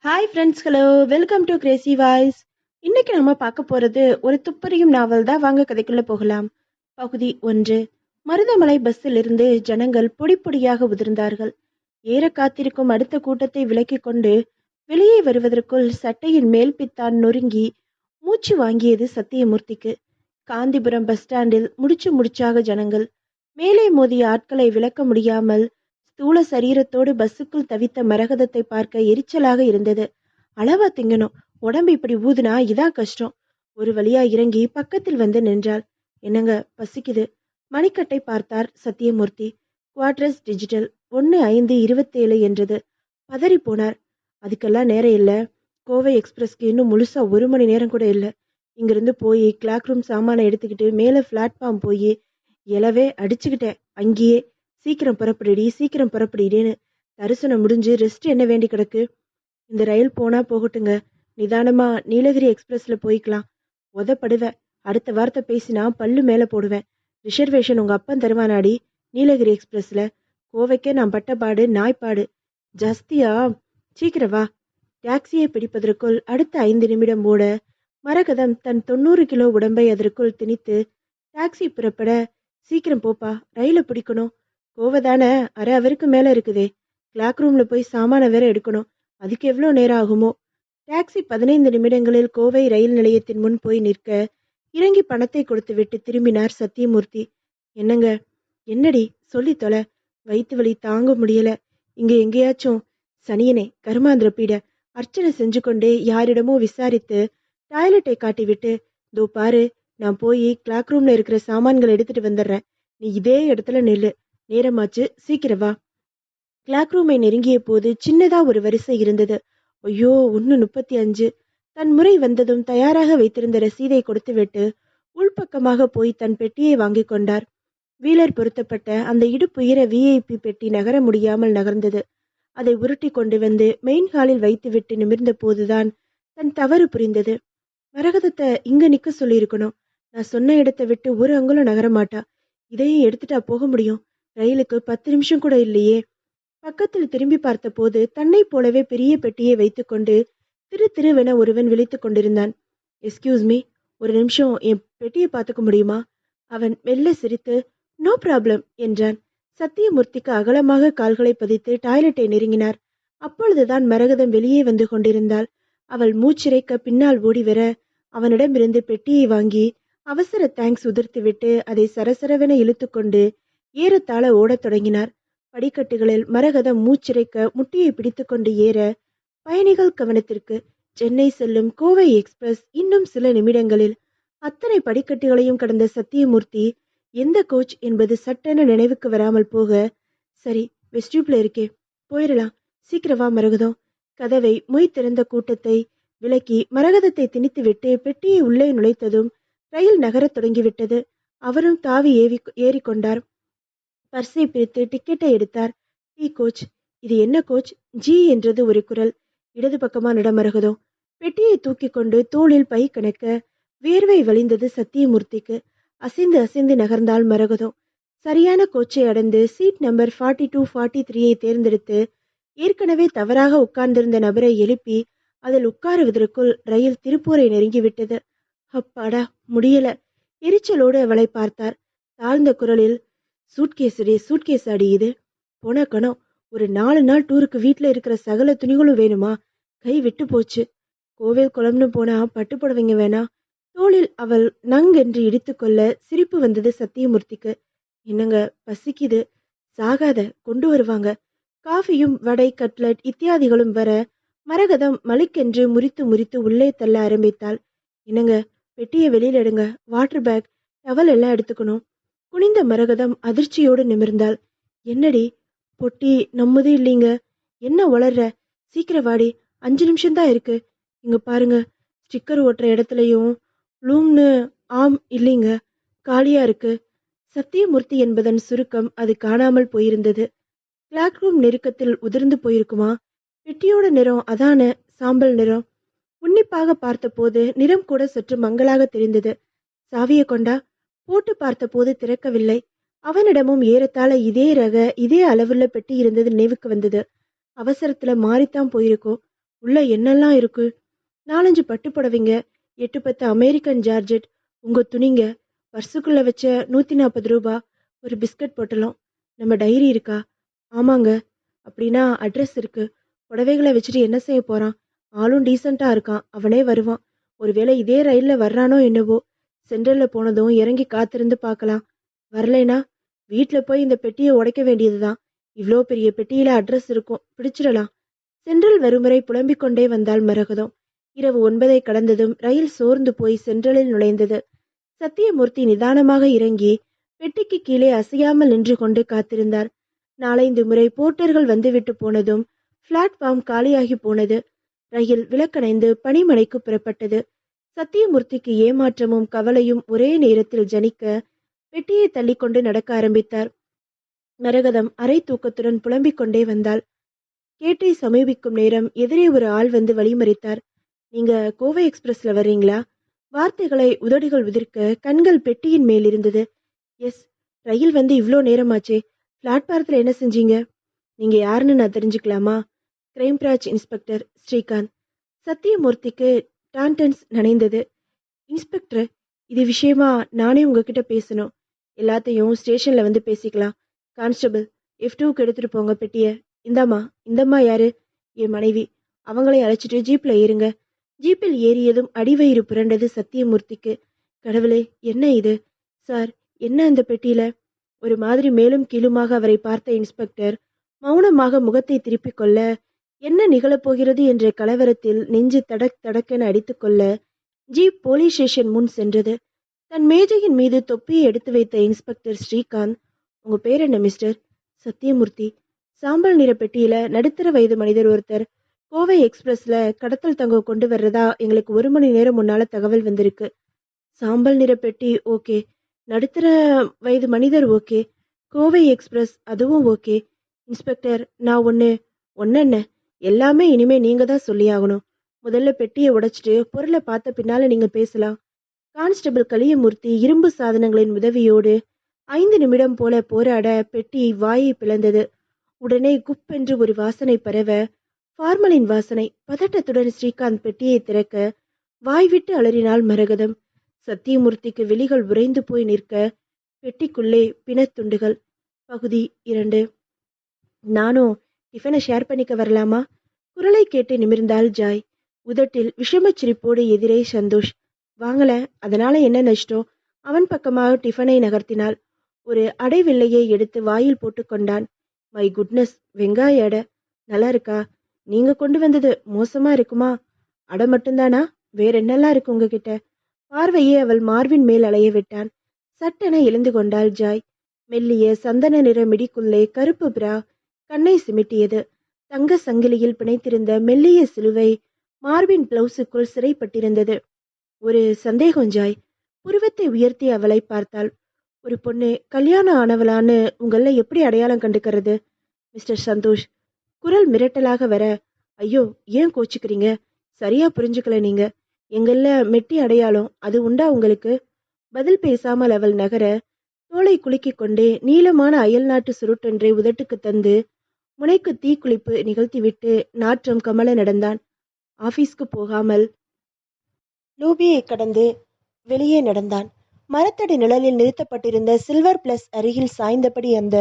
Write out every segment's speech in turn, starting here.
Hi friends, hello, welcome to Crazy voice. இன்னைக்கு நம்ம பார்க்க போறது ஒரு துப்பறியும் நாவல் தான். வாங்க கதைக்குள்ள போகலாம். பகுதி 1. மருதமலை பஸ்ஸில் இருந்து ஜனங்கள் பொடி பொடியாக உதிர்ந்தார்கள். ஏற காத்திருக்கும் அடுத்த கூட்டத்தை விலக்கிக் கொண்டு வெளியே வருவதற்குள் சட்டையின் மேல் பித்தான் நொறுங்கி மூச்சு வாங்கியது சத்தியமூர்த்திக்கு. காந்திபுரம் பஸ் ஸ்டாண்டில் முடிச்சு முடிச்சாக ஜனங்கள். மேலே மோதிய ஆட்களை விளக்க முடியாமல் ஸ்தூல சரீரத்தோடு பஸ்ஸுக்குள் தவித்த மரகதத்தை பார்க்க எரிச்சலாக இருந்தது. அளவா திங்கணும், உடம்பு இப்படி ஊதுனா இதான் கஷ்டம். ஒரு வழியா இறங்கி பக்கத்தில் வந்து நின்றாள். என்னங்க, பசிக்குது. மணிக்கட்டை பார்த்தார் சத்தியமூர்த்தி. குவாட்ரஸ் டிஜிட்டல் 1:5:27 என்றது. பதறி போனார். அதுக்கெல்லாம் நேரம் இல்லை. கோவை எக்ஸ்பிரஸ்க்கு இன்னும் முழுசா 1 மணி நேரம் கூட இல்லை. இங்கிருந்து போய் கிளாக் ரூம் சாமானை எடுத்துக்கிட்டு மேலே பிளாட்ஃபார்ம் போய் எலவே அடிச்சுக்கிட்டேன் அங்கேயே. சீக்கிரம் புறப்படிடி, சீக்கிரம் புறப்படிடேன்னு. தரிசனம் முடிஞ்சு ரெஸ்ட் என்ன வேண்டி கிடக்கு. இந்த ரயில் போனா போகட்டுங்க. நிதானமா நீலகிரி எக்ஸ்பிரஸ்ல போய்க்கலாம். உதப்படுவ. அடுத்த வார்த்தை பேசினா பல்லு மேல போடுவேன். ரிசர்வேஷன் உங்க அப்பன் தருவானாடி நீலகிரி எக்ஸ்பிரஸ்ல. கோவைக்கே நான் பட்டப்பாடு நாய்ப்பாடு ஜாஸ்தியா. சீக்கிரம் வா. டாக்ஸியை பிடிப்பதற்குள் அடுத்த 5 நிமிடம் ஓட மரகதம் தன் 90 கிலோ உடம்பை அதற்குள் திணித்து டாக்ஸி புறப்பட, சீக்கிரம் போப்பா, ரயில பிடிக்கணும். கோவைதானே, அரை அவருக்கு மேல இருக்குதே. கிளாக் ரூம்ல போய் சாமான வேற எடுக்கணும். அதுக்கு எவ்வளோ நேரம் ஆகுமோ. டாக்ஸி 15 நிமிடங்களில் கோவை ரயில் நிலையத்தின் முன் போய் நிற்க, இறங்கி பணத்தை கொடுத்துவிட்டு திரும்பினார் சத்தியமூர்த்தி. என்னங்க? என்னடி சொல்லி தொலை. வயிற்று வலி தாங்க முடியல. இங்க எங்கேயாச்சும் சனியனே கருமாந்திர பீட அர்ச்சனை செஞ்சு கொண்டே யாரிடமோ விசாரித்து டாய்லெட்டை காட்டிவிட்டு, தோ பாரு, நான் போய் கிளாக் ரூம்ல இருக்கிற சாமான்களை எடுத்துட்டு வந்துடுறேன். நீ இதே இடத்துல நில்லு. நேரமாச்சு, சீக்கிரம் வா. கிளாக் ரூமை நெருங்கிய போது சின்னதா ஒரு வரிசை இருந்தது. ஐயோ, 1:35. தன் முறை வந்ததும் தயாராக வைத்திருந்த ரசீதை கொடுத்துவிட்டு உள்பக்கமாக போய் தன் பெட்டியை வாங்கி கொண்டார். வீலர் பொருத்தப்பட்ட அந்த இடுப்புயர விஐபி பெட்டி நகர முடியாமல் நகர்ந்தது. அதை உருட்டி கொண்டு வந்து மெயின் ஹாலில் வைத்துவிட்டு நிமிர்ந்த போதுதான் தன் தவறு புரிந்தது. மரகதத்தை இங்க நிக்க சொல்லியிருக்கணும். நான் சொன்ன இடத்தை விட்டு ஒரு அங்குலம் நகர மாட்டா. இதையும் எடுத்துட்டா போக முடியும். ரயிலுக்கு 10 நிமிஷம் கூட இல்லையே. பக்கத்தில் திரும்பி பார்த்தபோது தன்னைப் போலவே பெரிய பெட்டியை வைத்துக்கொண்டு திரு திருவென ஒருவன் விழித்துக் கொண்டிருந்தான். எஸ்கியூஸ் மீ, ஒரு நிமிஷம் என் பெட்டியை பார்த்துக்க முடியுமா? அவன் மெல்ல சிரித்து நோ ப்ராப்ளம் என்றான். சத்தியமூர்த்திக்கு அகலமாக கால்களை பதித்து டாய்லெட்டை நெருங்கினார். அப்பொழுதுதான் மரகதம் வெளியே வந்து கொண்டிருந்தாள். அவள் மூச்சிறைக்க பின்னால் ஓடி வர அவனிடமிருந்து பெட்டியை வாங்கி அவசர தேங்க்ஸ் உதிர்த்துவிட்டு அதை சரசரவென இழுத்துக்கொண்டு ஏறத்தாழ ஓடத் தொடங்கினார். படிக்கட்டுகளில் மரகதம் மூச்சிறைக்க முட்டியை பிடித்துக்கொண்டு ஏற, பயணிகள் கவனத்திற்கு, சென்னை செல்லும் கோவை எக்ஸ்பிரஸ் இன்னும் சில நிமிடங்களில். அத்தனை படிக்கட்டுகளையும் கடந்த சத்தியமூர்த்தி எந்த கோச் என்பது சட்டென நினைவுக்கு வராமல் போக, சரி, வெஸ்டியூப்ல இருக்கே, போயிடலாம். சீக்கிரம் வா மரகதம். கதவை மொய் திறந்த கூட்டத்தை விலக்கி மரகதத்தை திணித்துவிட்டு பெட்டியை உள்ளே நுழைத்ததும் ரயில் நகரத் தொடங்கிவிட்டது. அவரும் தாவி ஏறிக்கொண்டார். பர்ஸை பிரித்து டிக்கெட்டை எடுத்தார். Tea coach. இது என்ன கோச்? ஜி என்றது ஒரு குரல். இடது பக்கமா நடமரகதோ. பெட்டியை தூக்கி கொண்டு தோளில் பை கணக்க வேர்வை வழிந்தது சத்தியமூர்த்திக்கு. அசைந்து அசைந்து நகர்ந்தாள் மரகதோ. சரியான கோச்சை அடைந்து சீட் நம்பர் 42-43 தேர்ந்தெடுத்து ஏற்கனவே தவறாக உட்கார்ந்திருந்த நபரை எழுப்பி அதில் உட்காருவதற்குள் ரயில் திருப்பூரை நெருங்கிவிட்டது. அப்பாடா, முடியல. எரிச்சலோடு அவளை பார்த்தார். தாழ்ந்த குரலில், சூட்கேஸ் அடி இது. போன கணம். ஒரு 4 நாள் டூருக்கு வீட்டில் இருக்கிற சகல துணிகளும் வேணுமா? கை விட்டு போச்சு. கோவில் குளம்னு போனா பட்டு புடவைங்க வேணா. தோளில் அவள் நங்கென்று இடித்துக்கொள்ள சிரிப்பு வந்தது சத்தியமூர்த்திக்கு. என்னங்க, பசிக்குது. சாகாத, கொண்டு வருவாங்க. காஃபியும் வடை கட்லட் இத்தியாதிகளும் வர மரகதம் மலிக்கென்று முறித்து முறித்து உள்ளே தள்ள ஆரம்பித்தாள். என்னங்க, பெட்டியை வெளியில் எடுங்க. வாட்டர் பேக், டவல் எல்லாம் எடுத்துக்கணும். குனிந்த மரகதம் அதிர்ச்சியோடு நிமிர்ந்தாள். என்னடி, பொட்டி நம்மது இல்லைங்க. என்ன வளர்ற? சீக்கிரம் வாடி, 5 நிமிஷம்தான் இருக்கு. இங்க பாருங்க, ஸ்டிக்கர் ஒட்டுற இடத்துலையும் லூம்னு ஆம் இல்லைங்க, காலியா இருக்கு. சத்தியமூர்த்தி என்பதன் சுருக்கம் அது காணாமல் போயிருந்தது. கிளாக் ரூம் நெருக்கத்தில் உதிர்ந்து போயிருக்குமா? பெட்டியோட நிறம் அதான சாம்பல் நிறம். உன்னிப்பாக பார்த்தபோது நிறம் கூட சற்று மங்கலாக தெரிந்தது. சாவியை கொண்டா. போட்டு பார்த்தபோது திறக்கவில்லை. அவனிடமும் ஏறத்தாழ இதே ரக இதே அளவுள்ள பெட்டி இருந்தது நினைவுக்கு வந்தது. அவசரத்துல மாறித்தான் போயிருக்கோம். உள்ள என்னெல்லாம் இருக்கு? 4, 5 பட்டு புடவைங்க, 8, 10 அமெரிக்கன் ஜார்ஜெட், உங்க துணிங்க, பர்சுக்குள்ள வச்ச ரூ. 140, ஒரு பிஸ்கட் பொட்டலம். நம்ம டைரி இருக்கா? ஆமாங்க. அப்படின்னா அட்ரஸ் இருக்கு. புடவைகளை வச்சுட்டு என்ன செய்ய போறான்? ஆளும் டீசெண்டா இருக்கான். அவனே வருவான். ஒருவேளை இதே ரயில்ல வர்றானோ என்னவோ. சென்ட்ரல்ல போனதும் இறங்கி காத்திருந்து பார்க்கலாம். வரலைனா வீட்ல போய் இந்த பெட்டியை உடைக்க வேண்டியதுதான். இவ்ளோ பெரிய பெட்டியில அட்ரஸ் இருக்கும். பிடிச்சிடலாம். சென்ட்ரல் வருமுறை புலம்பிக் கொண்டே வந்தாள் மரகதம். இரவு 9 கடந்ததும் ரயில் சோர்ந்து போய் சென்ட்ரலில் நுழைந்தது. சத்தியமூர்த்தி நிதானமாக இறங்கி பெட்டிக்கு கீழே அசையாமல் நின்று கொண்டு காத்திருந்தார். 4, 5 முறை போர்ட்டர்கள் வந்துவிட்டு போனதும் பிளாட்ஃபார்ம் காலியாகி போனது. ரயில் விளக்கணைந்து பணிமனைக்கு புறப்பட்டது. சத்தியமூர்த்திக்கு ஏமாற்றமும் கவலையும் ஒரே நேரத்தில் ஜனிக்க பெட்டியை தள்ளிக்கொண்டு நடக்க ஆரம்பித்தார். மரகதம் அரை தூக்கத்துடன் புலம்பிக் கொண்டே வந்தாள். கேட்டை சமீபிக்கும் நேரம் எதிரே ஒரு ஆள் வந்து வழிமறித்தார். நீங்க கோவை எக்ஸ்பிரஸ்ல வர்றீங்களா? வார்த்தைகளை உதடுகள் உதிர்க்க கண்கள் பெட்டியின் மேல் இருந்தது. எஸ். ரயில் வந்து இவ்ளோ நேரமாச்சே. பிளாட்பாரத்தில் என்ன செஞ்சீங்க? நீங்க யாருன்னு நான் தெரிஞ்சுக்கலாமா? Crime branch inspector Srikanth. சத்தியமூர்த்திக்கு டான்டன்ஸ் நனைந்தது. இன்ஸ்பெக்டர், இது விஷயமா நானே உங்ககிட்ட பேசணும். எல்லாத்தையும் ஸ்டேஷன்ல வந்து பேசிக்கலாம். கான்ஸ்டபிள், F2க்கு எடுத்துட்டு போங்க பெட்டிய. இந்தம்மா யாரு? என் மனைவி. அவங்களை அழைச்சிட்டு ஜீப்ல ஏறுங்க. ஜீப்பில் ஏறியதும் அடிவயிறு புரண்டது சத்தியமூர்த்திக்கு. கடவுளே, என்ன இது? சார், என்ன அந்த பெட்டியில? ஒரு மாதிரி மேலும் கீழுமாக அவரை பார்த்த இன்ஸ்பெக்டர் மௌனமாக முகத்தை திருப்பிக் கொள்ள, என்ன நிகழப்போகிறது என்ற கலவரத்தில் நெஞ்சு தடக் தடக்கென அடித்துக்கொள்ள ஜீப் போலீஸ் ஸ்டேஷன் முன் சென்றது. தன் மேஜையின் மீது தொப்பியை எடுத்து வைத்த இன்ஸ்பெக்டர் ஸ்ரீகாந்த், உங்க பேர் என்ன மிஸ்டர்? சத்தியமூர்த்தி. சாம்பல் நிற பெட்டியில நடுத்தர வயது மனிதர் ஒருத்தர் கோவை எக்ஸ்பிரஸ்ல கடத்தல் தங்கம் கொண்டு வர்றதா எங்களுக்கு 1 மணி நேரம் முன்னால தகவல் வந்திருக்கு. சாம்பல் நிற பெட்டி ஓகே, நடுத்தர வயது மனிதர் ஓகே, கோவை எக்ஸ்பிரஸ் அதுவும் ஓகே. இன்ஸ்பெக்டர், நான் ஒன்னு எல்லாமே இனிமே நீங்க தான் சொல்லியாகணும். முதல்ல பெட்டியை உடைச்சிட்டு பொருளை பார்த்த பின்னால நீங்க பேசலாம். கான்ஸ்டபிள் கலியமூர்த்தி இரும்பு சாதனங்களின் உதவியோடு 5 நிமிடம் போல போராட பெட்டி வாயை பிளந்தது. உடனே குப்பென்று ஒரு வாசனை பரவ, ஃபார்மலின் வாசனை. பதட்டத்துடன் ஸ்ரீகாந்த் பெட்டியை திறக்க வாய் விட்டு அலறினாள் மரகதம். சத்தியமூர்த்திக்கு விழிகள் உறைந்து போய் நிற்க, பெட்டிக்குள்ளே பிணத்துண்டுகள். பகுதி 2. நானும் டிஃபனை ஷேர் பண்ணிக்க வரலாமா? குரலை கேட்டு நிமிர்ந்தாள் ஜாய். உதட்டில் விஷமச் சிரிப்போடு எதிரே சந்தோஷ். வாங்கல, அதனால என்ன நஷ்டம்? அவன் பக்கமாக டிஃபனை நகர்த்தினாள். ஒரு அடைவில்லையை எடுத்து வாயில் போட்டு கொண்டான். மை குட்னஸ், வெங்காய அடை. நல்லா இருக்கா? நீங்க கொண்டு வந்தது மோசமா இருக்குமா? அடை மட்டும்தானா? வேற என்னெல்லாம் இருக்கு உங்ககிட்ட? பார்வையே அவள் மார்பின் மேல் அலைய விட்டான். சட்டென எழுந்து கொண்டாள் ஜாய். மெல்லிய சந்தன நிற மிடிக்குள்ளே கருப்பு பிரா கண்ணை சிமிட்டியது. தங்க சங்கிலியில் பிணைத்திருந்த மெல்லிய சிலுவை மார்பின் பிளவுஸுக்குள் சிறைப்பட்டிருந்தது. ஒரு சந்தேகம் ஜாய். புருவத்தை உயர்த்தி அவளை பார்த்தாள். ஒரு பொண்ணு கல்யாணம் ஆனவளான்னு உங்கள எப்படி அடையாளம் கண்டுக்கிறது? மிஸ்டர் சந்தோஷ். குரல் மிரட்டலாக வர, ஐயோ, ஏன் கோச்சுக்கிறீங்க? சரியா புரிஞ்சுக்கல நீங்க. எங்கள்ல மெட்டி அடையாளம் அது உண்டா உங்களுக்கு? பதில் பேசாமல் அவள் நகர, தோளை குலுக்கிக் கொண்டே நீளமான அயல் நாட்டு சுருட்டொன்றை உதட்டுக்கு தந்து முனைக்கு தீக்குளிப்பு நிகழ்த்திவிட்டு நாற்றம் கமல நடந்தான். ஆபீஸ்க்கு போகாமல் லூபியை கடந்து வெளியே நடந்தான். மரத்தடி நிழலில் நிறுத்தப்பட்டிருந்த சில்வர் பிளஸ் அருகில் சாய்ந்தபடி அந்த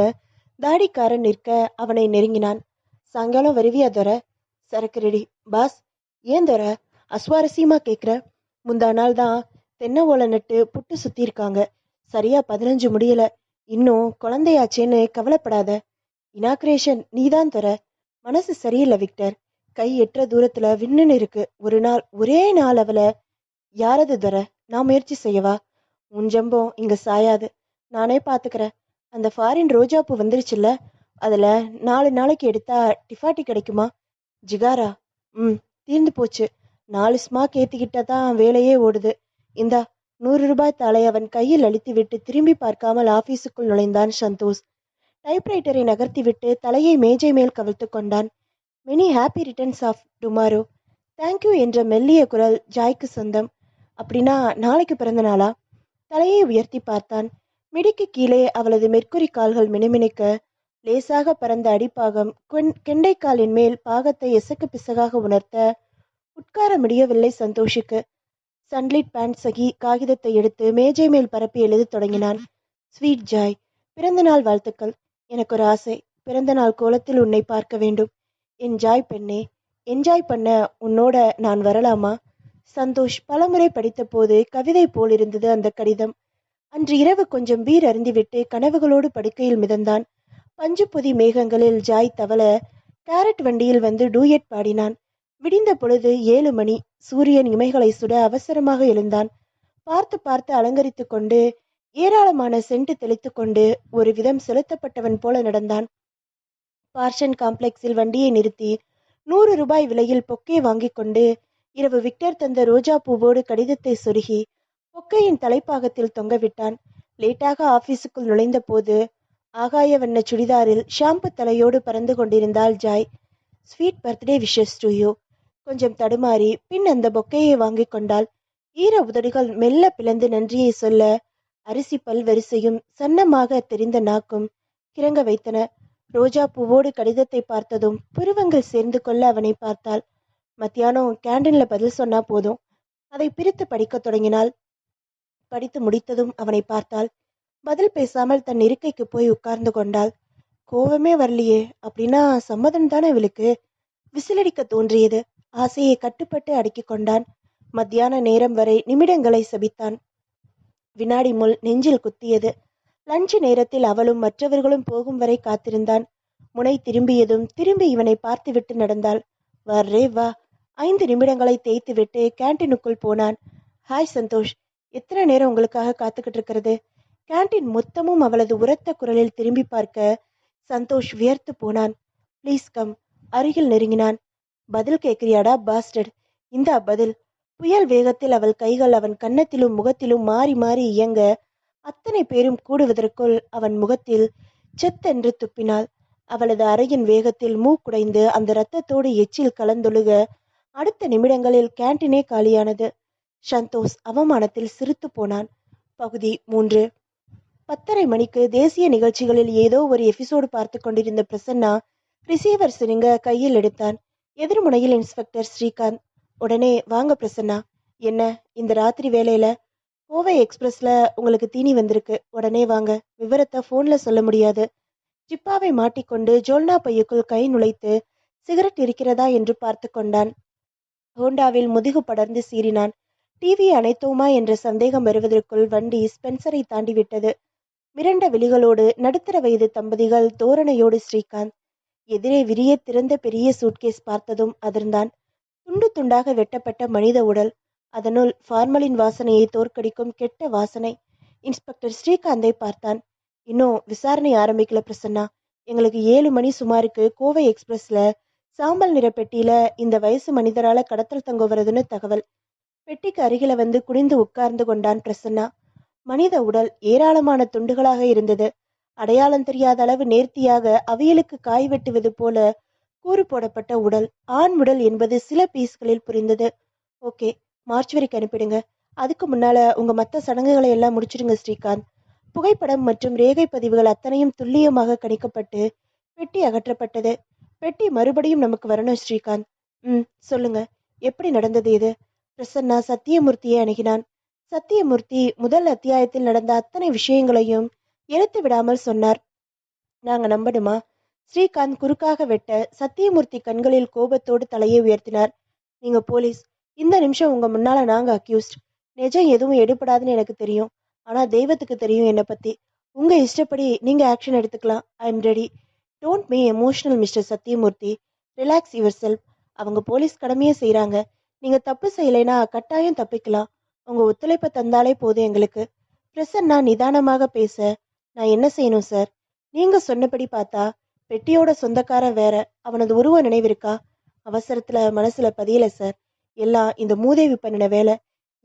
தாடிக்காரன் நிற்க அவனை நெருங்கினான். சாயங்காலம் வருவியா தொர? சரக்கு ரெடி. பாஸ். ஏன் தொர அஸ்வாரஸ்யமா கேட்குற? முந்தா நாள் தான் தென்னை ஓலை நட்டு புட்டு சுத்தி இருக்காங்க. சரியா 15 முடியல. இன்னும் குழந்தையாச்சேன்னு கவலைப்படாத. இனாக்ரேஷன் நீதான் தொர. மனசு சரியில்லை விக்டர். கை எட்டுற தூரத்துல விண்ணுன்னு இருக்கு. ஒரே நாள் அவளை. யாரது தொர? நான் முயற்சி செய்யவா? உன் ஜம்பம் இங்க சாயாது. நானே பாத்துக்கிறேன். அந்த ஃபாரின் ரோஜாப்பூ வந்துருச்சுல்ல, அதுல 4 நாளைக்கு எடுத்தா டிஃபாட்டி கிடைக்குமா? ஜிகாரா? தீர்ந்து போச்சு. 4 ஸ்மாக் ஏத்திக்கிட்ட தான் வேலையே ஓடுது. இந்தா 100 ரூபாய் தாளை அவன் கையில் அளித்து விட்டு திரும்பி பார்க்காமல் ஆபீஸுக்குள் நுழைந்தான் சந்தோஷ். டைப்ரைட்டரை நகர்த்திவிட்டு தலையை மேஜை மேல் கவிழ்த்து கொண்டான். Many happy returns of tomorrow. Thank you என்ற மெல்லிய குரல் ஜாய்க்கு சொந்தம். அப்படின்னா நாளைக்கு பிறந்த நாளா? தலையை உயர்த்தி பார்த்தான். மிடிக்கு கீழே அவளது மெர்க்குரி கால்கள் மினுமினுக்க லேசாக பறந்த அடிப்பாகம் கெண்டைக்காலின் மேல் பாகத்தை எசக்கு பிசகாக உணர்த்த உட்கார முடியவில்லை சந்தோஷுக்கு. சன்லைட் பேண்ட் சகி காகிதத்தை எடுத்து மேஜை மேல் பரப்பி எழுதத் தொடங்கினான். ஸ்வீட் ஜாய், பிறந்த நாள் வாழ்த்துக்கள். எனக்கு ஒரு ஆசை, பிறந்த நாள் கோலத்தில் உன்னை பார்க்க வேண்டும். என் ஜாய் பெண்ணே, என்ஜாய் பண்ண உன்னோட நான் வரலாமா? சந்தோஷ் பலமுறை படித்த போது கவிதை போல் இருந்தது அந்த கடிதம். அன்று இரவு கொஞ்சம் பீர் அருந்திவிட்டு கனவுகளோடு படுக்கையில் மிதந்தான். பஞ்சு பொதி மேகங்களில் ஜாய் தவள கேரட் வண்டியில் வந்து டூயட் பாடினான். விடிந்த பொழுது 7 மணி. சூரியன் இமைகளை சுட அவசரமாக எழுந்தான். பார்த்து பார்த்து அலங்கரித்து கொண்டு ஏராளமான சென்ட் தெளித்து கொண்டு ஒரு விதம் செலுத்தப்பட்டவன் போல நடந்தான். பார்ஷன் காம்ப்ளெக்ஸில் வண்டியை நிறுத்தி 100 ரூபாய் விலையில் பொக்கே வாங்கி கொண்டு இரவு விக்டர் தந்த ரோஜா பூவோடு கடிதத்தை சொருகி பொக்கையின் தலைப்பாகத்தில் தொங்கவிட்டான். லேட்டாக ஆபீஸுக்குள் நுழைந்த போது ஆகாய வண்ண சுடிதாரில் ஷாம்பு தலையோடு பறந்து கொண்டிருந்தாள் Joy. Sweet birthday wishes to you. கொஞ்சம் தடுமாறி பின் அந்த பொக்கையை வாங்கி கொண்டாள். ஈர உதடுகள் மெல்ல பிளந்து நன்றியை சொல்ல அரிசி பல் வரிசையும் சன்னமாக தெரிந்த நாக்கும் கிறங்க வைத்தன. ரோஜா பூவோடு கடிதத்தை பார்த்ததும் புருவங்கள் சேர்ந்து கொள்ள அவனை பார்த்தாள். மத்தியானம் கேண்டீன்ல பதில் சொன்னா போதும். அதை பிரித்து படிக்க தொடங்கினாள். படித்து முடித்ததும் அவனை பார்த்தாள். பதில் பேசாமல் தன் இருக்கைக்கு போய் உட்கார்ந்து கொண்டாள். கோவமே வரலையே, அப்படின்னா சம்மதம் தானே இவளுக்கு? விசிலடிக்க தோன்றியது. ஆசையை கட்டுப்பட்டு அடக்கிக் கொண்டான். மத்தியான நேரம் வரை நிமிடங்களை சபித்தான். வினாடி முள் நெஞ்சில் குத்தியது. லஞ்சு நேரத்தில் அவளும் மற்றவர்களும் போகும் வரை காத்திருந்தான். முனை திரும்பியதும் திரும்பி இவனை பார்த்துவிட்டு நடந்தாள். வர்றே வா. 5 நிமிடங்களை தேய்த்து விட்டு கேன்டீனுக்குள் போனான். ஹாய் சந்தோஷ், எத்தனை நேரம் உங்களுக்காக காத்துக்கிட்டு இருக்கிறது? கேன்டீன் மொத்தமும் அவளது உரத்த குரலில் திரும்பி பார்க்க சந்தோஷ் வியர்த்து போனான். Please come. அருகில் நெருங்கினான். பதில் கேட்கிறியாடா பாஸ்டர்? இந்தா பதில். புயல் வேகத்தில் அவள் கைகள் அவன் கன்னத்திலும் முகத்திலும் மாறி மாறி இயங்க அத்தனை பேரும் கூடுவதற்குள் அவன் முகத்தில் செத்தென்று துப்பினாள். அவளது அறையின் வேகத்தில் மூக்குடைந்து அந்த இரத்தத்தோடு எச்சில் கலந்தொழுக அடுத்த நிமிடங்களில் கேன்டீனே காலியானது. சந்தோஷ் அவமானத்தில் சிரித்து போனான். பகுதி 3. 10:30 மணிக்கு தேசிய நிகழ்ச்சிகளில் ஏதோ ஒரு எபிசோடு பார்த்து கொண்டிருந்த பிரசன்னா ரிசீவர் சிரிங்க கையில் எடுத்தான். எதிர்முனையில் இன்ஸ்பெக்டர் ஸ்ரீகாந்த். உடனே வாங்க பிரசன்னா. என்ன இந்த ராத்திரி வேலையில? கோவை எக்ஸ்பிரஸ்ல உங்களுக்கு தீனி வந்திருக்கு, உடனே வாங்க. விவரத்தை போன்ல சொல்ல முடியாது. ஜிப்பாவை மாட்டிக்கொண்டு ஜோல்னா பையுக்குள் கை நுழைத்து சிகரெட் இருக்கிறதா என்று பார்த்து கொண்டான். ஹோண்டாவில் முதுகு படர்ந்து சீறினான். டிவியை அணைத்தோமா என்ற சந்தேகம் வருவதற்குள் வண்டி ஸ்பென்சரை தாண்டி விட்டது. மிரண்ட விழிகளோடு நடுத்தர வயது தம்பதிகள் தோரணையோடு ஸ்ரீகாந்த். எதிரே விரிய திறந்த பெரிய சூட்கேஸ் பார்த்ததும் அதிர்ந்தான். துண்டு துண்டாக வெட்டப்பட்ட மனித உடல். அதனுள் ஃபார்மலின் வாசனையை தோற்கடிக்கும் கெட்ட வாசனை. இன்ஸ்பெக்டர் ஸ்ரீகாந்தை பார்த்தான். இன்னும் விசாரணை ஆரம்பிக்கல பிரசன்னா. எங்களுக்கு 7 மணி சுமாருக்கு கோவை எக்ஸ்பிரஸ்ல சாம்பல் நிற பெட்டியில இந்த வயசு மனிதரால கடத்தல் தங்க வருதுன்னு தகவல். பெட்டிக்கு அருகில வந்து குனிந்து உட்கார்ந்து கொண்டான் பிரசன்னா. மனித உடல் ஏராளமான துண்டுகளாக இருந்தது. அடையாளம் தெரியாத அளவு நேர்த்தியாக அவியலுக்கு காய் வெட்டுவது போல கூறு போடப்பட்ட உடல். ஆண் உடல் என்பது சில பீஸ்களில் புரிந்தது. ஓகே, மார்ச்சுவரிக்கு அனுப்பிடுங்க. அதுக்கு முன்னால உங்க மற்ற சடங்குகளை எல்லாம் முடிச்சிடுங்க ஸ்ரீகாந்த். புகைப்படம் மற்றும் ரேகை பதிவுகள் அத்தனையும் துல்லியமாக கணிக்கப்பட்டு பெட்டி அகற்றப்பட்டது. பெட்டி மறுபடியும் நமக்கு வரணும் ஸ்ரீகாந்த். சொல்லுங்க, எப்படி நடந்தது இது? பிரசன்னா சத்தியமூர்த்தியை அணுகினான். சத்தியமூர்த்தி முதல் அத்தியாயத்தில் நடந்த அத்தனை விஷயங்களையும் எழுத்து விடாமல் சொன்னார். நாங்க நம்பணுமா? ஸ்ரீகாந்த் குறுக்காக வெட்ட சத்தியமூர்த்தி கண்களில் கோபத்தோடு தலையை உயர்த்தினார். நீங்க போலீஸ். இந்த நிமிஷம் உங்க முன்னால நாங்க அக்யூஸ்ட். நிஜம் எதுவும் எடுபடாதுன்னு எனக்கு தெரியும். ஆனா தெய்வத்துக்கு தெரியும் என்னை பத்தி. உங்க இஷ்டப்படி நீங்க ஆக்ஷன் எடுத்துக்கலாம். I am ready. Don't be emotional mister Sathyamoorthy. Relax your self. அவங்க போலீஸ் கடமையே செய்யறாங்க. நீங்க தப்பு செய்யலைன்னா கட்டாயம் தப்பிக்கலாம். உங்க ஒத்துழைப்பை தந்தாலே போதும் எங்களுக்கு. பிரசன்னா நிதானமாக பேச, நான் என்ன செய்யணும் சார்? நீங்க சொன்னபடி பார்த்தா பெட்டியோட சொந்தக்காரன் வேற. அவனது உருவ நினைவிருக்கா? அவசரத்துல மனசுல பதியல சார். எல்லாம் இந்த மூதேவி பண்ணின வேலை.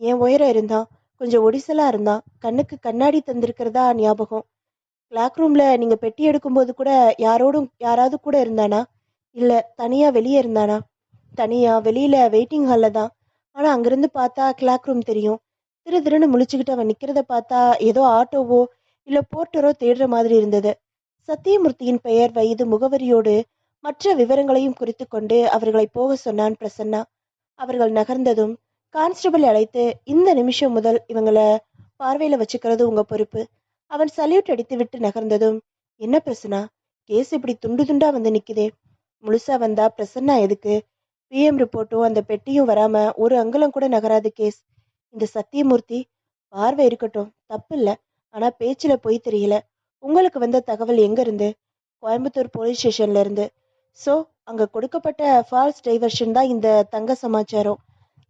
என் உயரம் இருந்தான், கொஞ்சம் ஒடிசலா இருந்தான், கண்ணுக்கு கண்ணாடி தந்திருக்கிறதா ஞாபகம். கிளாக் ரூம்ல நீங்க பெட்டி எடுக்கும்போது கூட யாராவது கூட இருந்தானா? இல்ல தனியா வெளியே இருந்தானா? தனியா வெளியில வெயிட்டிங் ஹால்ல தான். ஆனா அங்கிருந்து பார்த்தா கிளாக் ரூம் தெரியும். திரு திருன்னு முழிச்சுக்கிட்டு அவன் நிக்கிறத பார்த்தா ஏதோ ஆட்டோவோ இல்ல போர்ட்டரோ தேடுற மாதிரி இருந்தது. சத்தியமூர்த்தியின் பெயர், வயது, முகவரியோடு மற்ற விவரங்களையும் குறித்து கொண்டு அவர்களை போக சொன்னான் பிரசன்னா. அவர்கள் நகர்ந்ததும் கான்ஸ்டபிள் அழைத்து, இந்த நிமிஷம் முதல் இவங்கள பார்வையில வச்சுக்கிறது உங்க பொறுப்பு. அவன் சல்யூட் அடித்து விட்டு நகர்ந்ததும், என்ன பிரசன்னா, கேஸ் இப்படி துண்டு துண்டா வந்து நிக்குதே, முழுசா வந்தா பிரசன்னா எதுக்கு? பிஎம் ரிப்போர்ட்டும் அந்த பெட்டியும் வராம ஒரு அங்குலம் கூட நகராது கேஸ். இந்த சத்தியமூர்த்தி பார்வை இருக்கட்டும், தப்பு இல்ல, ஆனா பேச்சுல போய் தெரியல. உங்களுக்கு வந்த தகவல் எங்க இருந்து? கோயம்புத்தூர் போலீஸ் ஸ்டேஷன்ல இருந்து. சோ அங்க கொடுக்கப்பட்ட ஃபால்ஸ் டைவர்ஷன் தான் இந்த தங்க சமாச்சாரம்.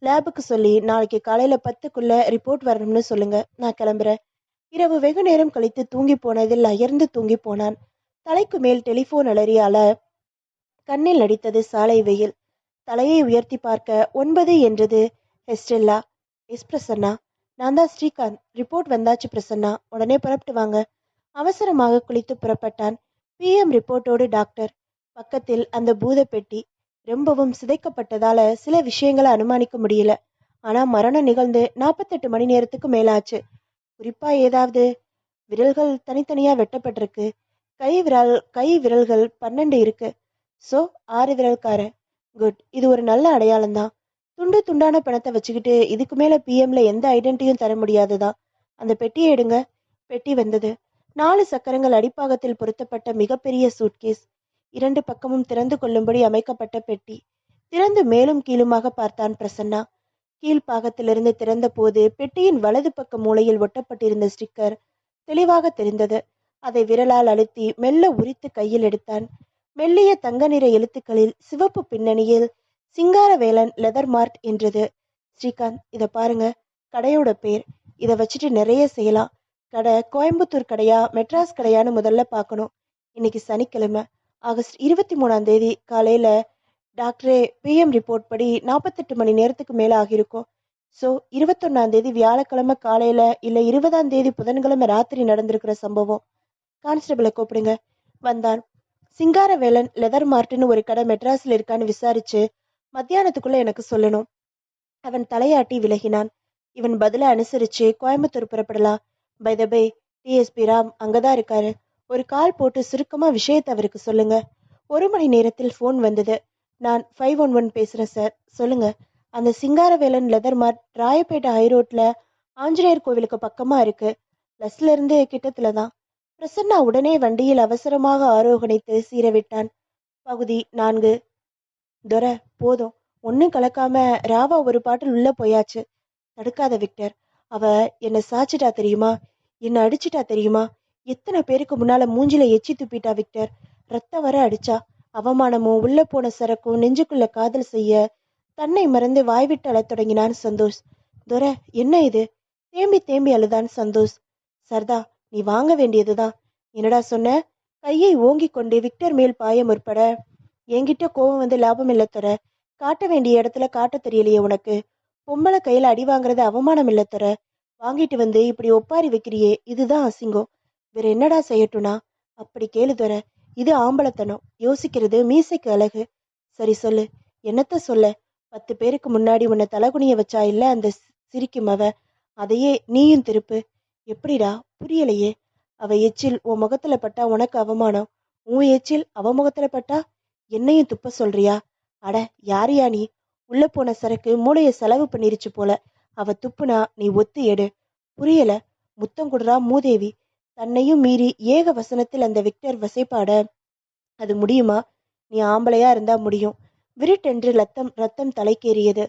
லேபுக்கு சொல்லி நாளைக்கு காலையில 10க்குள்ள ரிப்போர்ட் வரணும்னு சொல்லுங்க. நான் கிளம்புறேன். இரவு வெகு நேரம் கழித்து தூங்கி போனதில் அயர்ந்து தூங்கி போனான். தலைக்கு மேல் டெலிபோன் அலறியால கண்ணில் அடித்தது சாலை வெயில். தலையை உயர்த்தி பார்க்க 9 என்றது எஸ்டெல்லா. எஸ் பிரசன்னா, நான் தான் ஸ்ரீகாந்த். ரிப்போர்ட் வந்தாச்சு பிரசன்னா, உடனே புறப்பட்டு வாங்க. அவசரமாக குளித்து புறப்பட்டான். பிஎம் ரிப்போர்ட்டோடு டாக்டர். பக்கத்தில் அந்த பூத பெட்டி. ரொம்பவும் சிதைக்கப்பட்டதால சில விஷயங்களை அனுமானிக்க முடியல. ஆனா மரணம் நிகழ்ந்து 48 மணி நேரத்துக்கு மேலாச்சு. குறிப்பா ஏதாவது விரல்கள் தனித்தனியா வெட்டப்பட்டிருக்கு. கை விரல்கள் 12 இருக்கு. சோ 6 விரல்காரன். குட், இது ஒரு நல்ல அடையாளம் தான். துண்டு துண்டான பணத்தை வச்சுக்கிட்டு இதுக்கு மேல பிஎம்ல எந்த ஐடென்டிட்டியும் தர முடியாதுதான். அந்த பெட்டியை எடுங்க. பெட்டி வந்தது. 4 சக்கரங்கள் அடிப்பாகத்தில் பொருத்தப்பட்ட மிகப்பெரிய சூட்கேஸ். 2 பக்கமும் திறந்து கொள்ளும்படி அமைக்கப்பட்ட பெட்டி. திறந்து மேலும் கீழுமாக பார்த்தான் பிரசன்னா. கீழ்ப்பாகத்திலிருந்து திறந்த போது பெட்டியின் வலது பக்க மூலையில் ஒட்டப்பட்டிருந்த ஸ்டிக்கர் தெளிவாக தெரிந்தது. அதை விரலால் அழுத்தி மெல்ல உரித்து கையில் எடுத்தான். மெல்லிய தங்க நிற எழுத்துக்களில் சிவப்பு பின்னணியில் சிங்காரவேலன் லெதர் மார்ட் என்றது. ஸ்ரீகாந்த், இத பாருங்க, கடையோட பேர். இத வச்சுட்டு நிறைய செய்யலாம். கடை கோயம்புத்தூர் கடையா மெட்ராஸ் கடையான்னு முதல்ல பார்க்கணும். இன்னைக்கு சனிக்கிழமை, ஆகஸ்ட் 23ஆம் தேதி காலையில டாக்டரே பிஎம் ரிப்போர்ட் படி 48 மணி நேரத்துக்கு மேல ஆகியிருக்கும். ஸோ 21ஆம் தேதி வியாழக்கிழமை காலையில இல்ல 20ஆம் தேதி புதன்கிழமை ராத்திரி நடந்திருக்கிற சம்பவம். கான்ஸ்டபிளை கூப்பிடுங்க. வந்தான். சிங்காரவேலன் லெதர் மார்ட்னு ஒரு கடை மெட்ராஸ்ல இருக்கான்னு விசாரிச்சு மத்தியானத்துக்குள்ள எனக்கு சொல்லணும். அவன் தலையாட்டி விலகினான். இவன் பதில அனுசரிச்சு கோயம்புத்தூர் புறப்படலாம். By the by, DSP Ram அங்கதான் இருக்காரு. ஒரு கால் போட்டு சுருக்கமா விஷயத்தை அவருக்கு சொல்லுங்க. 1 மணி நேரத்தில் போன் வந்தது. நான் 511 பேசுறேன் சார். சொல்லுங்க. அந்த சிங்காரவேலன் லெதர் மார்ட் ராயப்பேட்டை ஹைரோட்ல ஆஞ்சநேயர் கோவிலுக்கு பக்கமா இருக்கு. பஸ்ல இருந்து கிட்டத்துல தான். பிரசன்னா உடனே வண்டியில் அவசரமாக ஆரோகணித்து சீரவிட்டான். பகுதி 4. துரை, போதும். ஒன்னும் கலக்காம ராவா ஒரு பாட்டில் உள்ள போயாச்சு. தடுக்காத விக்டர். அவ என்ன சாச்சிட்டா தெரியுமா? என்ன அடிச்சிட்டா தெரியுமா? எத்தனை பேருக்கு முன்னால மூஞ்சில எச்சி துப்பிட்டா விக்டர். ரத்தம் வர அடிச்சா. அவமானமும் உள்ள போன சரக்கும் நெஞ்சுக்குள்ள காதல் செய்ய தன்னை மறந்து வாய்விட்டு அழத் தொடங்கினான் சந்தோஷ். துரை, என்ன இது? தேம்பி தேம்பி அழுதான் சந்தோஷ். சர்தா, நீ வாங்க வேண்டியதுதான். என்னடா சொன்ன? கையை ஓங்கி கொண்டு விக்டர் மேல் பாய முற்பட, என்கிட்ட கோபம் வந்து லாபம் இல்ல துரை. காட்ட வேண்டிய இடத்துல காட்ட தெரியலையே உனக்கு. பொம்பளை கையில அடி வாங்குறது அவமானம் இல்ல துரை. வாங்கிட்டு வந்து இப்படி ஒப்பாரி வைக்கிறியே, இதுதான் அசிங்கம். வேற என்னடா செய்யட்டும்னா? அப்படி கேளு துரை. இது ஆம்பளத்தனம். யோசிக்கிறது மீசைக்கு அழகு. சரி சொல்லு, என்னத்த சொல்ல? 10 பேருக்கு முன்னாடி உன்னை தலகுனிய வச்சா இல்ல அந்த சிரிக்கும் அவ. அதையே நீயும் திருப்பு. எப்படிடா? புரியலையே. அவ எச்சில் உன் முகத்துல பட்டா உனக்கு அவமானம். உன் எச்சில் அவ முகத்துல பட்டா என்னையும் துப்ப சொல்றியா? அட, யாரையா நீ? உள்ள போன சரக்கு மூளைய செலவு பண்ணிருச்சு போல. அவ துப்புனா நீ ஒத்து எடு. புரியல? முத்தம் கொடுறா மூதேவி. தன்னையும் மீறி ஏக வசனத்தில் அந்த விக்டர் வசைப்பாட, அது முடியுமா? நீ ஆம்பளையா இருந்தா முடியும். விருட்டென்று ரத்தம் தலைக்கேறியது.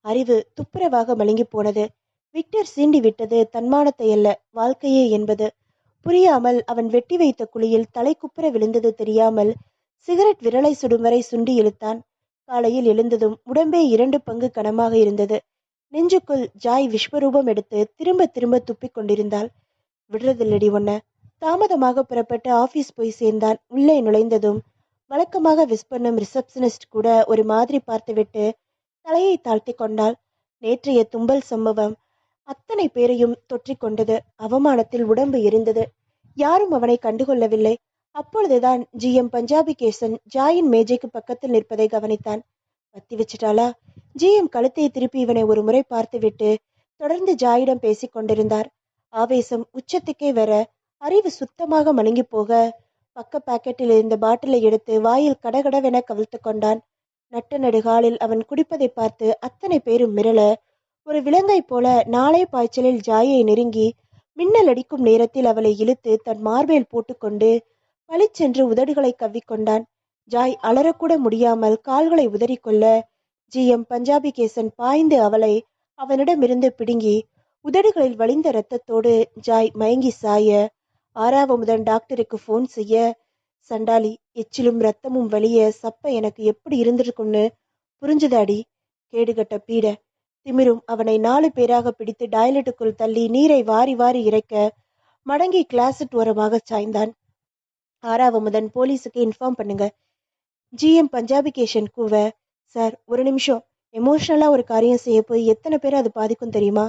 அறிவு துப்புரவாக மழுங்கி போனது. விக்டர் சீண்டி விட்டது தன்மானத்தை அல்ல, வாழ்க்கையே என்பது புரியாமல் அவன் வெட்டி வைத்த குழியில் தலை குப்புற விழுந்தது தெரியாமல் சிகரெட் விரலை சுடும் வரை சுண்டி இழுத்தான். காலையில் எழுந்ததும் உடம்பே 2 பங்கு கனமாக இருந்தது. நெஞ்சுக்குள் ஜாய் விஸ்வரூபம் எடுத்து திரும்ப திரும்ப துப்பிக் கொண்டிருந்தாள். விடுறதில்லடி ஒன்ன. தாமதமாக புறப்பட்டு ஆபீஸ் போய் சேர்ந்தான். உள்ளே நுழைந்ததும் வழக்கமாக விஷ் பண்ணும் ரிசப்ஷனிஸ்ட் கூட ஒரு மாதிரி பார்த்துவிட்டு தலையை தாழ்த்தி கொண்டாள். நேற்றைய தும்பல் சம்பவம் அத்தனை பேரையும் தொற்றிக் கொண்டது. அவமானத்தில் உடம்பு எரிந்தது. யாரும் அவனை கண்டுகொள்ளவில்லை. அப்பொழுதுதான் ஜிஎம் பஞ்சாபி கேசன் ஜாயின் மேஜைக்கு பக்கத்தில் நிற்பதை கவனித்தான். பத்தி வச்சிட்டாளா? ஜிஎம் கழுத்தை திருப்பி இவனை ஒரு முறை பார்த்துவிட்டு தொடர்ந்து ஜாயிடம் பேசிக் கொண்டிருந்தார். ஆவேசம் உச்சத்துக்கே வர அறிவு சுத்தமாக மழுங்கி போக பக்க பாக்கெட்டில் இருந்த பாட்டிலை எடுத்து வாயில் கடகடவென கவிழ்த்து கொண்டான். நட்ட நடுகாலில் அவன் குடிப்பதை பார்த்து அத்தனை பேரும் மிரள, ஒரு விலங்கை போல நாளை பாய்ச்சலில் ஜாயை நெருங்கி மின்னல் அடிக்கும் நேரத்தில் அவளை இழுத்து தன் மார்பேல் போட்டுக்கொண்டு பளிச்சென்று உதடுகளை கவ்விக்கொண்டான். ஜாய் அலறக்கூட முடியாமல் கால்களை உதறிக்கொள்ள, ஜி.எம். பஞ்சாபி கேசன் பாய்ந்து அவளை அவனிடமிருந்து பிடுங்கி உதடுகளில் வழிந்த இரத்தத்தோடு ஜாய் மயங்கி சாய, ஆறாவமுதன் டாக்டருக்கு போன் செய்ய, சண்டாளி, எச்சிலும் ரத்தமும் வலிய சப்ப எனக்கு எப்படி இருந்திருக்கும்னு புரிஞ்சுதாடி, கேடுகட்ட பீட. திமிரும் அவனை 4 பேராக பிடித்து டாய்லெட்டுக்குள் தள்ளி நீரை வாரி வாரி இறைக்க, மடங்கி கிளாசட் ஓரமாக சாய்ந்தான். ஆறாவமுதன், போலீஸுக்கு இன்ஃபார்ம் பண்ணுங்க. ஜி.எம். பஞ்சாபி கேஷன் கூவ, சார் ஒரு நிமிஷம், எமோஷ்னலா ஒரு காரியம் செய்ய போய் எத்தனை பேர் அது பாதிக்கும் தெரியுமா?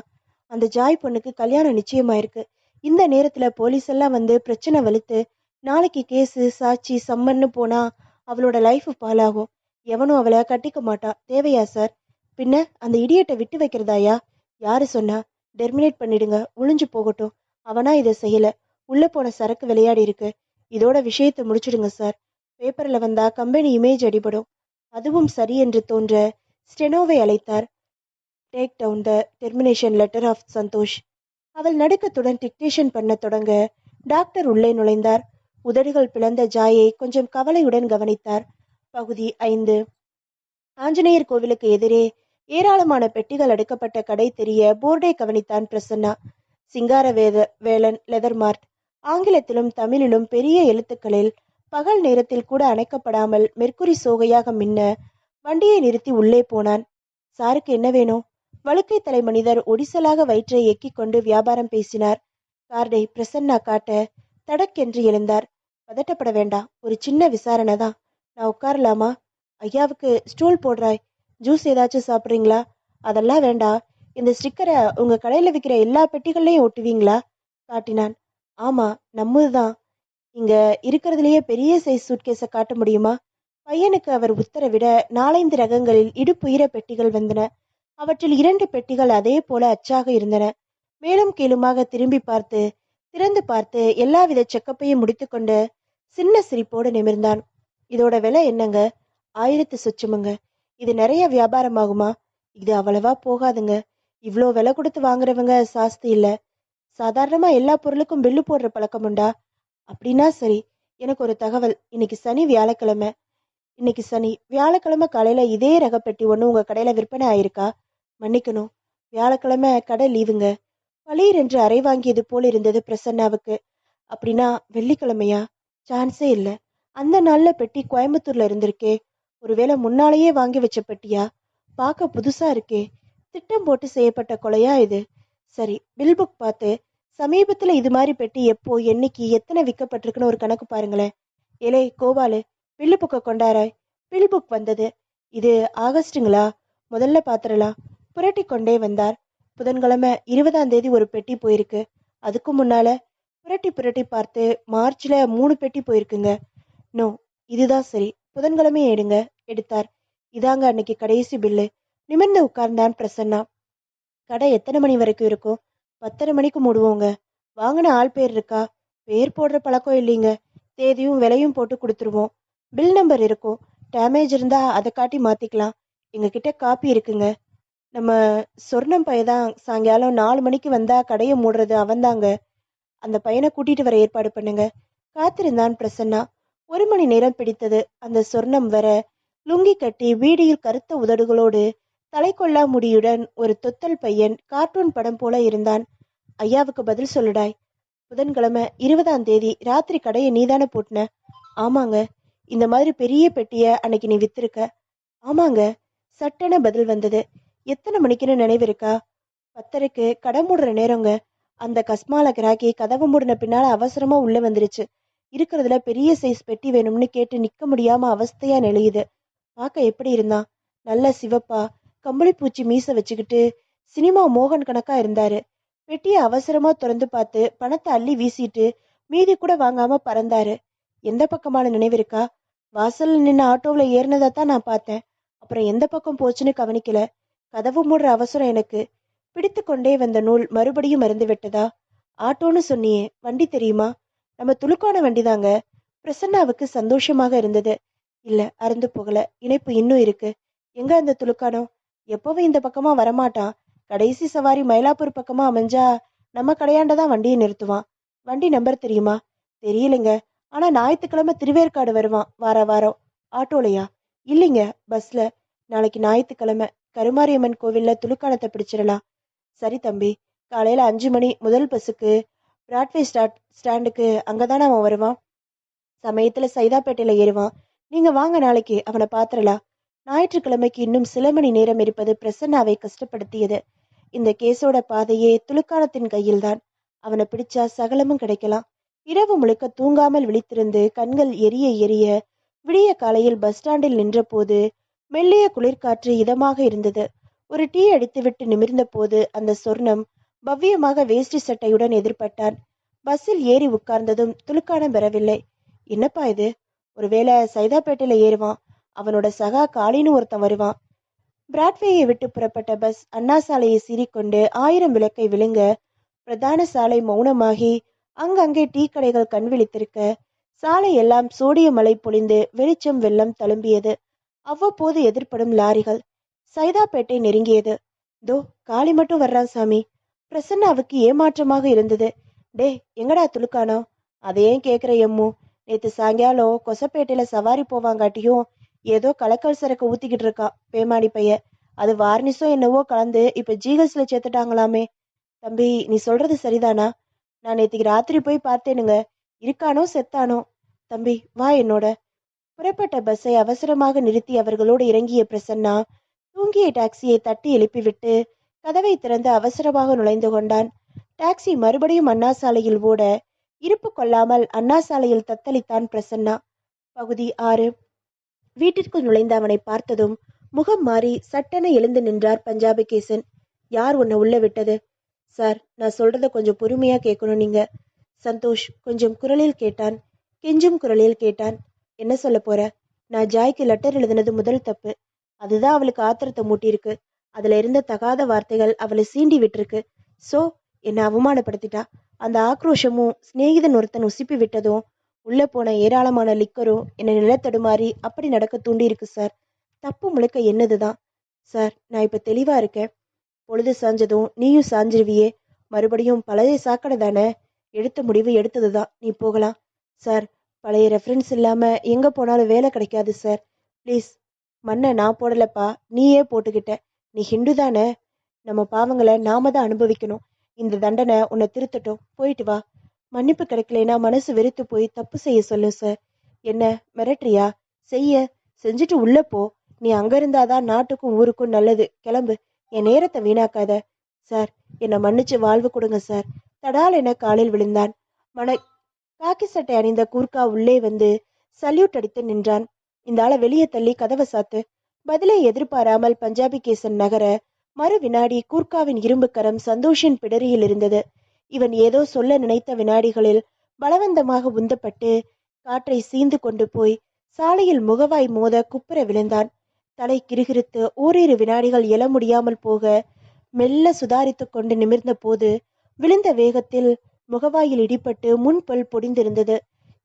அந்த ஜாய் பொண்ணுக்கு கல்யாணம் நிச்சயமாயிருக்கு. இந்த நேரத்துல போலீஸ் எல்லாம் வந்து பிரச்சனை வலுத்து நாளைக்கு கேஸு சாட்சி சம்மன்னு போனா அவளோட லைஃப் பாலாகும். எவனும் அவளை கட்டிக்க மாட்டான். தேவையா சார்? பின்ன அந்த இடியட்டை விட்டு வைக்கிறதாயா? யாரு சொன்னா? டெர்மினேட் பண்ணிடுங்க, ஒளிஞ்சு போகட்டும். அவனா இதை செய்யல, உள்ள போன சரக்கு விளையாடி இருக்கு. இதோட விஷயத்தை முடிச்சிடுங்க சார். பேப்பர்ல வந்தா கம்பெனி இமேஜ் அடிபடும். அதுவும் சரி என்று தோன்ற ஸ்டெனோவை அழைத்தார். Take down the termination letter of Santhosh. அவள் நடுக்கத்துடன் டிக்டேஷன் பண்ண தொடங்க டாக்டர் உள்ளே நுழைந்தார். உதடுகள் பிளந்த ஜாயை கொஞ்சம் கவலையுடன் கவனித்தார். பகுதி 5. ஆஞ்சநேயர் கோவிலுக்கு எதிரே ஏராளமான பெட்டிகள் அடுக்கப்பட்ட கடை தெரிய போர்டை கவனித்தான் பிரசன்னா. சிங்கார வேலன் லெதர் மார்ட். ஆங்கிலத்திலும் தமிழிலும் பெரிய எழுத்துக்களில் பகல் நேரத்தில் கூட அணைக்கப்படாமல் மெர்க்குரி சோகையாக மின்ன வண்டியை நிறுத்தி உள்ளே போனான். சாருக்கு என்ன வேணும்? வழுக்கை தலை மனிதர் ஒடிசலாக வயிற்றை எக்கிக் கொண்டு வியாபாரம் பேசினார். கார்டை பிரசன்னா காட்ட தடக்கென்று எழுந்தார். பதட்டப்பட வேண்டாம், ஒரு சின்ன விசாரணை தான். நான் உட்காரலாமா? ஐயாவுக்கு ஸ்டூல் போடுறாய். ஜூஸ் ஏதாச்சும் சாப்பிட்றீங்களா? அதெல்லாம் வேண்டாம். இந்த ஸ்டிக்கரை உங்க கடையில விற்கிற எல்லா பெட்டிகள்லையும் ஒட்டுவீங்களா? காட்டினான். ஆமா, நம்மதுதான். இங்க இருக்கிறதுலயே பெரிய சைஸ் சூட்கேஸை காட்ட முடியுமா? பையனுக்கு அவர் உத்தரவிட 4-5 ரகங்களில் இடுப்புயிர பெட்டிகள் வந்தன. அவற்றில் 2 பெட்டிகள் அதே போல அச்சாக இருந்தன. மேலும் கீழுமாக திரும்பி பார்த்து திறந்து பார்த்து எல்லாவித செக்கப்பையும் முடித்துக்கொண்டு சின்ன சிரிப்போடு நிமிர்ந்தான். இதோட விலை என்னங்க? 1000 சொச்சமுங்க. இது நிறைய வியாபாரம் ஆகுமா? இது அவ்வளவா போகாதுங்க. இவ்வளோ விலை கொடுத்து வாங்குறவங்க சாஸ்தி இல்ல. சாதாரணமா எல்லா பொருளுக்கும் பில்லு போடுற பழக்கம் உண்டா? அப்படின்னா சரி. எனக்கு ஒரு தகவல். இன்னைக்கு சனி வியாழக்கிழமை. இன்னைக்கு சனி வியாழக்கிழமை காலையில இதே ரக பெட்டி ஒன்று உங்க கடையில விற்பனை ஆயிருக்கா? மன்னிக்கணும், வியாழக்கிழமை கடை லீவுங்க. பளீர் என்று அறை வாங்கியது போல் இருந்தது பிரசன்னாவுக்கு. அப்படின்னா வெள்ளிக்கிழமையா? சான்ஸே இல்லை. அந்த நாள்ல பெட்டி கோயம்புத்தூர்ல இருந்திருக்கே. ஒருவேளை முன்னாலேயே வாங்கி வச்ச பெட்டியா? பார்க்க புதுசா இருக்கே. திட்டம் போட்டு செய்யப்பட்ட கொலையா இது? சரி, பில் புக் பார்த்து சமீபத்துல இது மாதிரி பெட்டி எப்போ என்னைக்கு எத்தனை விற்கப்பட்டிருக்குன்னு ஒரு கணக்கு பாருங்களேன். ஏலே கோபாலு, பில்லு புக்கை கொண்டாராய். பில் புக் வந்தது. இது ஆகஸ்டுங்களா? முதல்ல பாத்திரலாம். புரட்டி கொண்டே வந்தார். புதன்கிழமை 20ஆம் தேதி ஒரு பெட்டி போயிருக்கு. அதுக்கு முன்னால புரட்டி புரட்டி பார்த்து மார்ச்ல 3 பெட்டி போயிருக்குங்க. நோ, இதுதான் சரி. புதன்கிழமை எடுங்க. எடுத்தார். இதாங்க அன்னைக்கு கடைசி பில்லு. நிமிர்ந்து உட்கார்ந்தான் பிரசன்னா. கடை எத்தனை மணி வரைக்கும் இருக்கும்? 10:30 மணிக்கு மூடுவோங்க. வாங்கின ஆள் பேர் இருக்கா? பேர் போடுற பழக்கம் இல்லைங்க. தேதியும் விலையும் போட்டு கொடுத்துருவோம். பில் நம்பர் இருக்கும். டேமேஜ் இருந்தா அதை காட்டி மாத்திக்கலாம். எங்ககிட்ட காப்பி இருக்குங்க. நம்ம சொர்ணம் பையதான் சாயங்காலம் 4 மணிக்கு வந்தா கடையை மூடுறது அவன்தாங்க. அந்த பையனை கூட்டிட்டு வர ஏற்பாடு பண்ணுங்க. காத்திருந்தான் பிரசன்னா. 1 மணி நேரம் பிடித்தது. அந்த சொர்ணம் வர லுங்கி கட்டி வீடியில் கருத்த உதடுகளோடு தலைக்கொள்ளா முடியுடன் ஒரு தொத்தல் பையன் கார்ட்டூன் படம் போல இருந்தான். ஐயாவுக்கு பதில் சொல்லுடாய். புதன்கிழமை 20ஆம் தேதி ராத்திரி கடையை நீதானே போட்டுன? ஆமாங்க. இந்த மாதிரி பெரிய பெட்டிய அன்னைக்கு நீ வித்திருக்க? ஆமாங்க. சட்டென பதில் வந்தது. எத்தனை மணிக்குன்னு நினைவிருக்கா? 10:30க்கு கடை மூடுற நேரங்க. அந்த கஸ்மால கிராக்கி கதவு மூடின பின்னால அவசரமா உள்ள வந்துருச்சு. இருக்கிறதுல பெரிய சைஸ் பெட்டி வேணும்னு கேட்டு நிக்க முடியாம அவஸ்தையா நெளியுது. பார்க்க எப்படி இருந்தான்? நல்ல சிவப்பா, கம்பளி பூச்சி மீச வச்சுக்கிட்டு சினிமா மோகன் கணக்கா இருந்தாரு. பெட்டியை அவசரமா திறந்து பார்த்து பணத்தை அள்ளி வீசிட்டு மீதி கூட வாங்காம பறந்தாரு. எந்த பக்கமான நினைவிருக்கா? வாசல்ல நின்ன ஆட்டோவில் ஏறினதை தான் நான் பார்த்தேன். அப்புறம் எந்த பக்கம் போச்சுன்னு கவனிக்கல. கதவு மூடுற அவசரம் எனக்கு. பிடித்து கொண்டே வந்த நூல் மறுபடியும் மறந்து விட்டதா? ஆட்டோன்னு சொன்னியே, வண்டி தெரியுமா? நம்ம துலுக்கான வண்டி தாங்க. பிரசன்னாவுக்கு சந்தோஷமாக இருந்தது. இல்ல, அருந்து போகல, இணைப்பு இன்னும் இருக்கு. எங்க அந்த துலுக்கானோ? எப்பவும் இந்த பக்கமா வரமாட்டான். கடைசி சவாரி மயிலாப்பூர் பக்கமா அமைஞ்சா நம்ம கடையாண்டதான் வண்டியை நிறுத்துவான். வண்டி நம்பர் தெரியுமா? தெரியலைங்க. ஆனா ஞாயிற்றுக்கிழமை திருவேற்காடு வருவான் வார வாரம். ஆட்டோலையா? இல்லைங்க, பஸ்ல. நாளைக்கு ஞாயிற்றுக்கிழமை கருமாரியம்மன் கோவில்ல துலுக்கானத்தை பிடிச்சிடலாம். சரி தம்பி, காலையில 5 மணி முதல் பஸ்ஸுக்கு பிராட்வே ஸ்டாண்டுக்கு அங்கதானே அவன் வருவான். சமயத்துல சைதாப்பேட்டையில ஏறுவான். நீங்க வாங்க, நாளைக்கு அவனை பாத்திரலாம். ஞாயிற்றுக்கிழமைக்கு இன்னும் சில மணி நேரம் இருப்பது பிரசன்னாவை கஷ்டப்படுத்தியது. இந்த கேஸோட பாதையே துலுக்கானத்தின் கையில்தான். அவனை பிடிச்சா சகலமும் கிடைக்கலாம். இரவு முழுக்க தூங்காமல் விழித்திருந்து கண்கள் எரிய எரிய விடிய காலையில் பஸ் ஸ்டாண்டில் நின்ற போது மெல்லிய குளிர்காற்று இதமாக இருந்தது. ஒரு டீ அடித்துவிட்டு நிமிர்ந்த போது அந்த சொர்ணம் பவ்யமாக வேஷ்டி சட்டையுடன் எதிர்பட்டான். பஸ்ஸில் ஏறி உட்கார்ந்ததும் துலுக்கானம் பெறவில்லை. என்னப்பா இது? ஒருவேளை சைதாப்பேட்டையில ஏறுவான். அவனோட சகா காளின்னு ஒருத்தன் வருவான். பிராட்வேயை விட்டு புறப்பட்ட பஸ் அண்ணா சாலையை சீறிக்கொண்டு 1000 விளக்கை விழுங்க பிரதான சாலை மௌனமாகி அங்கங்கே டீ கடைகள் கண் விழித்திருக்க சாலை எல்லாம் சோடிய மழை பொழிந்து வெளிச்சம் வெள்ளம் தழும்பியது. அவ்வப்போது எதிர்ப்படும் லாரிகள். சைதாப்பேட்டை நெருங்கியது. தோ காளி மட்டும் வர்றான் சாமி. பிரசன்னாவுக்கு ஏமாற்றமாக இருந்தது. டே, எங்கடா துலுக்கானோ? அதையும் கேக்குற எம்மு. நேத்து சாயங்காலம் கொசப்பேட்டையில சவாரி போவாங்காட்டியும் ஏதோ கலக்கல் சரக்கு ஊத்திக்கிட்டு இருக்கான் பேமாடி பைய. அது வார்னிஷோ என்னவோ கலந்து இப்ப ஜீகல்ஸ்ல சேர்த்துட்டாங்களாமே. தம்பி, நீ சொல்றது சரிதானா? நான் நேத்திக்கு ராத்திரி போய் பார்த்தேனுங்க. இருக்கானோ செத்தானோ? தம்பி வா என்னோட. புறப்பட்ட பஸ்ஸை அவசரமாக நிறுத்தி அவர்களோடு இறங்கிய பிரசன்னா தூங்கிய டாக்ஸியை தட்டி எழுப்பிவிட்டு கதவை திறந்து அவசரமாக நுழைந்து கொண்டான். டாக்ஸி மறுபடியும் அண்ணா சாலையில் ஓட இருப்பு கொள்ளாமல் அண்ணா சாலையில் தத்தளித்தான் பிரசன்னா. பகுதி 6. வீட்டிற்குள் நுழைந்த அவனை பார்த்ததும் முகம் மாறி சட்டென எழுந்து நின்றார் பஞ்சாபி கேசன். யார் உன்னை உள்ள விட்டது? சார், நான் சொல்றத கொஞ்சம் பொறுமையா கேட்கணும் நீங்க. சந்தோஷ் கொஞ்சம் குரலில் கேட்டான். கெஞ்சும் குரலில் கேட்டான். என்ன சொல்ல போற? நான் ஜாய்க்கு லெட்டர் எழுதினது முதல் தப்பு. அதுதான் அவளுக்கு ஆத்திரத்தை மூட்டியிருக்கு. அதுல இருந்த தகாத வார்த்தைகள் அவளை சீண்டி விட்டுருக்கு. சோ என்னை அவமானப்படுத்திட்டா. அந்த ஆக்ரோஷமும் சிநேகிதன் ஒருத்தன் உசிப்பி விட்டதும் உள்ள போன ஏராளமான லிக்கரும் என்னை நிலத்தடுமாறி அப்படி நடக்க தூண்டி இருக்கு சார். தப்பு முழுக்க என்னதுதான். சார், நான் இப்ப தெளிவா இருக்கேன். பொழுது சாஞ்சதும் நீயும் சாஞ்சிருவியே. மறுபடியும் பழைய சாக்கடை தானே. எடுத்த முடிவு எடுத்ததுதான். நீ போகலாம். சார், பழைய ரெஃபரன்ஸ் இல்லாம எங்க போனாலும் வேலை கிடைக்காது சார். ப்ளீஸ். மண்ணை நான் போடலப்பா, நீயே போட்டுக்கிட்ட. நீ ஹிந்து தானே. நம்ம பாவங்களை நாம தான் அனுபவிக்கணும். இந்த தண்டனை உன்னை திருத்தட்டும். போயிட்டு வா. மன்னிப்பு கிடைக்கலைன்னா மனசு வெறுத்து போய் தப்பு செய்ய சொல்லு சார். என்ன மிரட்டுறியா? செஞ்சுட்டு உள்ள போ. நீ அங்க இருந்தாதான் நாட்டுக்கும் ஊருக்கும் நல்லது. கிளம்பு. என் நேரத்தை வீணாக்காத. சார், என்னை மன்னிச்சு வாழ்வு கொடுங்க சார். தடால் என காலில் விழுந்தான். மன காக்கி சட்டை அணிந்த கூர்க்கா உள்ளே வந்து சல்யூட் அடித்து நின்றான். இந்த ஆளை வெளியே தள்ளி கதவை சாத்து. பதிலை எதிர்பாராமல் பஞ்சாபி கேசன் நகர மறு வினாடி கூர்க்காவின் இரும்பு கரம் சந்தோஷின் பிடரியில் இருந்தது. இவன் ஏதோ சொல்ல நினைத்த வினாடிகளில் பலவந்தமாக உந்தப்பட்டு காற்றை சீந்து கொண்டு போய் சாலையில் முகவாய் மோத குப்புற விழுந்தான். தலை கிறுகிறுத்து ஓரிரு வினாடிகள் எழ முடியாமல் போக மெல்ல சுதாரித்து கொண்டு நிமிர்ந்த போது விழுந்த வேகத்தில் முகவாயில் இடிபட்டு முன்பல் பொடிந்திருந்தது.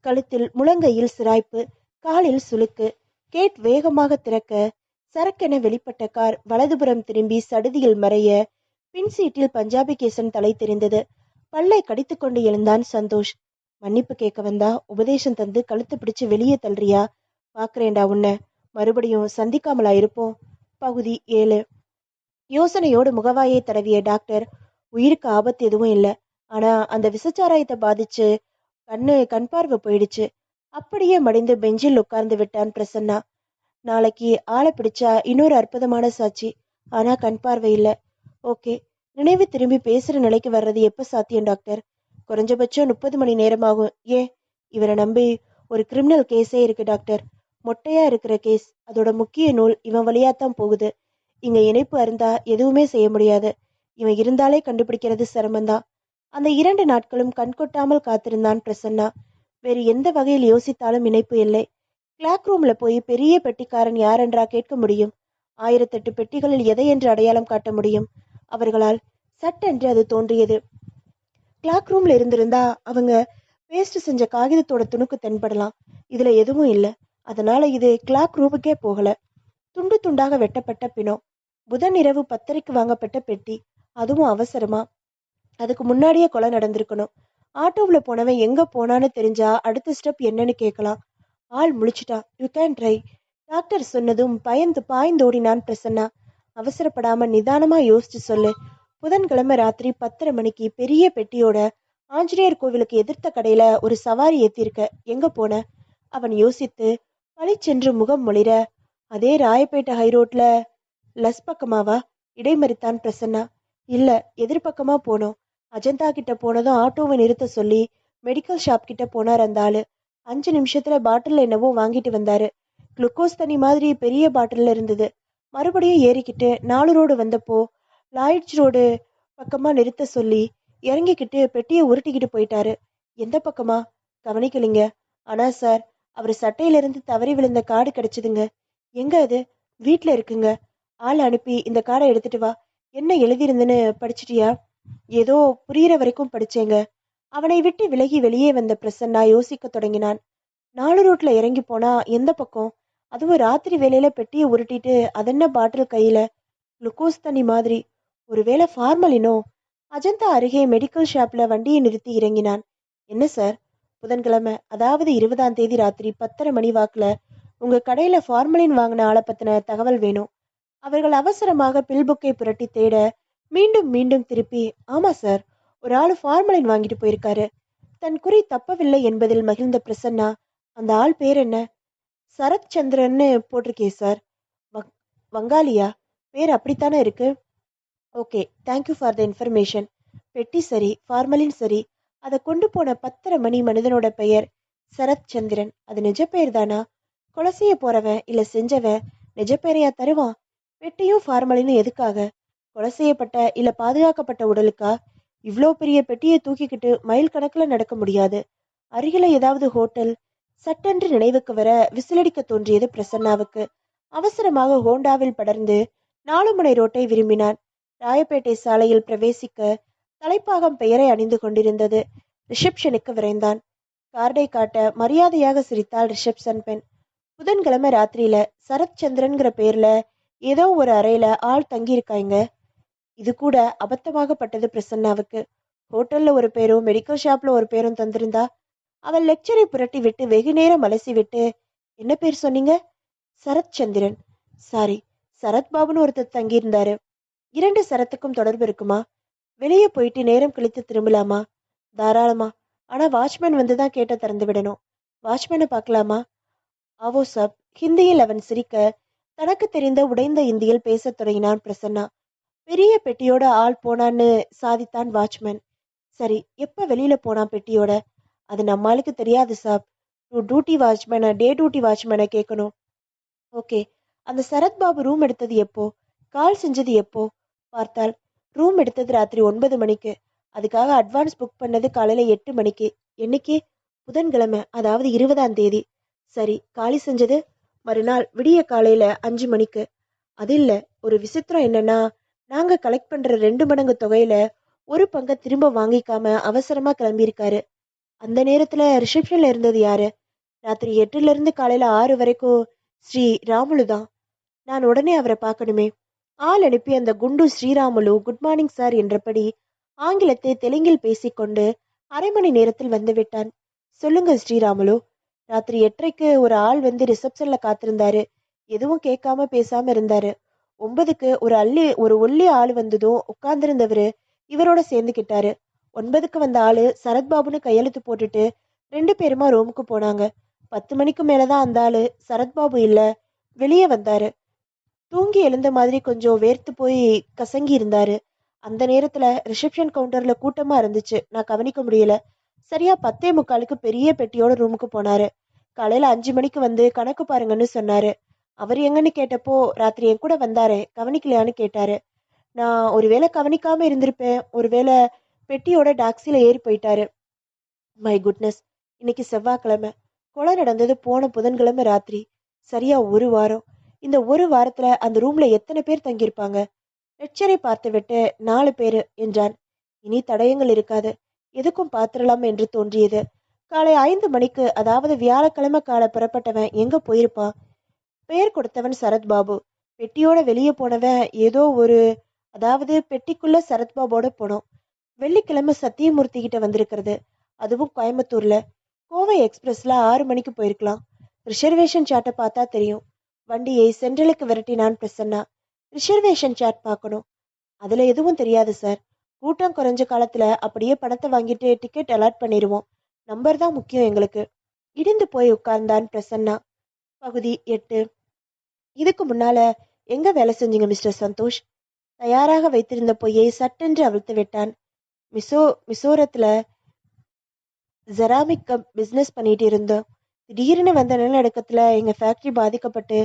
கழுத்தில் முழங்கையில் சிராய்ப்பு, காலில் சுளுக்கு. கேட் வேகமாக திறக்க சரக்கென வெளிப்பட்ட கார் வலதுபுறம் திரும்பி சடுதியில் மறைய பின் சீட்டில் பஞ்சாபி கேசன் தலை தெரிந்தது. பல்லை கடித்து கொண்டு எழுந்தான் சந்தோஷ். மன்னிப்பு கேட்க வந்தா உபதேசம் தந்து கழுத்து பிடிச்சு வெளியே தள்ளுறியா? பாக்குறேன்டா உன்னை. மறுபடியும் சந்திக்காமலா இருப்போம். பகுதி 7. யோசனையோடு முகவாயை தடவிய டாக்டர், உயிருக்கு ஆபத்து எதுவும் இல்லை. ஆனா அந்த விசச்சாராயத்தை பாதிச்சு கண் பார்வை போயிடுச்சு. அப்படியே மடிந்து பெஞ்சில் உட்கார்ந்து விட்டான் பிரசன்னா. நாளைக்கு ஆளை பிடிச்சா இன்னொரு அற்புதமான சாட்சி. ஆனா கண் பார்வை இல்லை. ஓகே, நினைவு திரும்பி பேசுற நிலைக்கு வர்றது எப்ப சாத்தியம் டாக்டர்? குறைஞ்சபட்சம் 30 மணி நேரமாகும். ஏன்? இவரை நம்பி ஒரு கிரிமினல் கேஸே இருக்கு டாக்டர். மொட்டையா இருக்கிற கேஸ். அதோட முக்கிய நூல் இவன் வழியாத்தான் போகுது. இங்க இணைப்பு அருந்தா எதுவுமே செய்ய முடியாது. இவன் இருந்தாலே கண்டுபிடிக்கிறது சிரமம்தான். அந்த 2 நாட்களும் கண்கொட்டாமல் காத்திருந்தான் பிரசன்னா. வேறு எந்த வகையில் யோசித்தாலும் இணைப்பு இல்லை. கிளாக் ரூம்ல போய் பெரிய பெட்டிக்காரன் யாரென்றா கேட்க முடியும்? 1008 பெட்டிகளில் எதை என்று அடையாளம் காட்ட முடியும்? அவர்களால் சட்டென்று அது தோன்றியது. கிளாக் ரூம்ல இருந்திருந்தா அவங்க பேஸ்ட் செஞ்ச காகிதத்தோட துணுக்கு தென்படலாம். இதுல எதுவும் இல்லை. அதனால இது கிளாக் ரூமுக்கே போகல. துண்டு துண்டாக வெட்டப்பட்ட பிணம். புதன் இரவு 10:30க்கு வாங்கப்பட்ட பெட்டி. அதுவும் அவசரமா. அதுக்கு முன்னாடியே கொலை நடந்திருக்கணும். ஆட்டோவுல போனவன் எங்க போனான்னு தெரிஞ்சா அடுத்த ஸ்டெப் என்னன்னு கேட்கலாம். ஆள் முழிச்சிட்டான். You can try. டாக்டர் சொன்னதும் பயந்து பாய்ந்தோடினான் பிரசன்னா. அவசரப்படாம நிதானமா யோசிச்சு சொல்லு. புதன்கிழமை ராத்திரி 10:30 மணிக்கு பெரிய பெட்டியோட ஆஞ்சநேயர் கோவிலுக்கு எதிர்த்த கடையில ஒரு சவாரி ஏத்திருக்க. எங்க போன? அவன் யோசித்து பளிச்சென்று முகம் மொழிற. அதே ராயப்பேட்டை ஹைரோட்ல லஸ் பக்கமாவா? இடைமறித்தான் பிரசன்னா. இல்ல, எதிர்பக்கமா போனோம். அஜந்தா கிட்ட போனதும் ஆட்டோவை நிறுத்த சொல்லி மெடிக்கல் ஷாப் கிட்ட போனார் அந்த ஆளு. 5 நிமிஷத்துல பாட்டில் என்னவோ வாங்கிட்டு வந்தாரு. குளுக்கோஸ் தண்ணி மாதிரி பெரிய பாட்டில்ல இருந்தது. மறுபடியும் ஏறிக்கிட்டு 4 ரோடு வந்தப்போ லாயிட்ஜ் ரோடு பக்கமா நிறுத்த சொல்லி இறங்கிக்கிட்டு பெட்டியை உருட்டிக்கிட்டு போயிட்டாரு. எந்த பக்கமா? கவனிக்கலிங்க. ஆனா சார், அவர் சட்டையிலிருந்து தவறி விழுந்த கார்டு கிடைச்சதுங்க. எங்க அது? வீட்ல இருக்குங்க. ஆள் அனுப்பி இந்த கார்டை எடுத்துட்டு வா. என்ன எழுதியிருந்துன்னு படிச்சிட்டியா? ஏதோ புரியிற வரைக்கும் படிச்சேங்க. அவனை விட்டு விலகி வெளியே வந்த பிரசன்னா யோசிக்க தொடங்கினான். 4 ரோட்ல இறங்கி போனா எந்த பக்கம்? அதுவும் ராத்திரி வேலையில பெட்டியை உருட்டிட்டு அதென்ன பாட்டில் கையில? குளுக்கோஸ் தண்ணி மாதிரி. ஒருவேளை ஃபார்மலினோ? அஜந்தா அருகே மெடிக்கல் ஷாப்ல வண்டியை நிறுத்தி இறங்கினான். என்ன சார், புதன்கிழமை அதாவது 20ஆம் தேதி ராத்திரி 10:30 மணி வாக்குல உங்க கடையில ஃபார்மலின் வாங்கின ஆளை பத்தின தகவல் வேணும். அவர்கள் அவசரமாக பில்புக்கை புரட்டி தேட மீண்டும் மீண்டும் திருப்பி, ஆமா சார், ஒரு ஆள் ஃபார்மலின் வாங்கிட்டு போயிருக்காரு. தன் குறி தப்பவில்லை என்பதில் மகிழ்ந்த பிரசன்னா, அந்த ஆள் பேர் என்ன? சரத் சந்திரன்னு போட்டிருக்கே சார். வங் வங்காளியா? பேர் அப்படித்தானே இருக்கு. Okay, thank you for the information. பெட்டி சரி, ஃபார்மலின் சரி. அதை கொண்டு போன 10:30 மணி மனிதனோட பெயர் சரத் சந்திரன். அது நிஜ பெயர் தானா? கொலை செய்ய போறவன் இல்ல செஞ்சவன் நிஜ பெயரையா தருவான்? பெட்டியும் ஃபார்மலினும் எதுக்காக? கொலை செய்யப்பட்ட இல்ல பாதுகாக்கப்பட்ட உடலுக்கா? இவ்வளோ பெரிய பெட்டியை தூக்கிக்கிட்டு மைல் கணக்குல நடக்க முடியாது. அருகில ஏதாவது ஹோட்டல்? சட்டென்று நினைவுக்கு வர விசிலடிக்க தோன்றியது பிரசன்னாவுக்கு. அவசரமாக ஹோண்டாவில் படர்ந்து 4 முனை ரோட்டை விரும்பினான். ராயப்பேட்டை சாலையில் பிரவேசிக்க தலைப்பாகம் பெயரை அணிந்து கொண்டிருந்தது. ரிசப்ஷனுக்கு விரைந்தான். கார்டை காட்ட மரியாதையாக சிரித்தாள் ரிசப்ஷன் பெண். புதன்கிழமை ராத்திரியில சரத் சந்திரன்கிற பேர்ல ஏதோ ஒரு அறையில ஆள் தங்கியிருக்காங்க. இது கூட அபத்தமாகப்பட்டது பிரசன்னாவுக்கு. ஹோட்டல்ல ஒரு பேரும் மெடிக்கல் ஷாப்ல ஒரு பேரும் தந்திருந்தா அவள் லெக்சரை புரட்டி விட்டு வெகு நேரம் அலசி விட்டு, என்ன பேர் சொன்னீங்க? சரத் சந்திரன். சாரி, சரத் பாபுன்னு ஒருத்தர் தங்கியிருந்தாரு. 2 சரத்துக்கும் தொடர்பு இருக்குமா? வெளியே போயிட்டு நேரம் கழித்து திரும்பலாமா? தாராளமா. ஆனா வாட்ச்மேன் வந்துதான் கேட்ட திறந்து விடணும். வாட்ச்மேனை பார்க்கலாமா? ஆவோ சாப். ஹிந்தியில் அவன் சிரிக்க தனக்கு தெரிந்த உடைந்த இந்தியில் பேசத் தொடங்கினான் பிரசன்னா. பெரிய பெட்டியோட ஆள் போனான்னு சாதித்தான் வாட்ச்மேன். சரி, எப்ப வெளியில போனான் பெட்டியோட? அது நம்மளுக்கு தெரியாது சாப். டியூட்டி வாட்ச்மேனை டே டியூட்டி வாட்ச்மேனை கேட்கணும். ஓகே, அந்த சரத் பாபு ரூம் எடுத்தது எப்போ? கால் செஞ்சது எப்போ? பார்த்தால் ரூம் எடுத்தது ராத்திரி 9 மணிக்கு. அதுக்காக அட்வான்ஸ் புக் பண்ணது காலையில 8 மணிக்கு. என்னைக்கு? புதன்கிழமை, அதாவது 20ஆம் தேதி. சரி, காலி செஞ்சது மறுநாள் விடிய காலையில 5 மணிக்கு. அது இல்ல, ஒரு விசித்திரம் என்னன்னா, நாங்க கலெக்ட் பண்ற 2 மடங்கு தொகையில ஒரு பங்கை திரும்ப வாங்கிக்காம அவசரமா கிளம்பியிருக்காரு. அந்த நேரத்துல ரிசப்ஷன்ல இருந்தது யாரு? ராத்திரி 8ல இருந்து காலையில 6 வரைக்கும் ஸ்ரீ ராமுலு தான். நான் உடனே அவரை பார்க்கணுமே. ஆள் அனுப்பி அந்த குண்டு ஸ்ரீராமுலு குட் மார்னிங் சார் என்றபடி ஆங்கிலத்தை தெலுங்கில் பேசிக்கொண்டு அரை மணி நேரத்தில் வந்து விட்டான். சொல்லுங்க ஸ்ரீராமுலு. ராத்திரி 8:30க்கு ஒரு ஆள் வந்து ரிசப்ஷன்ல காத்திருந்தாரு. எதுவும் கேட்காம பேசாம இருந்தாரு. 9க்கு ஒரு ஒல்லி ஆள் வந்ததும் உட்கார்ந்திருந்தவரு இவரோட சேர்ந்துக்கிட்டாரு. 9க்கு வந்த ஆளு சரத்பாபுன்னு கையெழுத்து போட்டுட்டு 2 பேருமா ரூமுக்கு போனாங்க. 10 மணிக்கு மேலதான் அந்த ஆளு சரத்பாபு இல்ல வெளியே வந்தாரு. தூங்கி எழுந்த மாதிரி கொஞ்சம் வேர்த்து போய் கசங்கி இருந்தாரு. அந்த நேரத்துல ரிசப்ஷன் கவுண்டர்ல கூட்டமா இருந்துச்சு, நான் கவனிக்க முடியல. சரியா 10:45க்கு பெரிய பெட்டியோட ரூமுக்கு போனாரு. காலையில 5 மணிக்கு வந்து கணக்கு பாருங்கன்னு சொன்னாரு. அவர் எங்கன்னு கேட்டப்போ ராத்திரி என் கூட வந்தாரே, கவனிக்கலையான்னு கேட்டாரு. நான் ஒருவேளை கவனிக்காம இருந்திருப்பேன், ஒருவேளை பெட்டியோட டாக்ஸில ஏறி போயிட்டாரு. மை குட்னஸ், இன்னைக்கு செவ்வாய்க்கிழமை. கொலை நடந்தது போன புதன்கிழமை ராத்திரி. சரியா 1 வாரம். இந்த 1 வாரத்துல அந்த ரூம்ல எத்தனை பேர் தங்கியிருப்பாங்க? லெக்சரை பார்த்துவிட்டு 4 பேரு என்றான். இனி தடயங்கள் இருக்காது, எதுக்கும் பார்த்திடலாம் என்று தோன்றியது. காலை 5 மணிக்கு, அதாவது வியாழக்கிழமை காலை புறப்பட்டவன் எங்க போயிருப்பான்? பெயர் கொடுத்தவன் சரத்பாபு. பெட்டியோட வெளியே போனவன் ஏதோ ஒரு, அதாவது பெட்டிக்குள்ள சரத்பாபோட போனோம். வெள்ளிக்கிழமை சத்தியமூர்த்தி கிட்ட வந்திருக்கிறது, அதுவும் கோயம்புத்தூர்ல. கோவை எக்ஸ்பிரஸ்ல 6 மணிக்கு போயிருக்கலாம். ரிசர்வேஷன் சார்ட்டை பார்த்தா தெரியும். வண்டியை சென்ட்ரலுக்கு விரட்டினான் பிரசன்னா. ரிசர்வேஷன் சார்ட் பார்க்கணும். அதுல எதுவும் தெரியாது சார். கூட்டம் குறைஞ்ச காலத்துல அப்படியே பணத்தை வாங்கிட்டு டிக்கெட் அலாட் பண்ணிடுவோம். நம்பர் தான் முக்கியம் எங்களுக்கு. இடிந்து போய் உட்கார்ந்தான் பிரசன்னா. பகுதி 8. இதுக்கு முன்னால எங்க வேலை செஞ்சீங்க மிஸ்டர் சந்தோஷ்? தயாராக வைத்திருந்த பொய்யை சட்டென்று அவிழ்த்து விட்டான். மிசோரத்துல ஜெராமிக் பிசினஸ் பண்ணிட்டு இருந்தோம். திடீர்னு வந்த நிலநடுக்கத்துல எங்க ஃபேக்டரி பாதிக்கப்பட்டு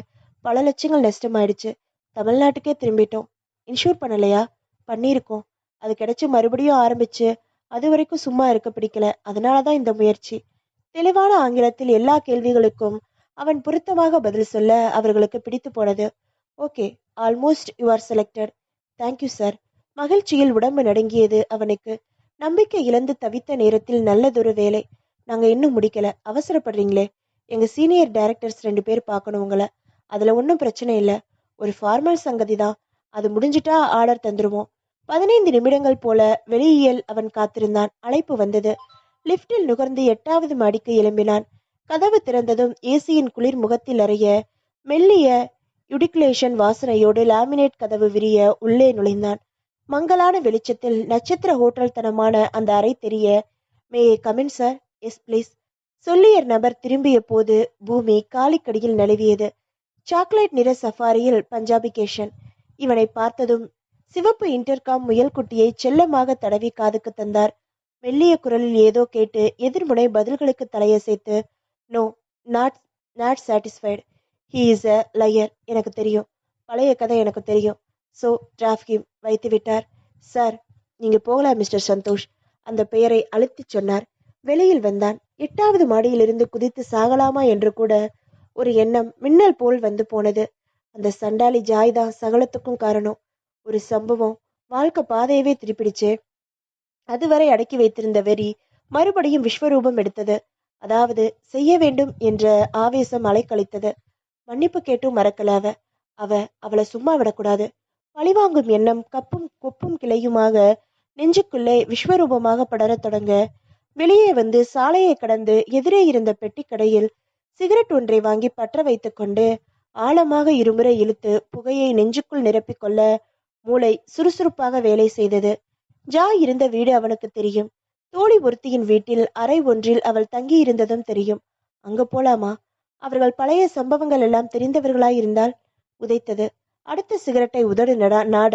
பல லட்சங்கள் நஷ்டமாயிடுச்சு. தமிழ்நாட்டுக்கே திரும்பிட்டோம். இன்ஷூர் பண்ணலையா? பண்ணியிருக்கோம். அது கிடைச்சு மறுபடியும் ஆரம்பிச்சு அது வரைக்கும் சும்மா இருக்க பிடிக்கல. அதனாலதான் இந்த முயற்சி. தெளிவான ஆங்கிலத்தில் எல்லா கேள்விகளுக்கும் அவன் பொருத்தமாக பதில் சொல்ல அவர்களுக்கு பிடித்து போனது. Okay, almost you are selected. Thank you sir. மகிழ்ச்சியில் உடம்பு நடுங்கியது அவனுக்கு. நம்பிக்கை இழந்து தவித்த நேரத்தில் நல்லதொரு வேலை. நாங்க இன்னும் முடிக்கல, அவசரப்படுறீங்களே? எங்க சீனியர் டைரக்டர்ஸ் 2 பேர் பார்க்கணும் உங்களை. அதுல ஒன்றும் பிரச்சனை இல்லை. ஒரு ஃபார்மல் சங்கதி தான். அது முடிஞ்சிட்டா ஆர்டர் தந்துருவோம். 15 நிமிடங்கள் போல வெளியில் அவன் காத்திருந்தான். அழைப்பு வந்தது. லிப்டில் நுகர்ந்து 8வது மாடிக்கு எழும்பினான். கதவு திறந்ததும் ஏசியின் குளிர் முகத்தில் அறைய மெல்லிய யுடிகுலேஷன் வாசனையோடு லாமினேட் கதவு விரிய உள்ளே நுழைந்தான். மங்கலான வெளிச்சத்தில் நட்சத்திர ஹோட்டல் தனமான அந்த அறை தெரிய, may come in sir? Yes please. சொல்லிய நபர் திரும்பிய போது பூமி காலிக்கடியில் நழுவியது. சாக்லேட் நிற சஃபாரியில் பஞ்சாபி கேஷன். இவனை பார்த்ததும் சிவப்பு இன்டர்காம் முயல் குட்டியை செல்லமாக தடவி காதுக்கு தந்தார். மெல்லிய குரலில் ஏதோ கேட்டு எதிர்முனை பதில்களுக்கு தலையசைத்து, no, not not satisfied. He is a liar. எனக்கு தெரியும். பழைய கதை எனக்கு தெரியும். ஸோ டிராஃப்கிம் வைத்து விட்டார். சார், நீங்க போகலாம் மிஸ்டர் சந்தோஷ். அந்த பெயரை அழுத்தி சொன்னார். வெளியில் வந்தான். 8வது மாடியிலிருந்து குதித்து சாகலாமா என்று கூட ஒரு எண்ணம் மின்னல் போல் வந்து போனது. அந்த சண்டாளி ஜாய் தான் சகலத்துக்கும் காரணம். ஒரு சம்பவம் வாழ்க்கை பாதையவே திருப்பிடுச்சு. அதுவரை அடக்கி வைத்திருந்த வெறி மறுபடியும் விஸ்வரூபம் எடுத்தது. அதாவது செய்ய வேண்டும் என்ற ஆவேசம் அலைக்கழித்தது. மன்னிப்பு கேட்டும் மறக்கல அவளை சும்மா விடக்கூடாது. பழிவாங்கும் எண்ணம் கப்பும் கொப்பும் கிளையுமாக நெஞ்சுக்குள்ளே விஸ்வரூபமாக படரத் தொடங்க, வெளியே வந்து சாலையை கடந்து எதிரே இருந்த பெட்டி கடையில் சிகரெட் ஒன்றை வாங்கி பற்ற வைத்து கொண்டு ஆழமாக இருமுறை இழுத்து புகையை நெஞ்சுக்குள் நிரப்பிக்கொள்ள மூளை சுறுசுறுப்பாக வேலை செய்தது. ஜாய் இருந்த வீடு அவனுக்கு தெரியும். தோழி ஒருத்தியின் வீட்டில் அறை ஒன்றில் அவள் தங்கி இருந்ததும் தெரியும். அங்க போலாமா? அவர்கள் பழைய சம்பவங்கள் எல்லாம் தெரிந்தவர்களாய் இருந்தால் உதைத்தது. அடுத்த சிகரெட்டை உதடு நாட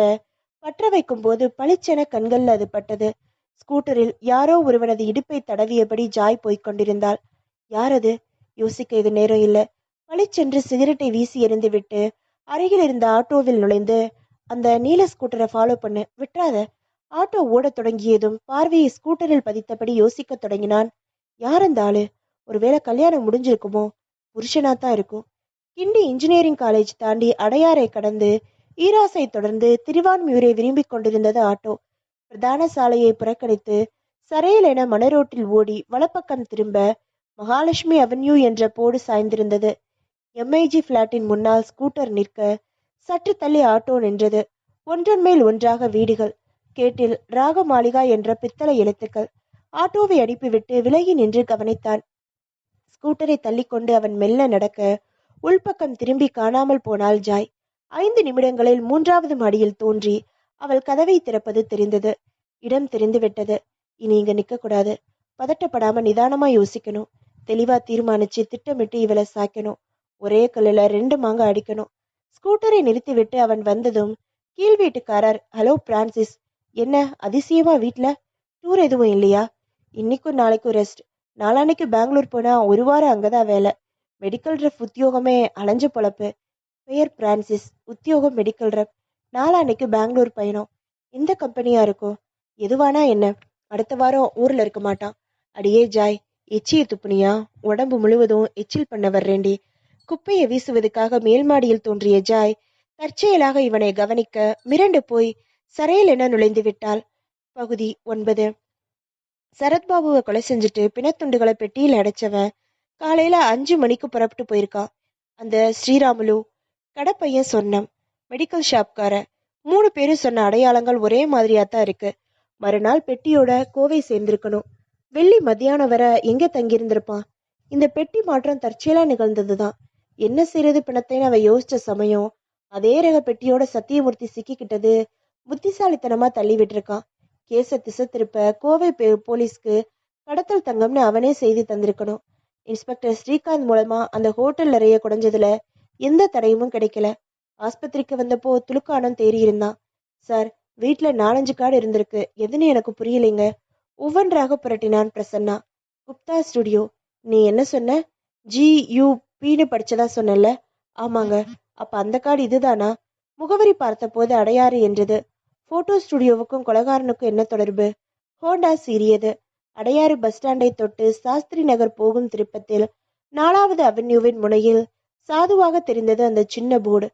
பற்ற வைக்கும் போது பளிச்சென கண்கள் அது பட்டது. ஸ்கூட்டரில் யாரோ ஒருவனது இடுப்பை தடவியபடி ஜாய் போய்க் கொண்டிருந்தாள். யார் அது? யோசிக்க இது நேரம் இல்லை. பளிச்சென்று சிகரெட்டை வீசி எறிந்து விட்டு அருகில் இருந்த ஆட்டோவில் நுழைந்து, அந்த நீல ஸ்கூட்டரை ஃபாலோ பண்ணு, விட்டுறாத. ஆட்டோ ஓடத் தொடங்கியதும் பார்வையை ஸ்கூட்டரில் பதித்தபடி யோசிக்க தொடங்கினான். யார் அந்த ஆளு? ஒருவேளை கல்யாணம் முடிஞ்சிருக்குமோ? புருஷனாத்தான் இருக்கும். கிண்டி இன்ஜினியரிங் காலேஜ் தாண்டி அடையாரை கடந்து ஈராசை தொடர்ந்து திருவான்மியூரை விரும்பிக் கொண்டிருந்தது ஆட்டோ. பிரதான சாலையை புறக்கணித்து சரையல் என மணரோட்டில் ஓடி வலப்பக்கம் திரும்ப மகாலட்சுமி அவென்யூ என்ற போர்டு சாய்ந்திருந்தது. எம்ஐஜி பிளாட்டின் முன்னால் ஸ்கூட்டர் நிற்க சற்று தள்ளி ஆட்டோ நின்றது. ஒன்றன் மேல் ஒன்றாக வீடுகள். கேட்டில் ராக மாளிகா என்ற பித்தளை எழுத்துக்கள். ஆட்டோவை அனுப்பிவிட்டு விலகி நின்று கவனித்தான். ஸ்கூட்டரை தள்ளிக்கொண்டு அவன் மெல்ல நடக்க உள்பக்கம் திரும்பி காணாமல் போனாள் ஜாய். 5 நிமிடங்களில் 3வது மாடியில் தோன்றி அவள் கதவை திறப்பது தெரிந்தது. இடம் தெரிந்துவிட்டது. இனி இங்க நிக்க கூடாது. பதட்டப்படாம நிதானமா யோசிக்கணும். தெளிவா தீர்மானிச்சு திட்டமிட்டு இவளை சாய்க்கணும். ஒரே கல்லுல 2 மாங்க அடிக்கணும். ஸ்கூட்டரை நிறுத்திவிட்டு அவன் வந்ததும் கீழ் வீட்டுக்காரர், ஹலோ பிரான்சிஸ், என்ன அதிசயமா வீட்ல? டூர் எதுவும் இல்லையா? இன்னைக்கும் நாளைக்கும் ரெஸ்ட். நாளான்னைக்கு பெங்களூர் போனா 1 வாரம் அங்கதான் வேலை. மெடிக்கல் ரெப் உத்தியோகமே அலைஞ்ச பொழப்பு. பெயர் பிரான்சிஸ், உத்தியோகம் மெடிக்கல் ரெப். நாளான்னைக்கு பெங்களூர் பயணம். எந்த கம்பெனியா இருக்கும்? எதுவானா என்ன? அடுத்த வாரம் ஊர்ல இருக்க மாட்டான். அடியே ஜாய், எச்சியை துப்புனியா? உடம்பு முழுவதும் எச்சில் பண்ண வர்றேண்டி. குப்பையை வீசுவதற்காக மேல் மாடியில் தோன்றிய ஜாய் தற்செயலாக இவனை கவனிக்க மிரண்டு போய் சரையல் என நுழைந்து விட்டாள். பகுதி 9. சரத்பாபுவை கொலை செஞ்சுட்டு பிணத்துண்டுகளை பெட்டியில் அடைச்சவன் காலையில 5 மணிக்கு புறப்பட்டு போயிருக்கான். அந்த ஸ்ரீராமுலு, கடப்பையன் சொன்னம், மெடிக்கல் ஷாப்கார, 3 பேரும் சொன்ன அடையாளங்கள் ஒரே மாதிரியா தான் இருக்கு. மறுநாள் பெட்டியோட கோவை சேர்ந்திருக்கணும். வெள்ளி மத்தியானம் வரை எங்க தங்கியிருந்திருப்பான்? இந்த பெட்டி மாற்றம் தற்செயலா நிகழ்ந்ததுதான். என்ன செய்யறது பிணத்தைன்னு அவ யோசிச்ச சமயம் அதே ரக பெட்டியோட சத்தியமூர்த்தி சிக்கிக்கிட்டது புத்திசாலித்தனமா தள்ளி விட்டுருக்கான். கேச திசை திருப்ப கோவை போலீஸ்க்கு கடத்தல் தங்கம்னு அவனே செய்தி தந்திருக்கணும். இன்ஸ்பெக்டர் ஸ்ரீகாந்த் மூலமா அந்த ஹோட்டல் நிறைய குடைஞ்சதுல எந்த தடையும் கிடைக்கல. ஆஸ்பத்திரிக்கு வந்தப்போ துலுக்கானம் தேறி இருந்தான். சார், வீட்டுல 4-5 கார்டு இருந்திருக்கு, எதுன்னு எனக்கு புரியலைங்க. ஒவ்வொன்றாக புரட்டினான் பிரசன்னா. குப்தா ஸ்டுடியோ. நீ என்ன சொன்ன? GUPன்னு படிச்சதா சொன்னல? ஆமாங்க. அப்ப அந்த கார்டு இதுதானா? முகவரி பார்த்த போது அடையாறு என்றது. போட்டோ ஸ்டுடியோவுக்கும் கொலகாரனுக்கும் என்ன தொடர்பு? ஹோண்டா சீரியது. அடையாறு பஸ் ஸ்டாண்டை தொட்டு சாஸ்திரி நகர் போகும் திருப்பத்தில் 4வது அவென்யூவின் முனையில் சாதுவாக தெரிந்தது அந்த சின்ன போர்டு.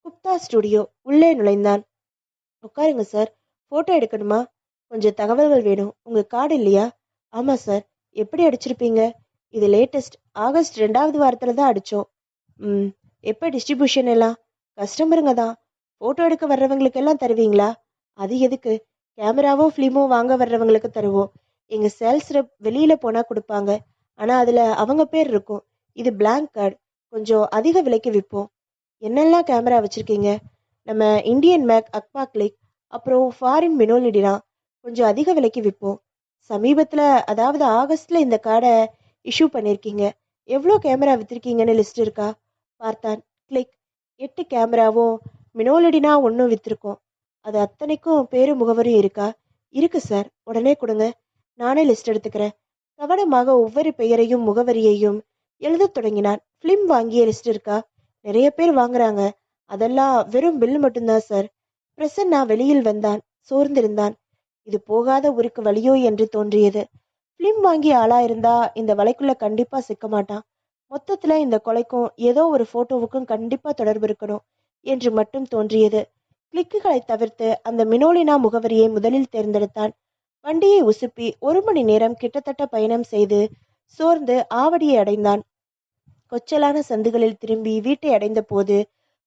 குப்தா ஸ்டுடியோ. உள்ளே நுழைந்தான். உட்காருங்க சார். போட்டோ எடுக்கணுமா? கொஞ்சம் தகவல்கள் வேணும். உங்க கார்டு இல்லையா? ஆமா சார். எப்படி அடிச்சிருப்பீங்க? இது லேட்டஸ்ட். ஆகஸ்ட் 2வது வாரத்துல தான் அடிச்சோம். ம். எப்ப டிஸ்ட்ரிபியூஷன் எல்லாம்? கஸ்டமருங்க தான். போட்டோ எடுக்க வர்றவங்களுக்கு எல்லாம் தருவீங்களா? அது எதுக்கு? கேமராவோ ஃபிலிமோ வாங்க வர்றவங்களுக்கு தருவோம். எங்க சேல்ஸ் ரெப் வெளியில போனா கொடுப்பாங்க. ஆனா அதுல அவங்க பேர் இருக்கும். இது பிளாங்க் கார்டு. கொஞ்சம் அதிக விலைக்கு விற்போம். என்னெல்லாம் கேமரா வச்சிருக்கீங்க? நம்ம இந்தியன் மேக், அக்பா கிளிக், அப்புறம் ஃபாரின் மினோலிடினா. கொஞ்சம் அதிக விலைக்கு விற்போம். சமீபத்துல, அதாவது ஆகஸ்ட்ல இந்த கார்டை இஷ்யூ பண்ணியிருக்கீங்க. எவ்வளோ கேமரா வித்திருக்கீங்கன்னு லிஸ்ட் இருக்கா? பார்த்தான். கிளிக். 8 கேமராவும் மினோலிடினா ஒன்றும் வித்திருக்கோம். அது அத்தனைக்கும் பேரு முகவரியும் இருக்கா? இருக்கு சார். உடனே கொடுங்க. நானே லிஸ்ட் எடுத்துக்கிறேன். கவனமாக ஒவ்வொரு பெயரையும் முகவரியையும் எழுதத் தொடங்கினான். ஃபிலிம் வாங்கிய லிஸ்ட் இருக்கா? நிறைய பேர் வாங்குறாங்க. அதெல்லாம் வெறும் பில் மட்டும்தான் சார். பிரசன்னா வெளியில் வந்தான். சோர்ந்திருந்தான். இது போகாத ஊருக்கு வழியோ என்று தோன்றியது. பிலிம் வாங்கிய ஆளா இருந்தா இந்த வலைக்குள்ள கண்டிப்பா சிக்க மாட்டான். மொத்தத்துல இந்த கொலைக்கும் ஏதோ ஒரு போட்டோவுக்கும் கண்டிப்பா தொடர்பு இருக்கணும் என்று மட்டும் தோன்றியது. கிளிக்குகளை தவிர்த்து அந்த மினோலினா முகவரியை முதலில் தேர்ந்தெடுத்தான். வண்டியை உசுப்பி 1 மணி நேரம் கிட்டத்தட்ட பயணம் செய்து சோர்ந்து ஆவடியை அடைந்தான். கொச்சலான சந்துகளில் திரும்பி வீட்டை அடைந்த போது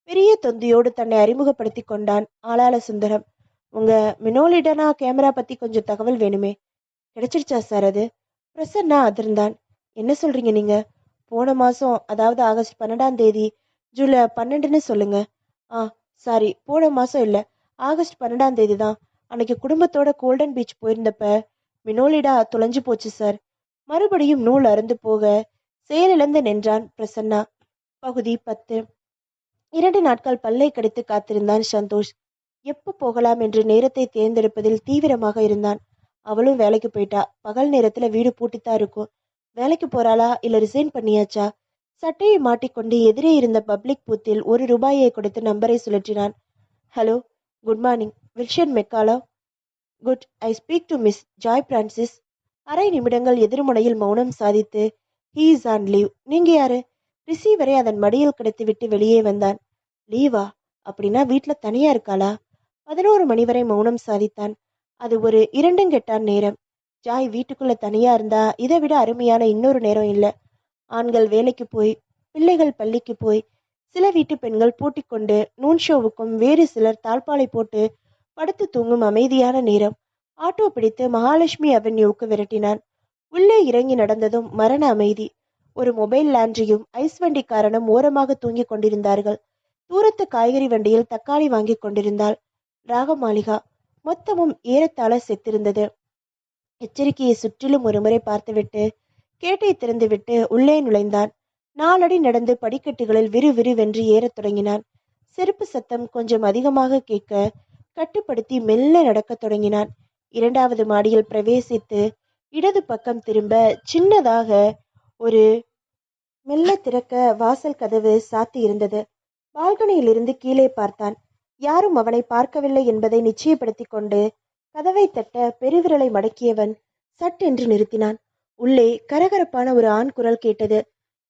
பெரிய தொந்தியோடு தன்னை அறிமுகப்படுத்தி கொண்டான் ஆளாள சுந்தரம். உங்க மினோலிடனா கேமரா பத்தி கொஞ்சம் தகவல் வேணுமே. கிடைச்சிருச்சா சார் அது? பிரசன்னா அதிர்ந்தான். என்ன சொல்றீங்க நீங்க? போன மாசம், அதாவது ஆகஸ்ட் 12ஆம் தேதி, ஜூலை 12ன்னு சொல்லுங்க. ஆ, சாரி, போன மாசம் இல்ல, ஆகஸ்ட் 12ஆம் தேதி தான். அன்னைக்கு குடும்பத்தோட கோல்டன் பீச் போயிருந்தப்ப மினோலிடா தொலைஞ்சு போச்சு சார். மறுபடியும் நூல் அருந்து போக செயலிழந்து நின்றான் பிரசன்னா. பகுதி 10. 2 நாட்கள் பல்லை கடித்து காத்திருந்தான் சந்தோஷ். எப்ப போகலாம் என்று நேரத்தை தேர்ந்தெடுப்பதில் தீவிரமாக இருந்தான். அவளும் வேலைக்கு போயிட்டா. பகல் நேரத்துல வீடு பூட்டித்தான் இருக்கும். வேலைக்கு போறாளா இல்ல ரிசைன் பண்ணியாச்சா? சட்டையை மாட்டிக்கொண்டு எதிரே இருந்த பப்ளிக் பூத்தில் 1 ரூபாயை கொடுத்து நம்பரை சுழற்றினான். Hello, good morning. Wilson Macaulay? Good. I speak to miss Joy Francis. அரை நிமிடங்கள் எதிர்முனையில் மௌனம் சாதித்து, ஹீ இஸ் ஆன் லீவ். நீங்க யாரு? ரிசீவரை அதன் மடியில் கிடத்திவிட்டு வெளியே வந்தான். லீவா? அப்படின்னா வீட்டுல தனியா இருக்காளா? 11 மணி வரை மௌனம் சாதித்தான். அது ஒரு இரண்டுங்கெட்டான் நேரம். ஜாய் வீட்டுக்குள்ள தனியா இருந்தா இதை விட அருமையான இன்னொரு நேரம் இல்லை. ஆண்கள் வேலைக்கு போய், பிள்ளைகள் பள்ளிக்கு போய், சில வீட்டு பெண்கள் பூட்டிக்கொண்டு நூன் ஷோவுக்கும் வேறு சிலர் தாழ்பாலை போட்டு படுத்து தூங்கும் அமைதியான நேரம். ஆட்டோ பிடித்து மகாலட்சுமி அவென்யூவுக்கு விரட்டினான். உள்ளே இறங்கி நடந்ததும் மரண அமைதி. ஒரு மொபைல் லாண்ட்ரியும் ஐஸ் வண்டிக்காரனும் ஓரமாக தூங்கிக் கொண்டிருந்தார்கள். தூரத்து காய்கறி வண்டியில் தக்காளி வாங்கி கொண்டிருந்தாள் ராகமாளிகா. மொத்தமும் ஏறத்தாழ செத்திருந்தது. எச்சரிக்கையை சுற்றிலும் ஒருமுறை பார்த்துவிட்டு கேட்டை திறந்துவிட்டு உள்ளே நுழைந்தான். 4 அடி நடந்து படிக்கட்டுகளில் விறுவிறுவென்று ஏறத் தொடங்கினான். செருப்பு சத்தம் கொஞ்சம் அதிகமாக கேட்க கட்டுப்படுத்தி மெல்ல நடக்கத் தொடங்கினான். 2வது மாடியில் பிரவேசித்து இடது பக்கம் திரும்ப சின்னதாக ஒரு மெல்ல திறக்க வாசல் கதவு சாத்தி இருந்தது. பால்கனியிலிருந்து கீழே பார்த்தான். யாரும் அவனை பார்க்கவில்லை என்பதை நிச்சயப்படுத்தி கொண்டு கதவை தட்ட பெருவிரலை மடக்கியவன் சட்டென்று நிறுத்தினான். உள்ளே கரகரப்பான ஒரு ஆண் குரல் கேட்டது.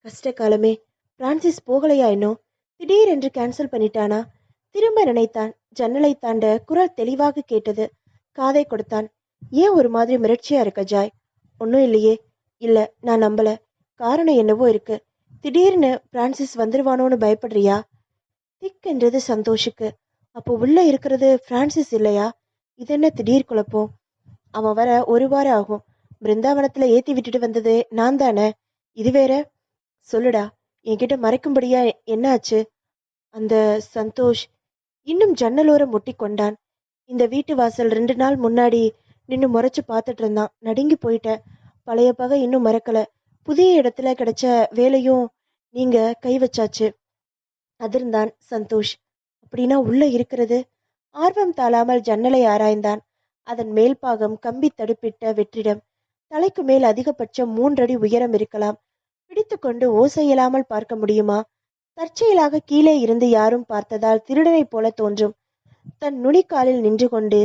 கஷ்ட காலமே. பிரான்சிஸ் போகலையா இன்னும்? திடீரென்று கேன்சல் பண்ணிட்டானா? திரும்ப நினைத்தான். ஜன்னலை தாண்ட குரல் தெளிவாக கேட்டது. காதை கொடுத்தான். ஏன் ஒரு மாதிரி மிரட்சியா இருக்க ஜாய்? ஒன்றும் இல்லையே. இல்லை, நான் நம்பல. காரணம் என்னவோ இருக்கு. திடீர்னு பிரான்சிஸ் வந்துருவானோன்னு பயப்படுறியா? திக்கென்றது சந்தோஷுக்கு. அப்போ உள்ள இருக்கிறது பிரான்சிஸ் இல்லையா? இது என்ன திடீர் குழப்பம்? அவன் வர ஒரு வாரம் ஆகும். பிருந்தாவனத்துல ஏத்தி விட்டுட்டு வந்தது நான் தானே. இது வேற. சொல்லுடா, என்கிட்ட மறைக்கும்படியா என்ன ஆச்சு? அந்த சந்தோஷ் இன்னும் ஜன்னலோரம் முட்டி கொண்டான். இந்த வீட்டு வாசல் 2 நாள் முன்னாடி நின்னு முறைச்சு பார்த்துட்டு இருந்தான். நடுங்கி போயிட்டேன். பழைய பகை இன்னும் மறக்கல. புதிய இடத்துல கிடைச்ச வேலையும் நீங்க கை வச்சாச்சு. அதிர்ந்தான் சந்தோஷ். அப்படின்னா உள்ள இருக்கிறது? ஆர்வம் தாழாமல் ஜன்னலை ஆராய்ந்தான். அதன் மேல்பாகம் கம்பி தடுப்பிட்ட வெற்றிடம். தலைக்கு மேல் அதிகபட்சம் 3 அடி உயரம் இருக்கலாம். பிடித்துக்கொண்டு ஓசையில்லாமல் பார்க்க முடியுமா? தற்செயலாக கீழே இருந்து யாரும் பார்த்ததால் திருடனைப் போல தோன்றும். தன் நுனிக்காலில் நின்று கொண்டு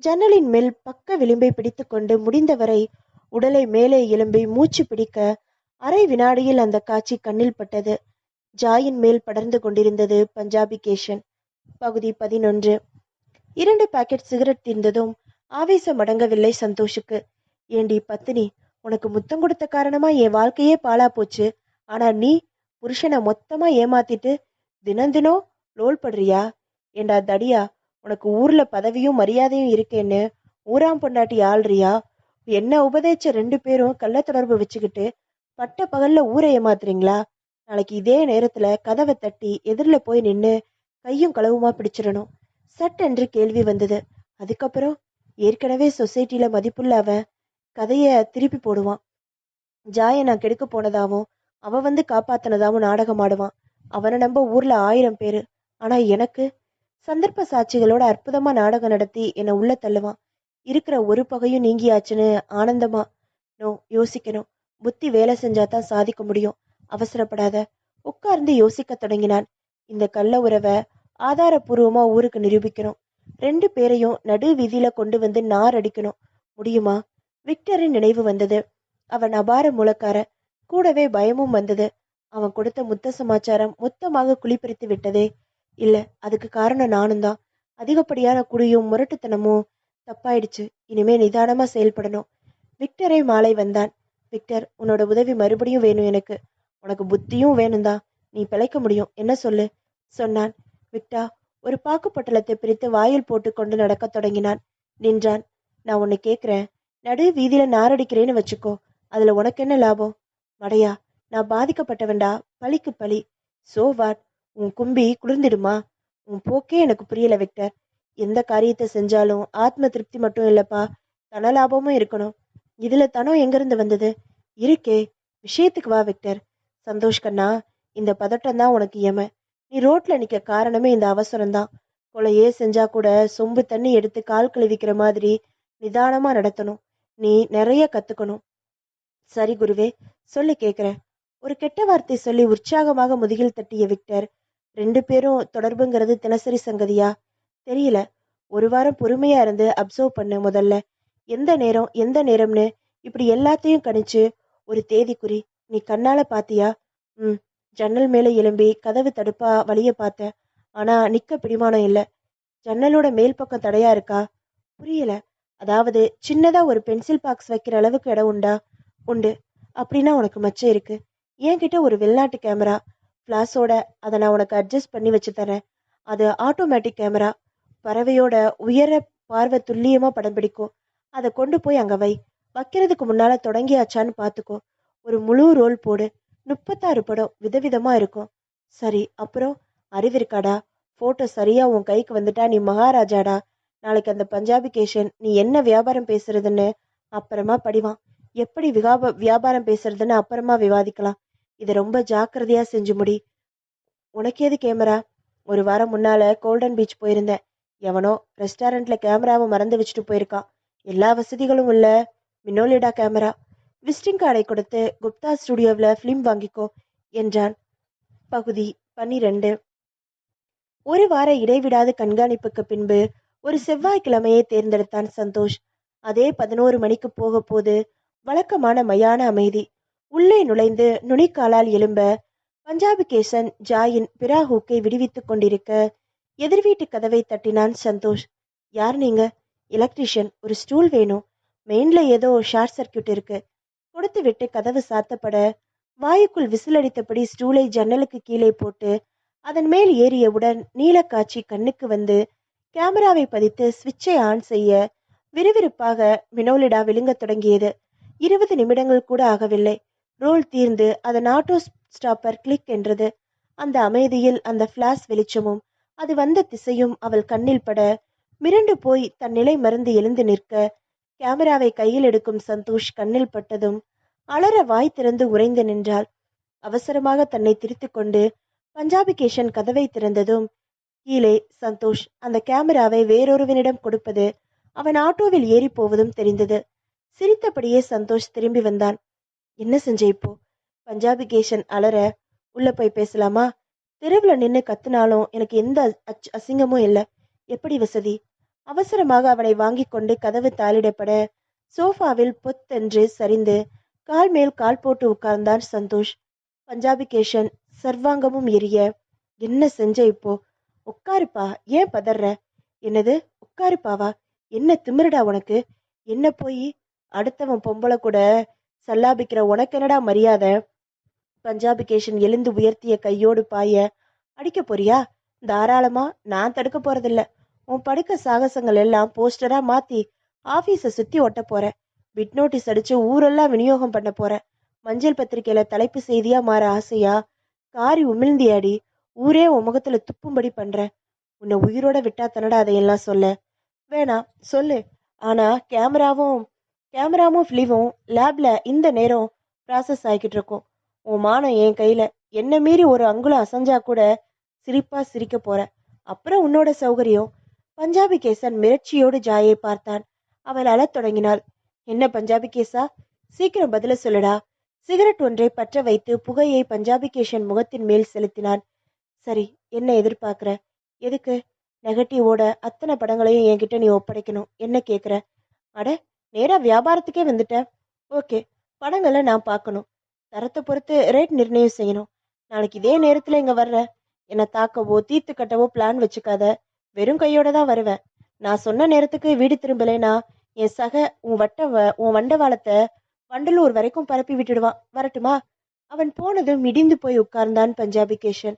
ஜன்னலின் மேல் பக்க விளிம்பை பிடித்துக்கொண்டு முடிந்தவரை உடலை மேலே எழும்பி மூச்சு பிடிக்க அரை வினாடியில் அந்த காட்சி கண்ணில் பட்டது. ஜாயின் மேல் படர்ந்து கொண்டிருந்தது பஞ்சாபி கேஷன். பகுதி 11. 2 பாக்கெட் சிகரெட் தீர்ந்ததும் ஆவேசம் அடங்கவில்லை சந்தோஷுக்கு. ஏண்டி பத்தினி, உனக்கு முத்தம் கொடுத்த காரணமா என் வாழ்க்கையே பாழா போச்சு. ஆனா நீ புருஷனை மொத்தமா ஏமாத்திட்டு தினம் தினம் லோல் படுறியா? ஏண்டா தடியா, உனக்கு ஊர்ல பதவியும் மரியாதையும் இருக்கேன்னு ஊராம் பொண்டாட்டி ஆள்றியா? என்ன உபதேச்ச 2 பேரும் கள்ள தொடர்பு வச்சுக்கிட்டு பட்ட பகல்ல ஊரை ஏமாத்துறீங்களா? நாளைக்கு இதே நேரத்துல கதவை தட்டி எதிரில போய் நின்னு கையும் களவுமா பிடிச்சிடணும். சட்டென்று கேள்வி வந்தது. அதுக்கப்புறம் ஏற்கனவே சொசைட்டில மதிப்புள்ள அவன் கதைய திருப்பி போடுவான். ஜாய நான் கெடுக்க போனதாவும் அவ வந்து காப்பாத்தினதாவும் நாடகம் ஆடுவான். அவனை நம்ப ஊர்ல 1000 பேரு. ஆனா எனக்கு சந்தர்ப்ப சாட்சிகளோட அற்புதமா நாடகம் நடத்தி என்னை உள்ள தள்ளுவான். இருக்கிற ஒரு பகையும் நீங்கியாச்சுன்னு ஆனந்தமா நோ யோசிக்கணும். புத்தி வேலை செஞ்சாதான் சாதிக்க முடியும். அவசரப்படாத. உட்கார்ந்து யோசிக்க தொடங்கினான். இந்த கள்ள உறவை ஆதாரபூர்வமா ஊருக்கு நிரூபிக்கணும். 2 பேரையும் நடு வீதியில கொண்டு வந்து நார் அடிக்கணும். முடியுமா? விக்டரின் நினைவு வந்தது. அவன் அபார முழக்கார. கூடவே பயமும் வந்தது. அவன் கொடுத்த முத்த சமாச்சாரம் மொத்தமாக குளிப்பறித்து விட்டதே. இல்ல, அதுக்கு காரணம் நானும் தான். அதிகப்படியான குடியும் முரட்டுத்தனமும் தப்பாயிடுச்சு. இனிமே நிதானமா செயல்படணும். விக்டரை மாலை வந்தான். விக்டர், உன்னோட உதவி மறுபடியும் வேணும் எனக்கு. உனக்கு புத்தியும் வேணும்தான். நீ பிழைக்க முடியும். என்ன சொல்லு? சொன்னான். விக்டா ஒரு பாக்கு பொட்டலத்தை பிரித்து வாயில் போட்டு கொண்டு நடக்க தொடங்கினான். நின்றான். நான் உன்னை கேக்குறேன். நடு வீதியில நாரடிக்கிறேன்னு வச்சுக்கோ. அதுல உனக்கு என்ன லாபம்? மடையா, நான் பாதிக்கப்பட்டவன்டா. பழிக்கு பழி. So what? உன் கும்பி குளிர்ந்திடுமா? உன் போக்கே எனக்கு புரியல விக்டர். எந்த காரியத்தை செஞ்சாலும் ஆத்ம திருப்தி மட்டும் இல்லப்பா, தன லாபமும் இருக்கணும். இதுல தனம் எங்கிருந்து வந்தது? இருக்கே. விஷயத்துக்கு வா விக்டர். சந்தோஷ் கண்ணா, இந்த பதட்டம் தான் உனக்கு ஏம. நீ ரோட்ல நிக்க காரணமே இந்த அவசரம்தான். கொலையே செஞ்சா கூட சொம்பு தண்ணி எடுத்து கால் கழுவிக்கிற மாதிரி நிதானமா நடத்தணும். நீ நிறைய கத்துக்கணும். சரி குருவே, சொல்லி கேக்குறேன். ஒரு கெட்ட வார்த்தை சொல்லி உற்சாகமாக முதுகில் தட்டிய விக்டர், 2 பேரும் தொடர்புங்கிறது தினசரி சங்கதியா? தெரியல. ஒரு வாரம் பொறுமையா இருந்து அப்சர்வ் பண்ண முதல்ல. எந்த நேரம் எந்த நேரம்னு இப்படி எல்லாத்தையும் கணிச்சு ஒரு தேதி குறி. நீ கண்ணால பாத்தியா? ம். ஜன்னல் மேல எழும்பி கதவு தடுப்பா வழிய பார்த்தேன். ஆனா நிக்க பிடிமானம் இல்ல. ஜன்னலோட மேல் பக்கம் தடையா இருக்கா? புரியல. அதாவது சின்னதா ஒரு பென்சில் பாக்ஸ் வைக்கிற அளவுக்கு இடம் உண்டா? உண்டு. அப்படின்னா உனக்கு மச்சம் இருக்கு. என்கிட்ட ஒரு வெளிநாட்டு கேமரா ஃபிளாஷோட, அதை நான் உனக்கு அட்ஜஸ்ட் பண்ணி வச்சு தரேன். அது ஆட்டோமேட்டிக் கேமரா. பறவையோட உயர பார்வை துல்லியமா படம் பிடிக்கும். அதை கொண்டு போய் அங்க வை. வைக்கிறதுக்கு முன்னால தொடங்கியாச்சான்னு பாத்துக்கோ. ஒரு முழு ரோல் போடு. 36 படம் விதவிதமா இருக்கும். சரி, அப்புறம் அறிவிருக்காடா? போட்டோ சரியா உன் கைக்கு வந்துட்டா நீ மகாராஜாடா. நாளைக்கு அந்த பஞ்சாபி கேஷன் நீ என்ன வியாபாரம் பேசுறதுன்னு அப்புறமா படிவான். எப்படி வியாபாரம் பேசுறதுன்னு அப்புறமா விவாதிக்கலாம். இதை ரொம்ப ஜாக்கிரதையா செஞ்சு முடி. உனக்கு ஏது கேமரா? ஒரு வாரம் முன்னால கோல்டன் பீச் போயிருந்தேன். எவனோ ரெஸ்டாரண்ட்ல கேமராவை மறந்து வச்சுட்டு போயிருக்கான். எல்லா வசதிகளும் உள்ள மினோலிடா கேமரா. விசிட்டிங் கார்டை கொடுத்து குப்தா ஸ்டுடியோவில் ஃபிலிம் வாங்கிக்கோ என்றான். பகுதி 12. ஒரு வார இடைவிடாத கண்காணிப்புக்கு பின்பு ஒரு செவ்வாய்க்கிழமையை தேர்ந்தெடுத்தான் சந்தோஷ். அதே 11 மணிக்கு போக போது வழக்கமான மயான அமைதி. உள்ளே நுழைந்து நுனிக்காலால் எழும்ப பஞ்சாபி கேசன் ஜாயின் பிராஹூக்கை விடுவித்துக் கொண்டிருக்க எதிர் வீட்டு கதவை தட்டினான் சந்தோஷ். யார் நீங்க? எலக்ட்ரிஷியன். ஒரு ஸ்டூல் வேணும். மெயின்ல ஏதோ ஷார்ட் சர்க்கியூட் இருக்கு. கொடுத்துவிட்டு கதவு சாத்தப்பட வாயுக்குள் விசிலடித்தபடி ஸ்டூலை ஜன்னலுக்கு கீழே போட்டு அதன் மேல் ஏறியவுடன் நீலக்காட்சி கண்ணுக்கு வந்து கேமராவை பதித்து ஸ்விட்சை ஆன் செய்ய விறுவிறுப்பாக மினோலிடா விழுங்கத் தொடங்கியது. 20 நிமிடங்கள் கூட ஆகவில்லை. ரோல் தீர்ந்து அதன் ஆட்டோ ஸ்டாப்பர் கிளிக் என்றது. அந்த அமைதியில் அந்த பிளாஷ் வெளிச்சமும் அது வந்த திசையும் அவள் கண்ணில் பட மிரண்டு போய் தன் நிலை மறந்து எழுந்து நிற்க கேமராவை கையில் எடுக்கும் சந்தோஷ் கண்ணில் பட்டதும் அலற வாய் திறந்து உறைந்து நின்றாள். அவசரமாக தன்னை திரித்து கொண்டு பஞ்சாபி கேஷன் கதவை திறந்ததும் கீழே சந்தோஷ் அந்த கேமராவை வேறொருவனிடம் கொடுப்பது அவன் ஆட்டோவில் ஏறி போவதும் தெரிந்தது. சிரித்தபடியே சந்தோஷ் திரும்பி வந்தான். என்ன செஞ்ச இப்போ? பஞ்சாபி கேஷன் அலற, உள்ள போய் பேசலாமா? தெருவில் நின்று கத்துனாலும் எனக்கு எந்த அசிங்கமும் இல்லை. எப்படி வசதி? அவசரமாக அவனை வாங்கி கொண்டு கதவு தாளிடப்பட சோஃபாவில் பொத்தென்று சரிந்து கால் மேல் கால் போட்டு உட்கார்ந்தான் சந்தோஷ். பஞ்சாபி கேஷன் சர்வாங்கமும் எரிய, என்ன செஞ்ச இப்போ? உட்காருப்பா, ஏன் பதற? என்னது உட்காருப்பாவா? என்ன திமிருடா உனக்கு? என்ன போய் அடுத்தவன் பொம்பளை கூட சல்லாபிக்கிற உனக்கு என்னடா மரியாதை? பஞ்சாபி கேஷன் எழுந்து உயர்த்திய கையோடு பாய, அடிக்க போறியா? தாராளமா, நான் தடுக்க போறதில்ல. உன் படுக்க சாகசங்கள் எல்லாம் போஸ்டரா மாத்தி ஆபீஸை சுத்தி ஒட்ட போற. பிட் நோட்டீஸ் அடிச்சு ஊரெல்லாம் விநியோகம் பண்ண போற. மஞ்சள் பத்திரிக்கையில தலைப்பு செய்தியா மாற ஆசையா? காரி உமிழ்ந்தியாடி, ஊரே உன் முகத்துல துப்பும்படி பண்ற. உன்னை உயிரோட விட்டா தன்னடா அதையெல்லாம் சொல்ல. வேணாம் சொல்லு. ஆனா கேமராவும் ஃபிலிமும் லேப்ல இந்த நேரம் ப்ராசஸ் ஆகிக்கிட்டு இருக்கும். உன் மானம் என் கையில. என்ன மீறி ஒரு அங்குலம் அசைஞ்சா கூட சிரிப்பா சிரிக்க போற. அப்புறம் உன்னோட சௌகரியம். பஞ்சாபி கேசன் மிரட்சியோடு ஜாயை பார்த்தான். அவள் அழத் தொடங்கினாள். என்ன பஞ்சாபி கேசா, சீக்கிரம் பதில சொல்லுடா. சிகரெட் ஒன்றை பற்ற வைத்து புகையை பஞ்சாபி கேஷன் முகத்தின் மேல் செலுத்தினான். சரி, என்ன எதிர்பார்க்கிற? எதுக்கு? நெகட்டிவோட அத்தனை படங்களையும் என்கிட்ட நீ ஒப்படைக்கணும். என்ன கேட்குற? அட, நேரா வியாபாரத்துக்கே வந்துட்ட. ஓகே, படங்களை நான் பார்க்கணும். தரத்தை பொறுத்து ரேட் நிர்ணயம் செய்யணும். நாளைக்கு இதே நேரத்துல இங்க வர்ற. என்னை தாக்கவோ தீர்த்து கட்டவோ பிளான் வச்சுக்காத. வெறும் கையோட தான் வருவேன். நான் சொன்ன நேரத்துக்கு வீடு திரும்பலைனா என் சக உன் வண்டவாளத்தை வண்டலூர் வரைக்கும் பரப்பி விட்டுடுவான். வரட்டுமா? அவன் போனதும் இடிந்து போய் உட்கார்ந்தான் பஞ்சாபி கேஷன்.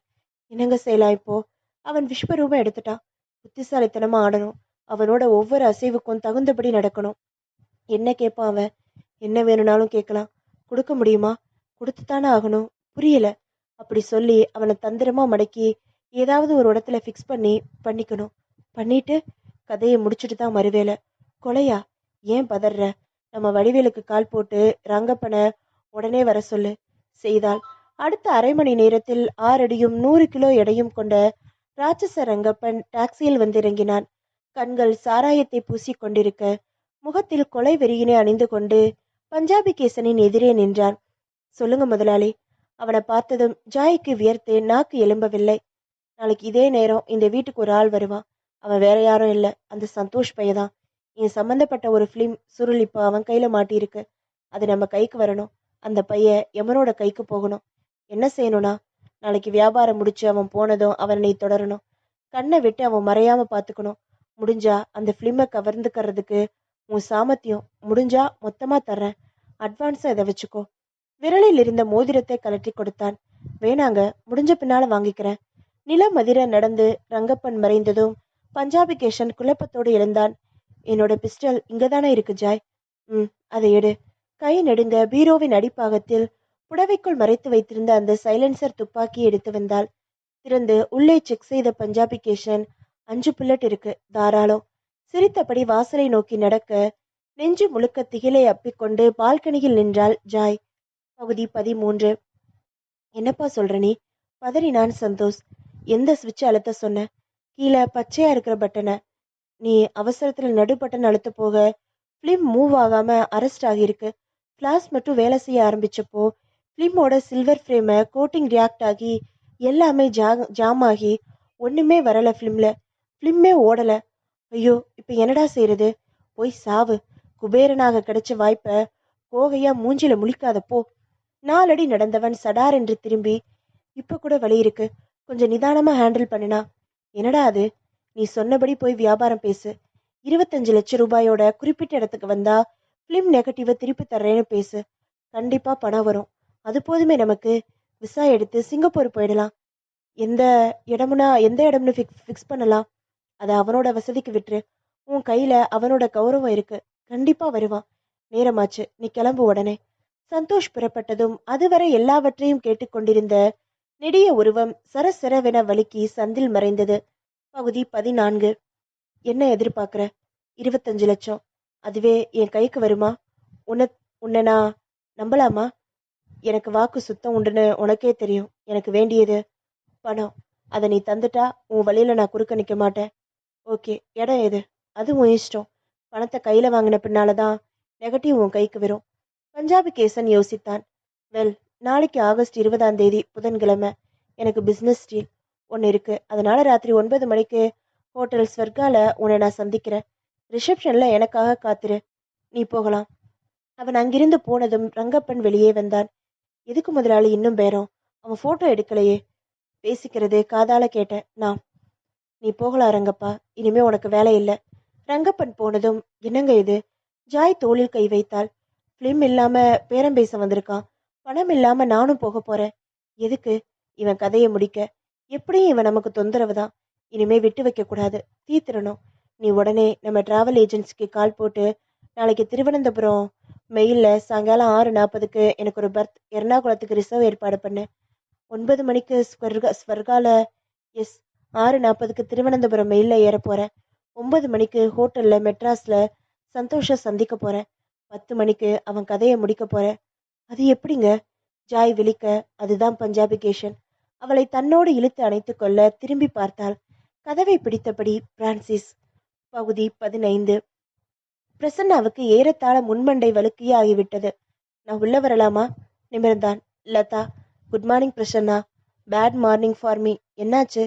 என்னங்க செய்யலாம் இப்போ? அவன் விஸ்வரூபம் எடுத்துட்டான். புத்திசாலித்தனமா ஆடணும். அவனோட ஒவ்வொரு அசைவுக்கும் தகுந்தபடி நடக்கணும். என்ன கேட்பான் அவன்? என்ன வேணும்னாலும் கேட்கலாம். கொடுக்க முடியுமா? கொடுத்துத்தானே ஆகணும். புரியல. அப்படி சொல்லி அவனை தந்திரமா மடக்கி ஏதாவது ஒரு இடத்துல ஃபிக்ஸ் பண்ணிக்கணும். பண்ணிட்டு கதையை முடிச்சுட்டு தான் மறுவேலை. கொலையா? ஏன் பதற? நம்ம வடிவேலுக்கு கால் போட்டு ரங்கப்பனை உடனே வர சொல்லு. செய்தால் அடுத்த அரை மணி நேரத்தில் 6 அடியும் 100 கிலோ எடையும் கொண்ட ராட்சச ரங்கப்பன் டாக்ஸியில் வந்திறங்கினான். கண்கள் சாராயத்தை பூசி கொண்டிருக்க முகத்தில் கொலை வெறியினை அணிந்து கொண்டு பஞ்சாபி கேசனின் எதிரே நின்றான். சொல்லுங்க முதலாளி. அவனை பார்த்ததும் ஜாய்க்கு வியர்த்து நாக்கு எழும்பவில்லை. நாளைக்கு இதே நேரம் இந்த வீட்டுக்கு ஒரு ஆள் வருவான். அவன் வேற யாரும் இல்லை, அந்த சந்தோஷ் பையதான். என் சம்பந்தப்பட்ட ஒரு ஃபிலிம் சுருள் இப்போ அவன் கையில மாட்டியிருக்கு. அது நம்ம கைக்கு வரணும். அந்த பையன் எமனோட கைக்கு போகணும். என்ன செய்யணும்னா, நாளைக்கு வியாபாரம் முடிச்சு அவன் போனதும் அவனை தொடரணும். கண்ணை விட்டு அவன் மறையாம பார்த்துக்கணும். முடிஞ்சா அந்த ஃபிலிமை கவர்ந்துக்கிறதுக்கு உன் சாமர்த்தியம் முடிஞ்சா மொத்தமா தர்றேன். அட்வான்ஸா இதை வச்சுக்கோ. விரலில் இருந்த மோதிரத்தை கலட்டி கொடுத்தான். வேணாங்க, முடிஞ்ச பின்னால வாங்கிக்கிறேன். நிலமதிர நடந்து ரங்கப்பன் மறைந்ததும் பஞ்சாபி கேஷன் குழப்பத்தோடு எழுந்தான். என்னோட பிஸ்டல் இங்கதானே இருக்கு ஜாய். அதை எடு. கை நெடுங்க பீரோவின் அடிப்பாகத்தில் புடவைக்குள் மறைத்து வைத்திருந்த அந்த சைலன்சர் துப்பாக்கி எடுத்து வந்தாள். திறந்து உள்ளே செக் செய்த பஞ்சாபி கேஷன், 5 புல்லட் இருக்கு, தாராளம். சிரித்தபடி வாசலை நோக்கி நடக்க நெஞ்சு முழுக்க திகிலை அப்பிக்கொண்டு பால்கனியில் நின்றாள் ஜாய். பகுதி 13. என்னப்பா சொல்ற நீ? பதறினான் சந்தோஷ். எந்த சுவிட்ச் அழுத்த சொன்ன? கீழே பச்சையா இருக்கிற பட்டனை. நீ அவசரத்துல நடு பட்டன் அழுத்த போக ஃபிலிம் மூவ் ஆகாம அரெஸ்ட் ஆகியிருக்கு. ஃபிளாஷ் மட்டும் வேலை செய்ய ஆரம்பிச்சப்போ ஃபிலிமோட சில்வர் ஃப்ரேமை கோட்டிங் ரியாக்ட் ஆகி எல்லாமே ஜாம் ஆகி ஒண்ணுமே வரல. ஃபிலிம்மே ஓடல. ஐயோ, இப்ப என்னடா செய்யறது? போய் சாவு. குபேரனாக கிடைச்ச வாய்ப்பை கோகையா மூஞ்சில முழிக்காத போ. 4 அடி நடந்தவன் சடார் என்று திரும்பி, இப்ப கூட வழி இருக்கு, கொஞ்சம் நிதானமா ஹேண்டில் பண்ணினா. என்னடா அது? நீ சொன்னபடி போய் வியாபாரம் பேசு. 25 லட்சம் ரூபாயோட குறிப்பிட்ட இடத்துக்கு வந்தா பிலிம் நெகட்டிவை திருப்பி தர்றேன்னு பேசு. கண்டிப்பா பணம் வரும். அது போதுமே நமக்கு. விசா எடுத்து சிங்கப்பூர் போயிடலாம். எந்த எந்த இடம்னு ஃபிக்ஸ் பண்ணலாம். அதை அவனோட வசதிக்கு விட்டுரு. உன் கையில அவனோட கௌரவம் இருக்கு. கண்டிப்பா வருவான். நேரமாச்சு, நீ கிளம்பு உடனே. சந்தோஷ் புறப்பட்டதும் அதுவரை எல்லாவற்றையும் கேட்டுக்கொண்டிருந்த நெடிய உருவம் சரசரவென வழுக்கி சந்தில் மறைந்தது. பகுதி 14. என்ன எதிர்பார்க்குற? 25 லட்சம். அதுவே என் கைக்கு வருமா? உன்னை உன்னை நான் நம்பலாமா? எனக்கு வாக்கு சுத்தம் உண்டுன்னு உனக்கே தெரியும். எனக்கு வேண்டியது பணம். அதை நீ தந்துட்டா உன் வழியில நான் குறுக்க நிற்க மாட்டேன். ஓகே, இடம் எது? அது உன் இஷ்டம். பணத்தை கையில வாங்கின பின்னாலதான் நெகட்டிவ் உன் கைக்கு வரும். பஞ்சாபி கேசன் யோசித்தான். வெல், நாளைக்கு ஆகஸ்ட் 20ஆம் தேதி புதன்கிழமை. எனக்கு பிசினஸ் டீல் ஒன்று இருக்கு. அதனால ராத்திரி 9 மணிக்கு ஹோட்டல் ஸ்வர்கால உன்னை நான் சந்திக்கிறேன். ரிசப்ஷன்ல எனக்காக காத்துரு. நீ போகலாம். அவன் அங்கிருந்து போனதும் ரங்கப்பன் வெளியே வந்தான். எதுக்கு முதலாளி இன்னும் பேரம்? அவன் போட்டோ எடுக்கலையே. பேசிக்கிறது காதால கேட்டேன் நான். நீ போகலாம் ரங்கப்பா. இனிமே உனக்கு வேலை இல்லை. ரங்கப்பன் போனதும் என்னங்க இது? ஜாய் தோளில் கை வைத்தாள். பிலிம் இல்லாம பேரம் பேச வந்திருக்கான். பணம் இல்லாம நானும் போக போறேன். எதுக்கு? இவன் கதையை முடிக்க. எப்படியும் இவன் நமக்கு தொந்தரவு தான். இனிமே விட்டு வைக்க கூடாது. தீர்த்திடணும். நீ உடனே நம்ம டிராவல் ஏஜென்சிக்கு கால் போட்டு நாளைக்கு திருவனந்தபுரம் மெயில்ல சாயங்காலம் 6:40க்கு எனக்கு ஒரு பர்த் எர்ணாகுளத்துக்கு ரிசர்வ் ஏற்பாடு பண்ணு. 9 மணிக்கு ஸ்வர்கால. எஸ். 6:40க்கு திருவனந்தபுரம் மெயில்ல ஏற போறேன். 9 மணிக்கு ஹோட்டல்ல மெட்ராஸ்ல சந்தோஷ சந்திக்க போறேன். 10 மணிக்கு அவன் கதையை முடிக்க போறேன். அது எப்படிங்க? ஜாய் விழிக்க. அதுதான் பஞ்சாபி கேஷன். அவளை தன்னோடு இழுத்து அணைத்து கொள்ள திரும்பி பார்த்தாள். கதவை பிடித்தபடி பிரான்சிஸ். பகுதி 15. பிரசன்னாவுக்கு ஏறத்தாழ முன்மண்டை வழுக்கியே ஆகிவிட்டது. நான் உள்ள வரலாமா? நிமிர்ந்தான். Latha. Good morning Prasanna. Bad morning for me. என்னாச்சு?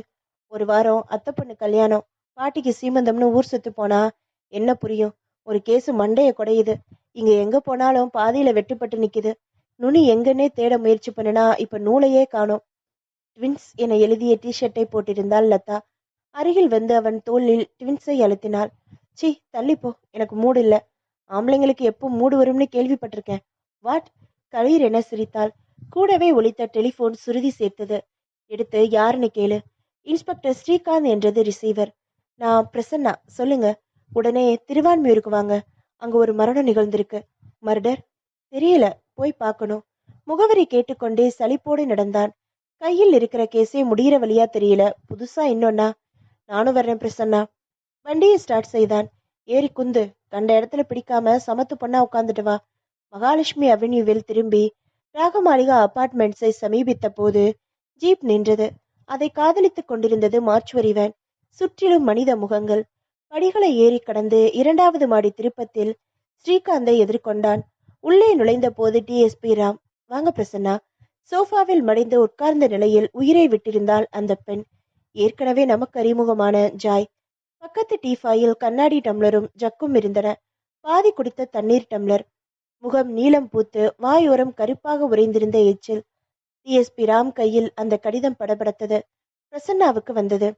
ஒரு வாரம் அத்தை பொண்ணு கல்யாணம், பாட்டிக்கு சீமந்தம்னு ஊர் சுத்து போனா என்ன புரியும்? ஒரு கேஸு மண்டைய குடையுது. இங்க எங்க போனாலும் பாதியில வெட்டுப்பட்டு நிக்குது. நுனி எங்கன்னே தேட முயற்சி பண்ணுனா இப்ப நூலையே காணோம். ட்வின்ஸ் என எழுதிய டிஷர்ட்டை போட்டிருந்தாள் லதா. அருகில் வந்து அவன் தோளில் ட்வின்ஸை அழுத்தினாள். சி, தள்ளிப்போ. எனக்கு மூடு இல்ல. ஆம்பளைங்களுக்கு எப்போ மூடு வரும்னு கேள்விப்பட்டிருக்கேன். வாட்? கலீர் என சிரித்தாள். கூடவே ஒலித்த டெலிபோன் சுருதி சேர்த்தது. எடுத்து யாருன்னு கேளு. இன்ஸ்பெக்டர் ஸ்ரீகாந்த் என்றது ரிசீவர். நான் பிரசன்னா. சொல்லுங்க. உடனே திருவான்மியூருக்கு வாங்க. அங்க ஒரு மரணம் நிகழ்ந்திருக்கு. மர்டர்? தெரியல. போய் பார்க்கணும். முகவரி கேட்டுக்கொண்டே சலிப்போடு நடந்தான். கையில் இருக்கிற கேஸே முடிகிற வழியா தெரியல. புதுசா இன்னொன்னா? நானும் வர்றேன் பிரசன்னா. வண்டியை ஸ்டார்ட் செய்தான். ஏறி குந்து. கண்ட இடத்துல பிடிக்காம சமத்து பொண்ணா உட்காந்துட்டு வா. மகாலட்சுமி அவென்யூவில் திரும்பி ராகமாளிகா அபார்ட்மெண்ட்ஸை சமீபித்த போது ஜீப் நின்றது. அதை காதலித்துக் கொண்டிருந்தது மார்ச்சுவரி வேன். சுற்றிலும் மனித முகங்கள். படிகளை ஏறி கடந்து 2வது மாடி திருப்பத்தில் ஸ்ரீகாந்தை எதிர்கொண்டான். உள்ளே நுழைந்த போது டிஎஸ்பி ராம். வாங்க பிரசன்னா. சோஃபாவில் மடிந்து உட்கார்ந்த நிலையில் உயிரை விட்டிருந்தாள் அந்த பெண். ஏற்கனவே நமக்கு அறிமுகமான ஜாய். பக்கத்து டீஃபாயில் கண்ணாடி டம்ளரும் ஜக்கும் இருந்தன. பாதி குடித்த தண்ணீர் டம்ளர். முகம் நீளம் பூத்து வாயோரம் கருப்பாக உறைந்திருந்த எச்சில். டிஎஸ்பி ராம் கையில் அந்த கடிதம் படபடத்தது. பிரசன்னாவுக்கு வந்தது.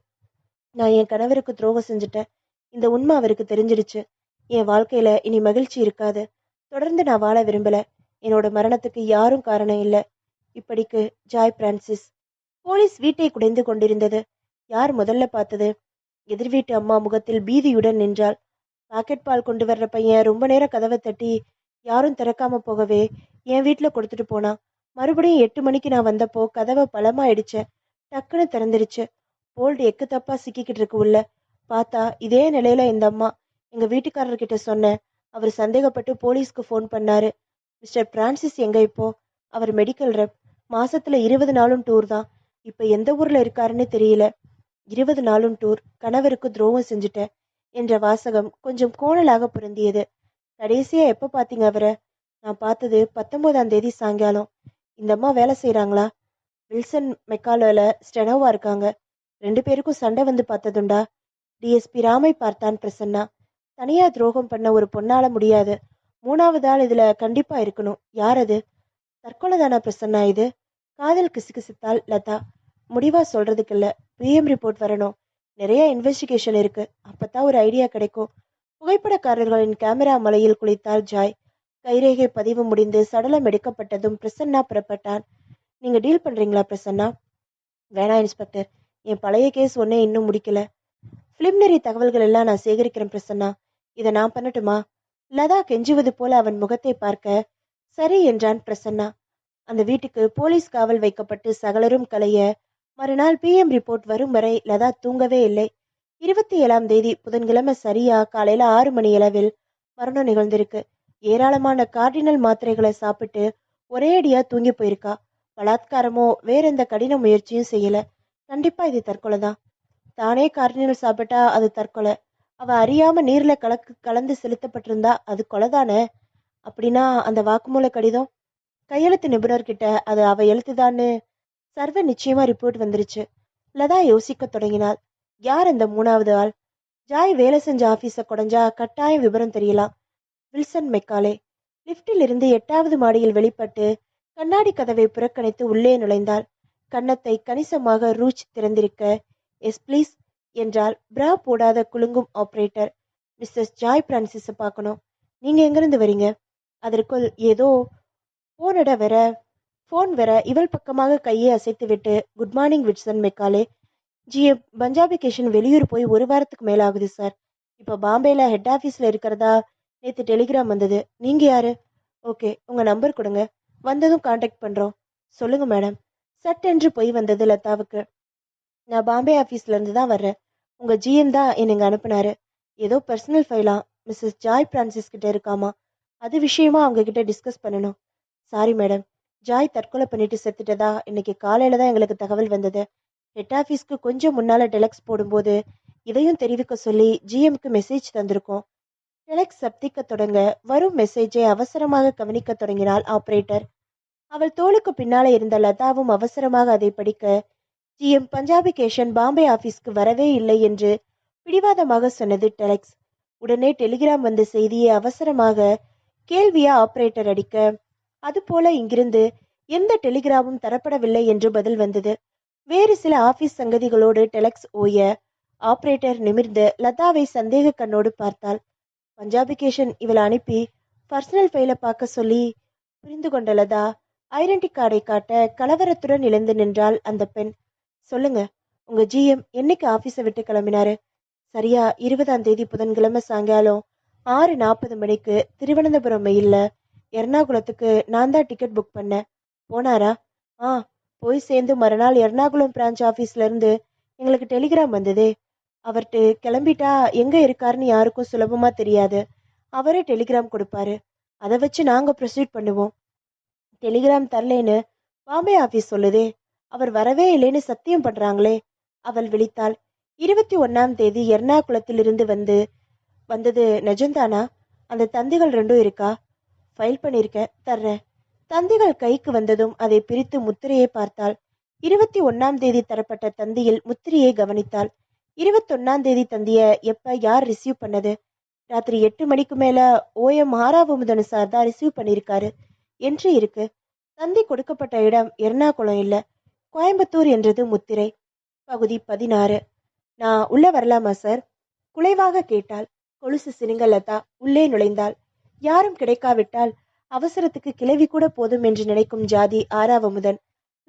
நான் என் கணவருக்கு துரோகம் செஞ்சுட்டேன். இந்த உண்மை அவருக்கு தெரிஞ்சிடுச்சு. என் வாழ்க்கையில இனி மகிழ்ச்சி இருக்காது. தொடர்ந்து நான் வாழ விரும்பல. என்னோட மரணத்துக்கு யாரும் காரணம் இல்லை. இப்படிக்கு ஜாய் பிரான்சிஸ். போலீஸ் வீட்டை குடைந்து கொண்டிருந்தது. யார் முதல்ல பார்த்தது? எதிர் வீட்டு அம்மா முகத்தில் பீதியுடன் நின்றாள். பாக்கெட் பால் கொண்டு வர்ற பையன் ரொம்ப நேரம் கதவை தட்டி யாரும் திறக்காம போகவே என் வீட்டுல கொடுத்துட்டு போனான். மறுபடியும் 8 மணிக்கு நான் வந்தப்போ கதவை பலமா அடிச்சேன். டக்குன்னு திறந்துருச்சு. போல்டு எக்கு தப்பா சிக்கிக்கிட்டு இருக்கு உள்ள. பார்த்தா இதே நிலையில இந்த அம்மா. எங்க வீட்டுக்காரர்கிட்ட சொன்னேன். அவர் சந்தேகப்பட்டு போலீஸ்க்கு ஃபோன் பண்ணாரு. மிஸ்டர் பிரான்சிஸ் எங்க இப்போ? அவர் மெடிக்கல் ரெப். மாசத்துல 20 நாளும் டூர் தான். இப்ப எந்த ஊர்ல இருக்காருன்னு தெரியல. 20 நாளும் டூர். கணவருக்கு துரோகம் செஞ்சுட்டேன் என்ற வாசகம் கொஞ்சம் கோணலாக பொருந்தியது. கடைசியா எப்ப பாத்தீங்க அவரை? நான் பார்த்தது 19ஆம் தேதி சாயங்காலம். இந்த அம்மா வேலை செய்யறாங்களா? வில்சன் மெக்காலோல ஸ்டெனோவா இருக்காங்க. 2 பேருக்கும் சண்டை வந்து பார்த்ததுண்டா? டிஎஸ்பி ராமை பார்த்தான் பிரசன்னா. தனியா துரோகம் பண்ண ஒரு பொண்ணால முடியாது. 3வது ஆள் இதுல கண்டிப்பா இருக்கணும். யார் அது? தற்கொலை தானா பிரசன்னா இது? காதல் கிசுகிசுத்தாள் லதா. முடிவா சொல்றதுக்கு இல்ல. பிஎம் ரிப்போர்ட் வரணும். நிறைய இன்வெஸ்டிகேஷன் இருக்கு. அப்பதான் ஒரு ஐடியா கிடைக்கும். புகைப்படக்காரர்களின் கேமரா மலையில் குளித்தாள் ஜாய். கைரேகை பதிவு முடிந்து சடலம் எடுக்கப்பட்டதும் பிரசன்னா புறப்பட்டான். நீங்க டீல் பண்றீங்களா பிரசன்னா? வேணா இன்ஸ்பெக்டர், என் பழைய கேஸ் ஒன்னே இன்னும் முடிக்கல. பிலிமினரி தகவல்கள் எல்லாம் நான் சேகரிக்கிறேன் பிரசன்னா. இதை நான் பண்ணட்டுமா? லதா கெஞ்சுவது போல அவன் முகத்தை பார்க்க சரி என்றான் பிரசன்னா. அந்த வீட்டுக்கு போலீஸ் காவல் வைக்கப்பட்டு சகலரும் கலைய மறுநாள் PM ரிப்போர்ட் வரும் வரை லதா தூங்கவே இல்லை. 27ஆம் தேதி புதன்கிழமை சரியா காலையில 6 மணி அளவில் மரணம் நிகழ்ந்திருக்கு. ஏராளமான கார்டினல் மாத்திரைகளை சாப்பிட்டு ஒரே அடியா தூங்கி போயிருக்கா. பலாத்காரமோ வேற எந்த கடின முயற்சியும் செய்யல. கண்டிப்பா இது தற்கொலை தான். தானே கார்டினல் சாப்பிட்டா அது தற்கொலை. அவ அறியாம நீர்ல கலந்து செலுத்தப்பட்டிருந்தா அது கொலைதானே. அப்படின்னா அந்த வாக்குமூல கடிதம் கையெழுத்து நிபுணர்கிட்ட அது அவ எழுத்துதான்னு சர்வ நிச்சயமா ரிப்போர்ட் வந்துருச்சு. லதா யோசிக்க தொடங்கினாள். யார் அந்த மூணாவது ஆள்? ஜாய் வேலை செஞ்ச ஆபீஸ குடைஞ்சா கட்டாயம் விவரம் தெரியலாம். Wilson Macaulay. லிப்டில் இருந்து 8வது மாடியில் வெளிப்பட்டு கண்ணாடி கதவை புறக்கணித்து உள்ளே நுழைந்தாள். கன்னத்தை கணிசமாக ரூச் திறந்திருக்க எஸ் ப்ளீஸ் என்றால் பிரா போடாத குலுங்கும் ஆபரேட்டர். மிஸ்ஸஸ் ஜாய் பிரான்சிஸ பார்க்கணும். நீங்க எங்கிருந்து வரீங்க? அதற்குள் ஏதோ போன் வர இவள் பக்கமாக கையை அசைத்துவிட்டு good morning Wilson Macaulay. GM Punjabi Kishan வெளியூர் போய் 1 வாரத்துக்கு மேல ஆகுது சார். இப்போ பாம்பேல ஹெட் ஆஃபீஸ்ல இருக்கிறதா நேற்று டெலிகிராம் வந்தது. நீங்க யாரு? ஓகே, உங்க நம்பர் கொடுங்க, வந்ததும் கான்டாக்ட் பண்றோம். சொல்லுங்க மேடம். சட்டென்று போய் வந்தது லதாவுக்கு. நான் பாம்பே ஆஃபீஸ்ல இருந்து தான் வர்றேன். உங்க ஜிஎம் தான் என்னங்க அனுப்புனாரு. ஏதோ பர்சனல் ஃபைலா மிஸ்ஸஸ் ஜாய் பிரான்சிஸ் கிட்ட இருக்காமா. அது விஷயமா அவங்க கிட்ட டிஸ்கஸ் பண்ணணும். சாரி மேடம், ஜாய் தற்கொலை பண்ணிட்டு செத்துட்டதா இன்னைக்கு காலையில தான் எங்களுக்கு தகவல் வந்தது. ஹெட் ஆஃபீஸ்க்கு கொஞ்சம் முன்னால டெலக்ஸ் போடும்போது இதையும் தெரிவிக்க சொல்லி ஜிஎம்க்கு மெசேஜ் தந்திருக்கோம். டெலக்ஸ் சப்திக்க தொடங்க வரும் மெசேஜை அவசரமாக கவனிக்க தொடங்கினாள் ஆபரேட்டர். அவள் தோளுக்கு பின்னால இருந்த லதாவும் அவசரமாக அதை படிக்க ஜிஎம் பஞ்சாபி கேஷன் பாம்பே ஆபீஸ்க்கு வரவே இல்லை என்று பிடிவாதமாக சொன்னது டெலக்ஸ். உடனே டெலிகிராம் வந்த செய்தியை அவசரமாக கேள்வியா ஆபரேட்டர் அடிக்க அதுபோல இங்கிருந்து எந்த டெலிகிராமும் தரப்படவில்லை என்று பதில் வந்தது. வேறு சில ஆபீஸ் சங்கதிகளோடு டெலக்ஸ் ஓய ஆபரேட்டர் நிமிர்ந்து லதாவை சந்தேக கண்ணோடு பார்த்தாள். பஞ்சாபி கேஷன் இவளை அனுப்பி பர்சனல் ஃபைலை பார்க்க சொல்லி. புரிந்து கொண்ட லதா ஐடென்டி கார்டை காட்ட கலவரத்துடன் இழந்து நின்றாள் அந்த பெண். சொல்லுங்க, உங்க ஜிஎம் என்னைக்கு ஆபீஸை விட்டு கிளம்பினாரு? சரியா 20ஆம் தேதி புதன்கிழமை சாயங்காலம் 6:40 மணிக்கு திருவனந்தபுரம் மெயில்ல எர்ணாகுளத்துக்கு நான் தான் டிக்கெட் புக் பண்ணேன். போனாரா? ஆ, போய் சேர்ந்து மறுநாள் எர்ணாகுளம் பிரான்ச் ஆஃபீஸ்ல இருந்து எங்களுக்கு டெலிகிராம் வந்ததே. அவர்கிட்ட கிளம்பிட்டா எங்க இருக்காருன்னு யாருக்கும் சுலபமா தெரியாது. அவரே டெலிகிராம் கொடுப்பாரு. அதை வச்சு நாங்க ப்ரொசீட் பண்ணுவோம். டெலிகிராம் தரலேன்னு பாம்பே ஆஃபீஸ் சொல்லுதே. அவர் வரவே இல்லைன்னு சத்தியம் பண்றாங்களே. அவள் விழித்தாள். 21ஆம் தேதி எர்ணாகுளத்தில் இருந்து வந்தது நிஜம்தானா? அந்த தந்திகள் 2 இருக்கா? ஃபைல் பண்ணியிருக்கேன், தர்றேன். தந்திகள் கைக்கு வந்ததும் அதை பிரித்து முத்திரையை பார்த்தாள். 21ஆம் தேதி தரப்பட்ட தந்தியில் முத்திரையை கவனித்தாள். 21ஆம் தேதி தந்திய எப்ப யார் ரிசீவ் பண்ணது? ராத்திரி 8 மணிக்கு மேல OM ஆறாவமுதனு சார் தான் ரிசீவ் பண்ணியிருக்காரு என்று இருக்கு. தந்தி கொடுக்கப்பட்ட இடம் எர்ணாகுளம் இல்ல, கோயம்புத்தூர் என்றது முத்திரை. பகுதி 16. நான் உள்ள வரலாமா சார்? குலைவாக கேட்டாள். கொலுசு சினுங்க லதா உள்ளே நுழைந்தாள். யாரும் கிடைக்காவிட்டால் அவசரத்துக்கு கிளவி கூட போதும் என்று நினைக்கும் ஜாதி ஆறாவமுதன்.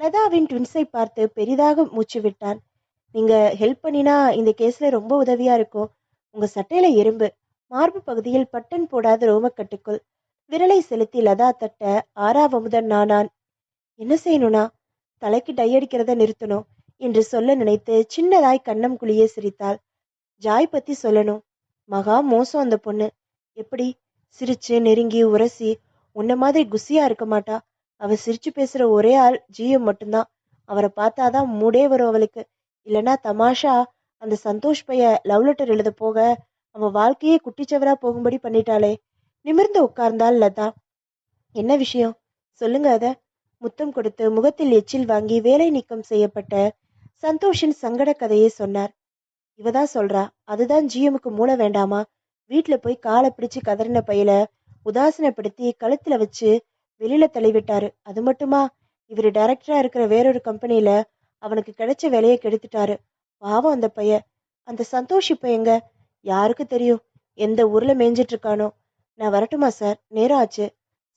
லதாவின் ட்வின்ஸை பார்த்து பெரிதாக மூச்சு விட்டான். நீங்க ஹெல்ப் பண்ணினா இந்த கேஸ்ல ரொம்ப உதவியா இருக்கும். உங்க சட்டையில எறும்பு. மார்பு பகுதியில் பட்டன் போடாத ரோமக்கட்டுக்குள் விரலை செலுத்தி லதா தட்ட ஆறாவமுதன் நானான். என்ன செய்யணும்னா? தலைக்கு டை அடிக்கிறத நிறுத்தணும் என்று சொல்ல நினைத்து சின்னதாய் கண்ணம் குழிய சிரித்தாள். ஜாய் பத்தி சொல்லணும். மகா மோசம் அந்த பொண்ணு. எப்படி? சிரிச்சு நெருங்கி உரசி உன்ன மாதிரி குசியா இருக்க மாட்டா. அவ சிரிச்சு பேசுற ஒரே ஆள் ஜிஎம் மட்டும்தான். அவரை பார்த்தாதான் மூடே வரும் அவளுக்கு. இல்லைன்னா தமாஷா அந்த சந்தோஷ் பைய லவ் லெட்டர் எழுத போக அவன் வாழ்க்கையே குட்டிச்சவரா போகும்படி பண்ணிட்டாளே. நிமிர்ந்து உட்கார்ந்தாள் லதா. என்ன விஷயம் சொல்லுங்க அத. முத்தம் கொடுத்து முகத்தில் எச்சில் வாங்கி வேலை நீக்கம் செய்யப்பட்ட சந்தோஷின் சங்கட கதையை சொன்னார். இவதான் சொல்றா. அதுதான் ஜிஎம்முக்கு மூளை வேண்டாமா? வீட்டுல போய் காலை பிடிச்சு கதறின பையில உதாசனப்படுத்தி கழுத்துல வச்சு வெளியில தள்ளிவிட்டாரு. அது மட்டுமா, இவரு டைரக்டரா இருக்கிற வேறொரு கம்பெனில அவனுக்கு கிடைச்ச வேலையை கெடுத்துட்டாரு. பாவம் அந்த பைய. அந்த சந்தோஷ் இப்ப எங்க? யாருக்கு தெரியும்? எந்த ஊர்ல மேய்ஞ்சிட்டு இருக்கானோ. நான் வரட்டுமா சார்? நேரம் ஆச்சு.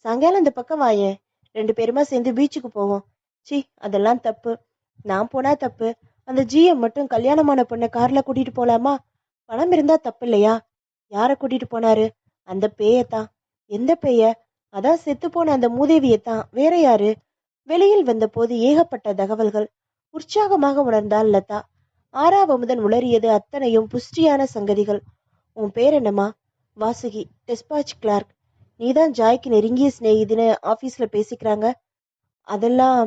சாயங்காலம் இந்த பக்கம் வாயேன், 2 பேருமா சேர்ந்து பீச்சுக்கு போவோம். சி, அதெல்லாம் தப்பு. நான் போனா தப்பு, அந்த ஜிஎம் மட்டும் கல்யாணமான பொண்ணை கார்ல கூட்டிட்டு போலாமா? பணம் இருந்தா தப்பு இல்லையா? யார கூட்டிட்டு போனாரு? அந்த பேயத்தான். எந்த பேய? அதான் செத்து போன அந்த மூதேவியத்தான். வேற யாரு? வெளியில் வந்தபோது ஏகப்பட்ட தகவல்கள். உற்சாகமாக உணர்ந்தாள் லதா. ஆறாவமுதன் உளறியது அத்தனையும் புஷ்டியான சங்கதிகள். உன் பேர் என்னம்மா? Vasuki, despatch clerk. நீதான் ஜாய்க்கு நெருங்கிய சிநேகிதின்னு ஆபீஸ்ல பேசிக்கிறாங்க. அதெல்லாம்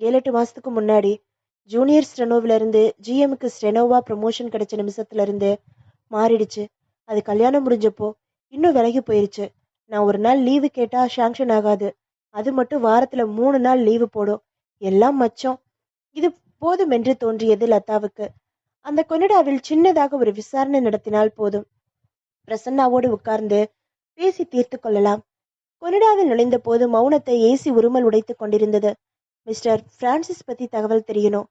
7-8 மாசத்துக்கு முன்னாடி. ஜூனியர் ஸ்டெனோவில இருந்து ஜிஎம்க்கு ஸ்டெனோவா ப்ரமோஷன் கிடைச்ச நிமிஷத்துல இருந்து மாறிடுச்சு. அது கல்யாணம் முடிஞ்சப்போ இன்னும் விலகி போயிருச்சு. நான் ஒரு நாள் லீவு கேட்டா சாங்ஷன் ஆகாது. அது மட்டும் வாரத்துல 3 நாள் லீவு போடும். எல்லாம் மச்சம். இது போதும் என்று தோன்றியது லதாவுக்கு. அந்த கொனடாவில் சின்னதாக ஒரு விசாரணை நடத்தினால் போதும். பிரசன்னாவோடு உட்கார்ந்து பேசி தீர்த்து கொள்ளலாம். கொனடாவில் நுழைந்த போது மௌனத்தை ஏசி உருமல் உடைத்துக் கொண்டிருந்தது. மிஸ்டர் பிரான்சிஸ் பத்தி தகவல் தெரியணும்.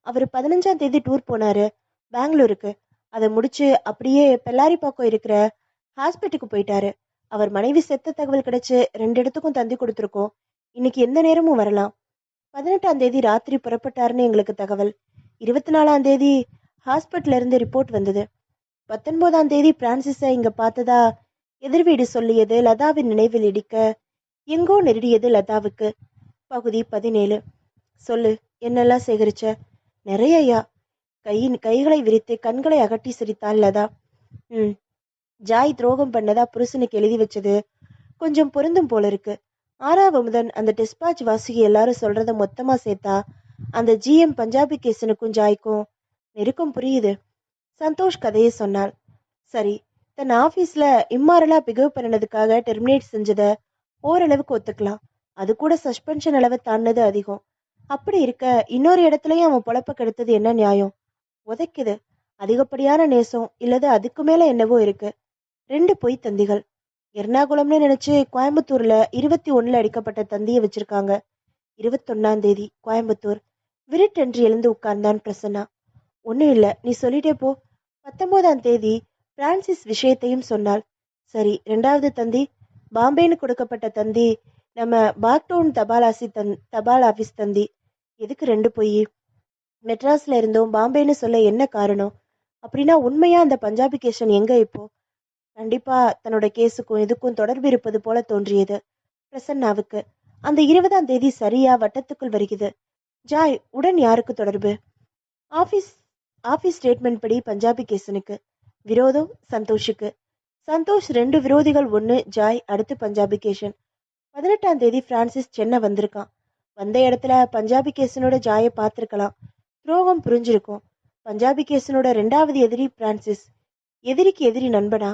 அவர் 15ஆம் தேதி டூர் போனாரு பெங்களூருக்கு. அதை முடிச்சு அப்படியே பெல்லாரிப்பாக்கம் இருக்கிற ஹாஸ்பிட்டலுக்கு போயிட்டாரு. அவர் மனைவி செத்த தகவல் கிடைச்சு 2 இடத்துக்கும் தந்தி கொடுத்துருக்கோம். இன்னைக்கு எந்த நேரமும் வரலாம். 18ஆம் தேதி ராத்திரி புறப்பட்டாருன்னு எங்களுக்கு தகவல். 24ஆம் தேதி ஹாஸ்பிட்டல்ல இருந்து ரிப்போர்ட் வந்தது. 19ஆம் தேதி பிரான்சிஸை இங்க பார்த்ததா எதிர்வீடு சொல்லியது லதாவின் நினைவில் இடிக்க எங்கோ நெருடியது லதாவுக்கு. பகுதி 17. சொல்லு, என்னெல்லாம் சேகரிச்ச? நிறையயா. கைகளை விரித்து கண்களை அகட்டி சிரித்தாள் லதா. ஜாய் துரோகம் பண்ணதா புருஷனுக்கு எழுதி வச்சது கொஞ்சம் பொருந்தும் போல இருக்கு. ஆறாவமுதன் அந்த டிஸ்பாச் வாசிகை எல்லாரும் சொல்றத மொத்தமா சேர்த்தா அந்த ஜிஎம் பஞ்சாபி கேசனுக்கும் ஜாய்க்கும் நெருக்கம் புரியுது. சந்தோஷ் கதையை சொன்னாள். சரி, தன் ஆபீஸ்ல இம்மாரலா பிகவ் பண்ணினதுக்காக டெர்மினேட் செஞ்சத ஓரளவுக்கு ஒத்துக்கலாம். அது கூட சஸ்பென்ஷன் அளவை தாண்டது அதிகம். அப்படி இருக்க இன்னொரு இடத்துலயும் அவன் பொழப்ப கெடுத்தது என்ன நியாயம்? உதைக்குது. அதிகப்படியான நேசம் இல்லது அதுக்கு மேல என்னவோ இருக்கு. 2 பொய் தந்திகள். எர்ணாகுளம்னு நினைச்சு கோயம்புத்தூர்ல 21 அடிக்கப்பட்ட தந்தியை வச்சிருக்காங்க. 21ஆம் தேதி கோயம்புத்தூர். விருட்டென்று எழுந்து உட்கார்ந்தான் பிரசன்னா. ஒன்னும் இல்ல, நீ சொல்லிட்டே போ. 19ஆம் தேதி பிரான்சிஸ் விஷயத்தையும் சொன்னாள். சரி, 2வது தந்தி? பாம்பேன்னு கொடுக்கப்பட்ட தந்தி நம்ம பாக்டவுன் தபால் ஆபீஸ் தந்தி. எதுக்கு 2 பொய்? மெட்ராஸ்ல இருந்தோம் பாம்பேன்னு சொல்ல என்ன காரணம்? அப்படின்னா உண்மையா அந்த பஞ்சாபி கேசன் எங்க இப்போ? கண்டிப்பா தன்னோட கேஸுக்கும் இதுக்கும் தொடர்பு இருப்பது போல தோன்றியது பிரசன்னாவுக்கு. அந்த 20ஆம் தேதி சரியா வட்டத்துக்குள் வருகிறது. ஜாய் உடன் யாருக்கு தொடர்பு? ஆபீஸ் ஸ்டேட்மெண்ட் படி பஞ்சாபி கேசனுக்கு. விரோதம் சந்தோஷுக்கு. சந்தோஷ் 2 விரோதிகள், 1 ஜாய், அடுத்து பஞ்சாபி கேசன். 18ஆம் தேதி பிரான்சிஸ் சென்னை வந்திருக்கான். வந்த இடத்துல பஞ்சாபி கேசனோட ஜாயை பார்த்திருக்கலாம். துரோகம் புரிஞ்சிருக்கும். பஞ்சாபி கேசனோட 2வது எதிரி பிரான்சிஸ். எதிரிக்கு எதிரி நண்பனா?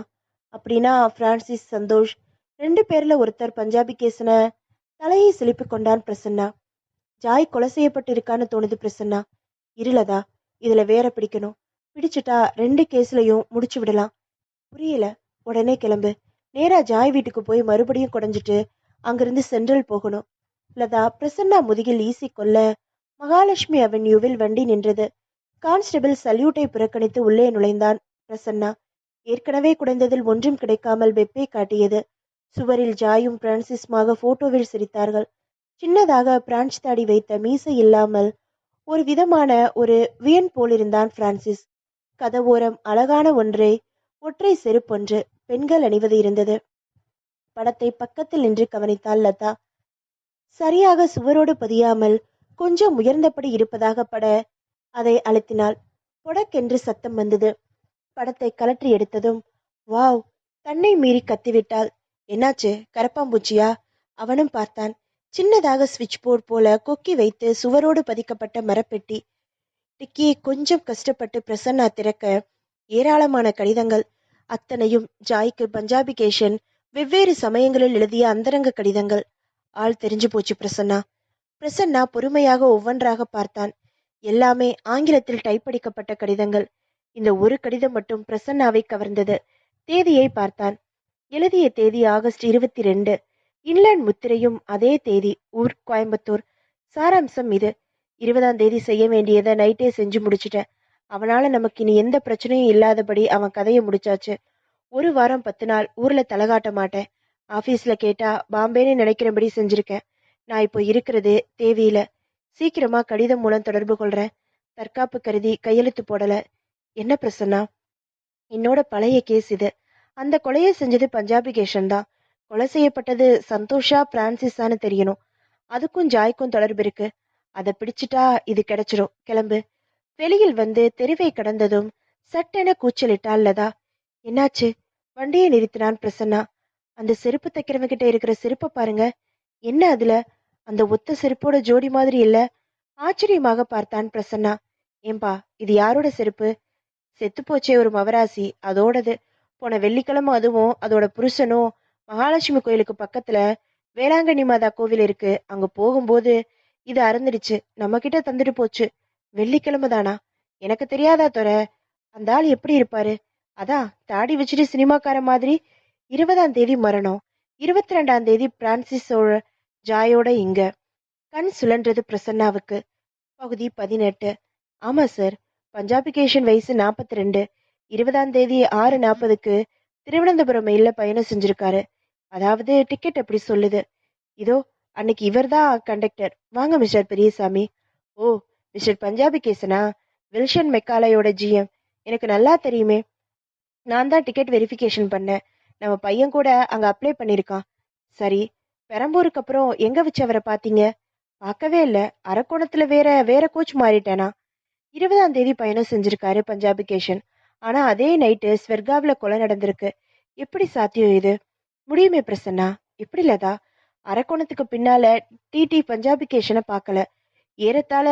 அப்படின்னா பிரான்சிஸ் சந்தோஷ் 2 பேர்ல ஒருத்தர் பஞ்சாபி கேசனை. தலையை சிலிப்பு கொண்டான் பிரசன்னா. ஜாய் கொலை செய்யப்பட்டு இருக்கான்னு தோணுது பிரசன்னா. இருளதா, இதுல வேற பிடிக்கணும். பிடிச்சிட்டா 2 கேஸ்லயும் முடிச்சு விடலாம். புரியல. உடனே கிளம்பு. நேரா ஜாய் வீட்டுக்கு போய் மறுபடியும் குடைஞ்சிட்டு அங்கிருந்து சென்ட்ரல் போகணும். லதா பிரசன்னா முதுகில் ஈசி கொல்ல மகாலட்சுமி அவென்யூவில் வண்டி நின்றது. கான்ஸ்டபிள் சல்யூட்டை புறக்கணித்து உள்ளே நுழைந்தான் பிரசன்னா. ஏற்கனவே குடைந்ததில் ஒன்றும் கிடைக்காமல் வெப்பை காட்டியது. சுவரில் ஜாயும் பிரான்சிஸ்மாக போட்டோவில் சிரித்தார்கள். சின்னதாக பிரான்ச் தாடி வைத்த மீசை இல்லாமல் ஒரு விதமான ஒரு வியன் போலிருந்தான் பிரான்சிஸ். கதவோரம் அழகான ஒற்றை செருப்பொன்று பெண்கள் அணிவது இருந்தது. படத்தை பக்கத்தில் நின்று கவனித்தாள் லதா. சரியாக சுவரோடு பதியாமல் கொஞ்சம் உயர்ந்தபடி இருப்பதாக பட அதை அழுத்தினாள். பொடக்கென்று சத்தம் வந்தது. படத்தை கலற்றி எடுத்ததும் வாவ், தன்னை மீறி கத்திவிட்டாள். என்னாச்சு, கரப்பாம்பூச்சியா? அவனும் பார்த்தான். சின்னதாக ஸ்விட்ச் போர்ட் போல கொக்கி வைத்து சுவரோடு பதிக்கப்பட்ட மரப்பெட்டி. டிக்கியை கொஞ்சம் கஷ்டப்பட்டு பிரசன்னா திறக்க ஏராளமான கடிதங்கள். அத்தனையும் ஜாய்க்கு பஞ்சாபி கேஷன் வெவ்வேறு சமயங்களில் எழுதிய அந்தரங்க கடிதங்கள். ஆள் தெரிஞ்சு போச்சு பிரசன்னா. பிரசன்னா பொறுமையாக ஒவ்வொன்றாக பார்த்தான். எல்லாமே ஆங்கிலத்தில் டைப் அடிக்கப்பட்ட கடிதங்கள். இந்த ஒரு கடிதம் மட்டும் பிரசன்னாவை கவர்ந்தது. தேதியை பார்த்தான். எழுதிய தேதி ஆகஸ்ட் 22. இன்லேண்ட் முத்திரையும் அதே தேதி. ஊர் கோயம்புத்தூர். சாராம்சம் இது. 20ஆம் தேதி செய்ய வேண்டியதை நைட்டே செஞ்சு முடிச்சிட்டேன். அவனால நமக்கு இனி எந்த பிரச்சனையும் இல்லாதபடி அவன் கதையை முடிச்சாச்சு. 1 வாரம் 10 நாள் ஊர்ல தலகாட்ட மாட்டேன். ஆபீஸ்ல கேட்டா பாம்பேன்னு நினைக்கிறபடி செஞ்சிருக்கேன். நான் இப்போ இருக்கிறது தேவையில. சீக்கிரமா கடிதம் மூலம் தொடர்பு கொள்றேன். தற்காப்பு கருதி கையெழுத்து போடல. என்ன பிரசன்னா? என்னோட பழைய கேஸ் இது. அந்த கொலையை செஞ்சது பஞ்சாபி கேஷன் தான். கொலை செய்யப்பட்டது சந்தோஷா பிரான்சிஸான்னு தெரியணும். அதுக்கும் ஜாய்க்கும் தொடர்பு இருக்கு. அதை பிடிச்சிட்டா இது கிடைச்சிரும். கிளம்பு. வெளியில் வந்து தெருவை கடந்ததும் சட்டென கூச்சலிட்டாள் லதா. என்னாச்சு? வண்டியை நிறுத்தினான் பிரசன்னா. அந்த செருப்பு தைக்கிறவங்க கிட்ட இருக்கிற செருப்பை பாருங்க. என்ன அதுல? அந்த ஒத்த செருப்போட ஜோடி மாதிரி இல்ல. ஆச்சரியமாக பார்த்தான் பிரசன்னா. ஏம்பா, இது யாரோட செருப்பு? செத்து போச்சே ஒரு மவராசி, அதோடது. போன வெள்ளிக்கிழமை அதுவும் அதோட புருஷனும் மகாலட்சுமி கோயிலுக்கு பக்கத்துல வேளாங்கண்ணி மாதா கோவில் இருக்கு, அங்க போகும்போது இது அறந்துடுச்சு. நம்ம கிட்ட தந்துட்டு போச்சு. வெள்ளிக்கிழமை தானா? எனக்கு தெரியாதா துறை? அந்த ஆள் எப்படி இருப்பாரு? அதான் தாடி வச்சுட்டு சினிமாக்கார மாதிரி. 20ஆம் தேதி மரணம், 22ஆம் தேதி பிரான்சிஸோட ஜாயோட இங்க. கண் சுழன்றது பிரசன்னாவுக்கு. பகுதி 18. ஆமா சார், பஞ்சாபிகேஷன் வயசு 42. 20ஆம் தேதி 6:40க்கு திருவனந்தபுரம் மெயில்ல பயணம் செஞ்சிருக்காரு. அதாவது டிக்கெட் அப்படி சொல்லுது. இதோ அன்னைக்கு இவர்தான் கண்டக்டர். வாங்க mister Periyasamy. Oh, mister Punjabi கேசனா? வில்சன் மெக்காலையோட ஜிஎம். எனக்கு நல்லா தெரியுமே. நான் தான் டிக்கெட் வெரிஃபிகேஷன் பண்ணேன். நம்ம பையன் கூட அங்க அப்ளை பண்ணியிருக்கான். சரி, பெரம்பூருக்கு அப்புறம் எங்க வச்சு அவரை பார்த்தீங்க? பார்க்கவே இல்லை. அரக்கோணத்துல வேற வேற கோச் மாறிட்டேனா? 20ஆம் தேதி பயணம் செஞ்சிருக்காரு பஞ்சாபிகேஷன். ஆனா அதே நைட்டு ஸ்வர்காவில கொலை நடந்திருக்கு. எப்படி சாத்தியம் இது? முடியுமே பிரசன்னா. எப்படி லதா? அரக்கோணத்துக்கு பின்னால டிடி பஞ்சாபிகேஷனை பார்க்கல. ஏறத்தாழ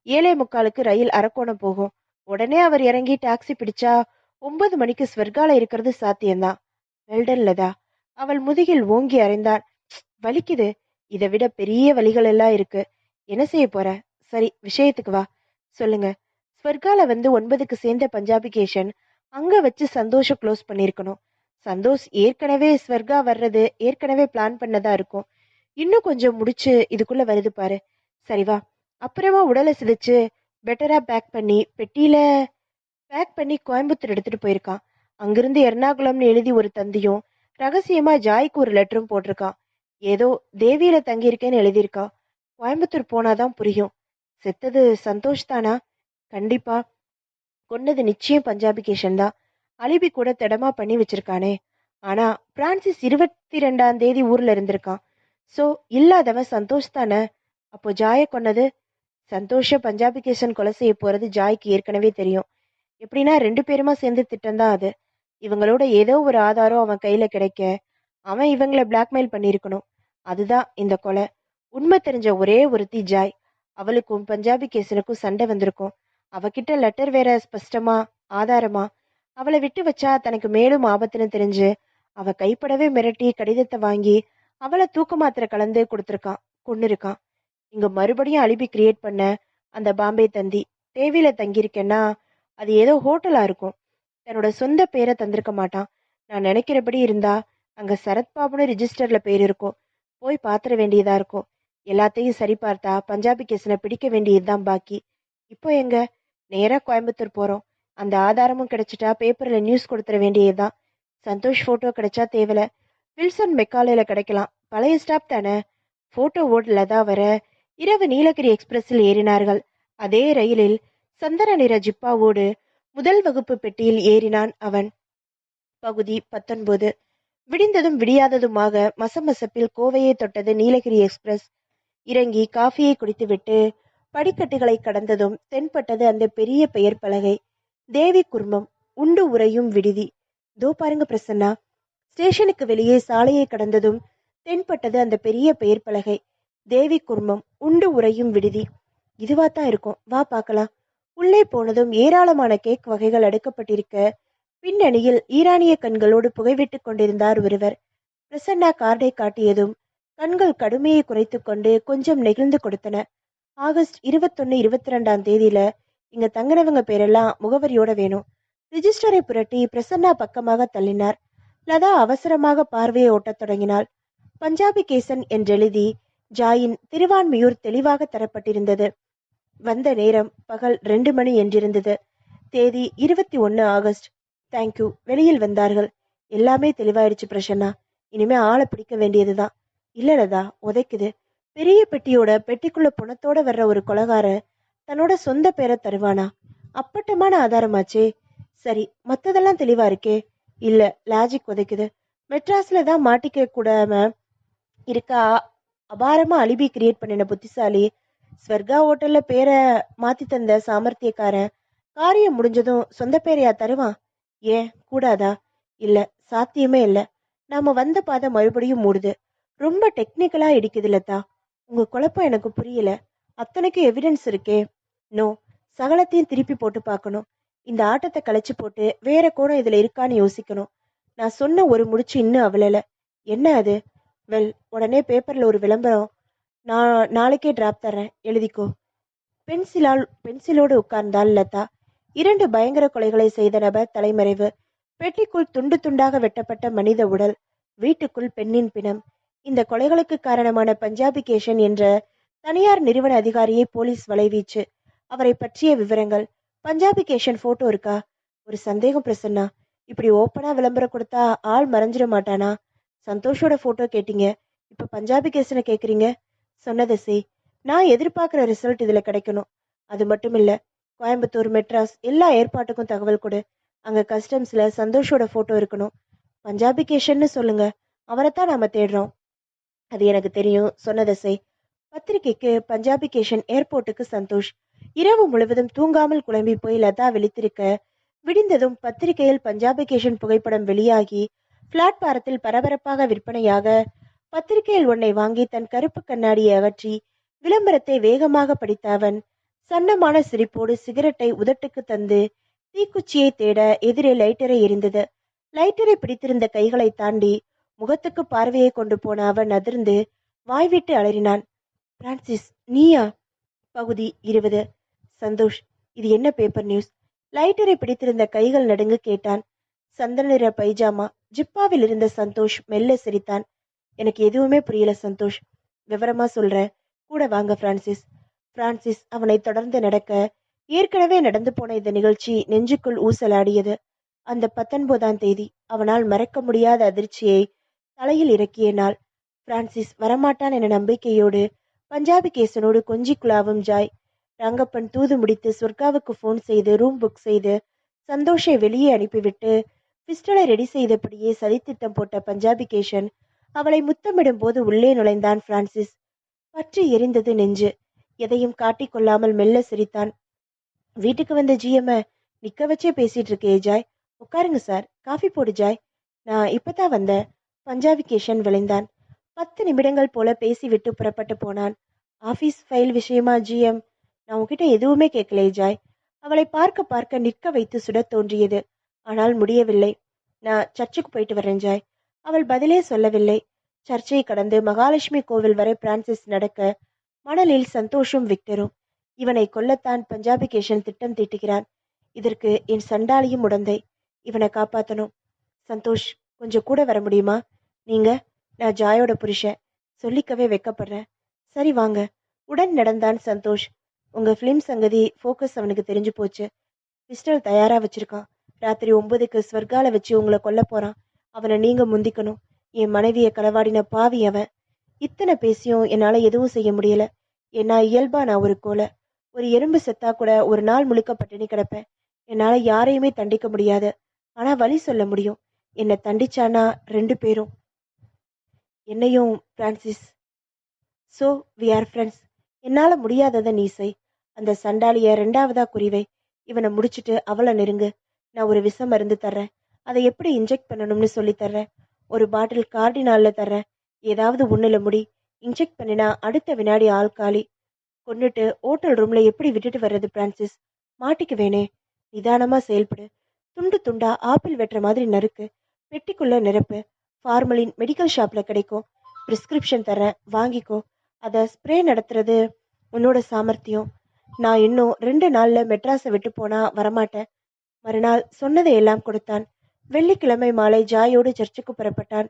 7:45க்கு ரயில் அரக்கோணம் போகும். உடனே அவர் இறங்கி டாக்ஸி பிடிச்சா 9 மணிக்கு ஸ்வர்கால இருக்கிறது சாத்தியம்தான். வெல்டன் லதா. அவள் முதுகில் ஓங்கி அறைந்தான். வலிக்குது. இதை விட பெரிய வலிகள் எல்லாம் இருக்கு. என்ன செய்ய போற? சரி, விஷயத்துக்கு வா. சொல்லுங்க. ஸ்வர்கால வந்து 9க்கு சேர்ந்த பஞ்சாபிகேஷன் அங்க வச்சு சந்தோஷம் க்ளோஸ் பண்ணிருக்கணும். சந்தோஷ் ஏற்கனவே ஸ்வர்கா வர்றது ஏற்கனவே பிளான் பண்ணதா இருக்கும். இன்னும் கொஞ்சம் முடிச்சு இதுக்குள்ள வருது பாரு. சரி வா. அப்புறமா உடலை சிதைச்சு பெட்டரா பெட்டியில பேக் பண்ணி கோயம்புத்தூர் எடுத்துட்டு போயிருக்கான். அங்கிருந்து எர்ணாகுளம்னு எழுதி ஒரு தந்தியும் ரகசியமா ஜாய்க்கு ஒரு லெட்டரும் போட்டிருக்கான். ஏதோ தேவியில தங்கியிருக்கேன்னு எழுதியிருக்கான். கோயம்புத்தூர் போனாதான் புரியும். செத்தது சந்தோஷ் தானா? கண்டிப்பா. கொன்னது நிச்சயம் பஞ்சாபிகேஷன் தான். அலிபி கூட திடமா பண்ணி வச்சிருக்கானே. ஆனா பிரான்சிஸ் 22ஆம் தேதி ஊர்ல இருந்திருக்கான். சோ இல்லாதவன் சந்தோஷ் தானே. அப்போ ஜாய கொன்னது? சந்தோஷ பஞ்சாபிகேஷன் கொலை செய்ய போறது ஜாய்க்கு ஏற்கனவே தெரியும். எப்படின்னா 2 பேருமா சேர்ந்து திட்டம் தான் அது. இவங்களோட ஏதோ ஒரு ஆதாரம் அவன் கையில கிடைக்க அவன் இவங்களை பிளாக்மெயில் பண்ணியிருக்கணும். அதுதான் இந்த கொலை. உண்மை தெரிஞ்ச ஒரே ஒருத்தி ஜாய். அவளுக்கும் பஞ்சாபி கேசனுக்கும் சண்டை வந்திருக்கும். அவகிட்ட லெட்டர் வேற ஸ்பஷ்டமா ஆதாரமா. அவளை விட்டு வச்சா தனக்கு மேலும் ஆபத்துன்னு தெரிஞ்சு அவ கைப்படவே மிரட்டி கடிதத்தை வாங்கி அவளை தூக்க மாத்திரை கலந்து கொடுத்துருக்கான். கொன்னு இருக்கான். இங்க மறுபடியும் அலிபி கிரியேட் பண்ண அந்த பாம்பே தந்தி தேவியில தங்கியிருக்கேன்னா அது ஏதோ ஹோட்டலா இருக்கும். தன்னோட சொந்த பேரை தந்திருக்க மாட்டான். நான் நினைக்கிறபடி இருந்தா அங்க சரத்பாபுன்னு ரிஜிஸ்டர்ல பேர் இருக்கும். போய் பாத்திர வேண்டியதா இருக்கும். எல்லாத்தையும் சரி பார்த்தா பஞ்சாபி கேசனை பிடிக்க வேண்டியதுதான் பாக்கி. இப்போ எங்க? நேரா கோயம்புத்தூர் போறோம். அந்த ஆதாரமும் கிடைச்சிட்டா பேப்பர்ல நியூஸ் கொடுத்துட வேண்டியதுதான். சந்தோஷ் போட்டோ கிடைச்சா தேவல. வில்சன் மெக்காலையில கிடைக்கலாம். பழைய ஸ்டாப் தானே. போட்டோ ஓடல தான் வர. இரவு நீலகிரி எக்ஸ்பிரஸில் ஏறினார்கள். அதே ரயிலில் சந்தன நிற ஜிப்பாவோடு முதல் வகுப்பு பெட்டியில் ஏறினான் அவன். பகுதி 19. விடிந்ததும் விடியாததுமாக மசமசப்பில் கோவையை தொட்டது நீலகிரி எக்ஸ்பிரஸ். இறங்கி காஃபியை குடித்துவிட்டு படிக்கட்டுகளை கடந்ததும் தென்பட்டது அந்த பெரிய பெயர் பலகை. தேவி குர்மம், உண்டு உறையும் விடுதி. தோ பாருங்க பிரசன்னா. ஸ்டேஷனுக்கு வெளியே சாலையை கடந்ததும் தென்பட்டது அந்த பெரிய பெயர் பலகை. தேவி குர்மம், உண்டு உறையும் விடுதி. இதுவாத்தான் இருக்கும், வா பார்க்கலாம். உள்ளே போனதும் ஏராளமான கேக் வகைகள் அடுக்கப்பட்டிருக்க பின்னணியில் ஈரானிய கண்களோடு புகைவிட்டுக் கொண்டிருந்தார் ஒருவர். பிரசன்னா கார்டை காட்டியதும் கண்கள் கடுமையை குறைத்து கொண்டு கொஞ்சம் நெகிழ்ந்து கொடுத்தன. ஆகஸ்ட் 21, 22ஆம் தேதியில இங்க தங்கினவங்க பேரெல்லாம் முகவரியோட வேணும். ரிஜிஸ்டரை புரட்டி பிரசன்னா பக்கமாக தள்ளினார். லதா அவசரமாக பார்வையை ஓட்டத் தொடங்கினாள். பஞ்சாபி கேசன் என்றெழுதி ஜாயின் திருவான்மியூர் தெளிவாக தரப்பட்டிருந்தது. வந்த நேரம் பகல் 2 மணி என்றிருந்தது. தேதி 21 ஆகஸ்ட். தேங்க்யூ. வெளியில் வந்தார்கள். எல்லாமே தெளிவாயிடுச்சு பிரசன்னா. இனிமே ஆளை பிடிக்க வேண்டியதுதான். இல்ல லதா, உதைக்குது. பெரிய பெட்டியோட பெட்டிக்குள்ள பணத்தோட வர்ற ஒரு கொலகாரன் தன்னோட சொந்த பேரை தருவானா? அப்பட்டமான ஆதாரமாச்சே. சரி, மத்ததெல்லாம் தெளிவா இருக்கே. இல்ல, லாஜிக் உதைக்குது. மெட்ராஸ்ல தான் மாட்டிக்க கூடாம இருக்க அபாரமா அலிபி கிரியேட் பண்ணின புத்திசாலி, ஸ்வர்கா ஹோட்டல்ல பேரை மாத்தி தந்த சாமர்த்தியக்காரன், காரியம் முடிஞ்சதும் சொந்த பேரையா தருவான்? ஏன் கூடாதா? இல்ல, சாத்தியமே இல்ல. நாம வந்த பாதை மறுபடியும் மூடுது. ரொம்ப டெக்னிக்கலா இடிக்குது லதா. உங்க குழப்பம் எனக்கு புரியல. அத்தனைக்கும் எவிடன்ஸ் இருக்கே. நோ, சகலத்தையும் திருப்பி போட்டு பார்க்கணும். இந்த ஆட்டத்தை கலைச்சு போட்டு வேற கோணம் இதுல இருக்கான்னு யோசிக்கணும். நான் சொன்ன ஒரு முடிச்சு இன்னும் அவளல. என்ன அது? வெல், உடனே பேப்பர்ல ஒரு விளம்பரம். நான் நாளைக்கே டிராப் தர்றேன், எழுதிக்கோ. பென்சிலோடு உட்கார்ந்தாள் லதா. 2 பயங்கர கொலைகளை செய்த நபர் தலைமறைவு. பெட்டிக்குள் துண்டு துண்டாக வெட்டப்பட்ட மனித உடல். வீட்டுக்குள் பெண்ணின் பிணம். இந்த கொலைகளுக்கு காரணமான பஞ்சாபிகேஷன் என்ற தனியார் நிறுவன அதிகாரியை போலீஸ் வலைவீச்சு. அவரை பற்றிய விவரங்கள். பஞ்சாபிகேஷன் போட்டோ இருக்கா? ஒரு சந்தேகம் பிரசன்னா. இப்படி ஓப்பனா விளம்பரம் கொடுத்தா ஆள் மறைஞ்சிட மாட்டானா? சந்தோஷோட போட்டோ கேட்டீங்க, இப்ப பஞ்சாபிகேஷனை கேக்குறீங்க. சொன்னதை செய். நான் எதிர்பார்க்கிற ரிசல்ட் இதுல கிடைக்கணும். அது மட்டும் இல்ல, கோயம்புத்தூர், மெட்ராஸ் எல்லா ஏற்பாட்டுக்கும் தகவல் கொடு. அங்க கஸ்டம்ஸ்ல சந்தோஷோட போட்டோ இருக்கணும். பஞ்சாபிகேஷன்னு சொல்லுங்க, அவரைத்தான் நாம தேடுறோம். அது எனக்கு தெரியும், சொன்னதை செய். பத்திரிகைக்கு பஞ்சாபிகேஷன், ஏர்போர்ட்டுக்கு சந்தோஷ். இரவு முழுவதும் தூங்காமல் குழம்பி போய் லதா விழித்திருக்க, விடிந்ததும் பத்திரிகையில் பஞ்சாபிகேஷன் புகைப்படம் வெளியாகி பிளாட்பாரத்தில் பரபரப்பாக விற்பனையாக, பத்திரிகையில் ஒன்னை வாங்கி தன் கருப்பு கண்ணாடியை அகற்றி விளம்பரத்தை வேகமாக படித்த அவன் சன்னமான சிரிப்போடு சிகரெட்டை உதட்டுக்கு தந்து தீக்குச்சியை தேட எதிரே லைட்டரை எரிந்தது. லைட்டரை பிடித்திருந்த கைகளை தாண்டி முகத்துக்கு பார்வையை கொண்டு போன அவன் அதிர்ந்து வாய்விட்டு அலறினான். பிரான்சிஸ், நீயா? பகுதி 20. சந்தோஷ், இது என்ன பேப்பர் நியூஸ்? லைட்டரை பிடித்திருந்த கைகள் நடுங்கு கேட்டான். சந்தன நிற பைஜாமா ஜிப்பாவில் இருந்த சந்தோஷ் மெல்ல சிரித்தான். எனக்கு எதுவுமே புரியல சந்தோஷ். விவரமா சொல்ற. கூட வாங்க பிரான்சிஸ். பிரான்சிஸ் அவனை தொடர்ந்து நடக்க, ஏற்கனவே நடந்து போன இந்த நிகழ்ச்சி நெஞ்சுக்குள் ஊசலாடியது. அந்த 19ஆம் தேதி அவனால் மறக்க முடியாத அதிர்ச்சியை தலையில் இறக்கிய நாள். பிரான்சிஸ் வரமாட்டான் என நம்பிக்கையோடு பஞ்சாபி கேசனோடு கொஞ்சி குழாவும் ஜாய். ரங்கப்பன் தூது முடித்து சொர்க்காவுக்கு போன் செய்து ரூம் புக் செய்து சந்தோஷை வெளியே அனுப்பிவிட்டு பிஸ்டலை ரெடி செய்தபடியே சதித்திட்டம் போட்ட பஞ்சாபி கேஷன் அவளை முத்தமிடும் போது உள்ளே நுழைந்தான் பிரான்சிஸ். பற்றி எரிந்தது நெஞ்சு. எதையும் காட்டிக்கொள்ளாமல் மெல்ல சிரித்தான். வீட்டுக்கு வந்த ஜிஎம்ம நிக்க வச்சே பேசிட்டு இருக்கே ஜாய். உட்காருங்க சார், காஃபி போடு ஜாய். நான் இப்பதான் வந்தேன். பஞ்சாபி கேஷன் விளைந்தான். 10 நிமிடங்கள் போல பேசிவிட்டு புறப்பட்டு போனான். ஆபீஸ் ஃபைல் விஷயமா ஜிஎம்? நான் உன்கிட்ட எதுவுமே கேட்கலே ஜாய். அவளை பார்க்க பார்க்க நிற்க வைத்து சுட தோன்றியது. ஆனால் முடியவில்லை. நான் சர்ச்சுக்கு போயிட்டு வரேன் ஜாய். அவள் பதிலே சொல்லவில்லை. சர்ச்சை கடந்து மகாலட்சுமி கோவில் வரை பிரான்சிஸ் நடக்க, மணலில் சந்தோஷும் விக்டரும். இவனை கொல்லத்தான் பஞ்சாபி கேஷன் திட்டம் தீட்டுகிறான். இதற்கு என் சண்டாளியும் உடந்தை. இவனை காப்பாத்தணும். சந்தோஷ், கொஞ்சம் கூட வர முடியுமா? நீங்க? நான் ஜாயோட புருஷன். சொல்லிக்கவே வெக்கப்படுறேன். சரி வாங்க. உடன் நடந்தான் சந்தோஷ். உங்க பிலிம் சங்கதி ஃபோக்கஸ் அவனுக்கு தெரிஞ்சு போச்சு. பிஸ்டல் தயாரா வச்சிருக்கான். ராத்திரி 9க்கு ஸ்வர்கால வச்சு உங்களை கொல்ல போறான். அவனை நீங்க முந்திக்கணும். என் மனைவியை களவாடின பாவி அவன். இத்தனை பேசியும் என்னால எதுவும் செய்ய முடியல. ஏன்னா இயல்பா நான் ஒரு கோலை. ஒரு எறும்பு செத்தா கூட ஒரு நாள் முழுக்க பட்டினி கிடப்பேன். என்னால யாரையுமே தண்டிக்க முடியாது. ஆனா வழி சொல்ல முடியும். என்னை தண்டிச்சானா 2 பேரும். என்னையும் Francis. So we are friends. என்னால முடியாததை நீ செய். அந்த சண்டாளிய 2வதா குறிவை. இவனை முடிச்சிட்டு அவளை நெருங்கு. நான் ஒரு விஷ மருந்து தர்றேன். அதை எப்படி இன்ஜெக்ட் பண்ணணும்னு சொல்லி தர்றேன். ஒரு பாட்டில் கார்டினால்ல தர்றேன். ஏதாவது ஒண்ணுல முடி. இன்ஜெக்ட் பண்ணினா அடுத்த வினாடி ஆள் காலி. கொன்னுட்டு ஹோட்டல் ரூம்ல எப்படி விட்டுட்டு வர்றது பிரான்சிஸ்? மாட்டிக்குவேனே. நிதானமா செயல்படு. துண்டு துண்டா ஆப்பிள் வெட்டுற மாதிரி நறுக்கு. பெட்டிக்குள்ள நிரப்பு. ஃபார்மலின் மெடிக்கல் ஷாப்ல கிடைக்கும். பிரிஸ்கிரிப்ஷன் தரேன், வாங்கிக்கோ. அதை ஸ்ப்ரே நடத்துறது உன்னோட சாமர்த்தியம். நான் இன்னும் 2 நாள்ல மெட்ராஸை விட்டு போனா வரமாட்டேன். மறுநாள் சொன்னதை எல்லாம் கொடுத்தான். வெள்ளிக்கிழமை மாலை ஜாயோடு சர்ச்சுக்கு புறப்பட்டான்.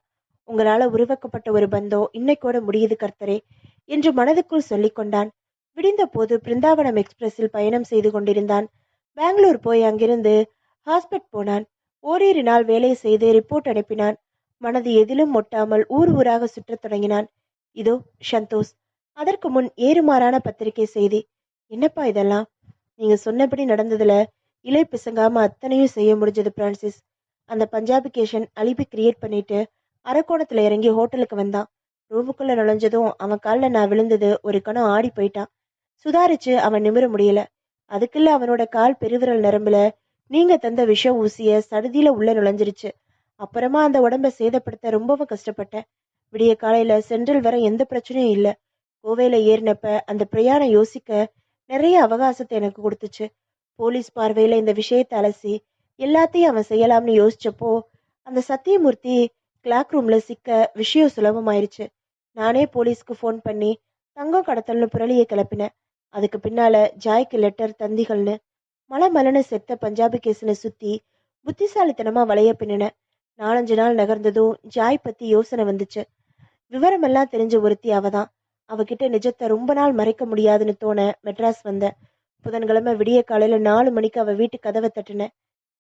உங்களால உருவாக்கப்பட்ட ஒரு பந்தம் இன்னைக்கோட முடியுது கர்த்தரே என்று மனதுக்குள் சொல்லிக் கொண்டான். விடிந்த போது பிருந்தாவனம் எக்ஸ்பிரஸில் பயணம் செய்து கொண்டிருந்தான். பெங்களூர் போய் அங்கிருந்து ஹாஸ்பட் போனான். ஓரிரு நாள் வேலை செய்து ரிப்போர்ட் அனுப்பினான். மனது எதிலும் ஒட்டாமல் ஊர் ஊராக சுற்றத் தொடங்கினான். இதோ சந்தோஷ். அதற்கு முன் ஏறுமாறான பத்திரிகை செய்தி. என்னப்பா இதெல்லாம்? நீங்க சொன்னபடி நடந்ததுல இலை பிசங்காம அத்தனையும் செய்ய முடிஞ்சது பிரான்சிஸ். அந்த பஞ்சாபிகேஷன் அலிபி கிரியேட் பண்ணிட்டு அரக்கோணத்துல இறங்கி ஹோட்டலுக்கு வந்தான். ரூமுக்குள்ள நுழைஞ்சதும் அவன் காலில் நான் விழுந்தது ஒரு கணம் ஆடி போயிட்டான். சுதாரிச்சு அவன் நிமிர முடியல. அதுக்குள்ள அவனோட கால் பெருவிரல் நரம்புல நீங்க தந்த விஷ ஊசிய சடுதியில உள்ள நுழைஞ்சிருச்சு. அப்புறமா அந்த உடம்ப சேதப்படுத்த ரொம்பவும் கஷ்டப்பட்டேன். விடிய காலையில சென்ட்ரல் வர எந்த பிரச்சனையும் இல்லை. கோவையில ஏறினப்ப அந்த பிரயாணம் யோசிக்க நிறைய அவகாசத்தை எனக்கு கொடுத்துச்சு. போலீஸ் பார்வையில இந்த விஷயத்தை அலசி எல்லாத்தையும் அவன் செய்யலாம்னு யோசிச்சப்போ அந்த சத்தியமூர்த்தி கிளாக் ரூம்ல சிக்க விஷயம் சுலபமாயிருச்சு. நானே போலீஸ்க்கு ஃபோன் பண்ணி தங்கம் கடத்தல்னு புரளியை கிளப்பினேன். அதுக்கு பின்னால ஜாய்க்கு லெட்டர் தந்திகள்னு மலமலன்னு செத்த பஞ்சாபி கேஸ்னு சுத்தி புத்திசாலித்தனமா வளைய பின்னினேன். 4-5 நாள் நகர்ந்ததும் ஜாய் பத்தி யோசனை வந்துச்சு. விவரமெல்லாம் தெரிஞ்ச ஒருத்தி அவதான். அவகிட்ட நிஜத்தை ரொம்ப நாள் மறைக்க முடியாதுன்னு தோண மெட்ராஸ் வந்தேன். புதன்கிழமை விடிய காலையில 4 மணிக்கு அவ வீட்டு கதவை தட்டினேன்.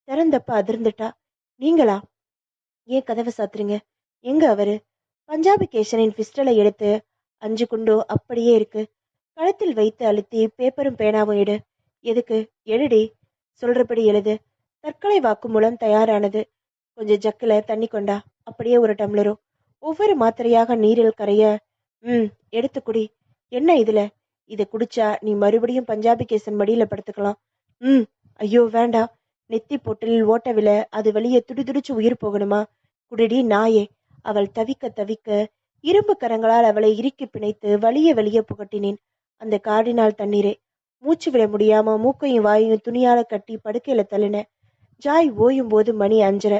திறந்தப்ப அதிர்ந்துட்டா. நீங்களா? ஏன் கதவை சாத்துறீங்க? எங்க அவரு? பஞ்சாபி கேசனின் பிஸ்டலை எடுத்து 5 குண்டோ அப்படியே இருக்கு. கழுத்தில் வைத்து அழுத்தி பேப்பரும் பேனாவும் எடு. எதுக்கு? எடுடி. சொல்றபடி எழுது. தற்கொலை வாக்குமூலம் தயாரானது. கொஞ்சம் ஜக்கில தண்ணி கொண்டா. அப்படியே ஒரு டம்ளரும். ஒவ்வொரு மாத்திரையாக நீரில் கரைய எடுத்து குடி. என்ன இதுல? இதை குடிச்சா நீ மறுபடியும் பஞ்சாபி கேசன் மடியில படுத்துக்கலாம். ஐயோ வேண்டாம். நெத்தி பொட்டலில் ஓட்டவில அது வழிய துடிதுடிச்சு உயிர் போகணுமா? குடிடி நாயே. அவள் தவிக்க தவிக்க இரும்பு கரங்களால் அவளை இறுக்கி பிணைத்து வலிய வலிய புகட்டினேன். அந்த கார்டினால் தண்ணீரை மூச்சு விட முடியாம மூக்கையும் வாயையும் துணியால கட்டி படுக்கையில தள்ளின. ஜாய் ஓயும் போது மணி 5:30.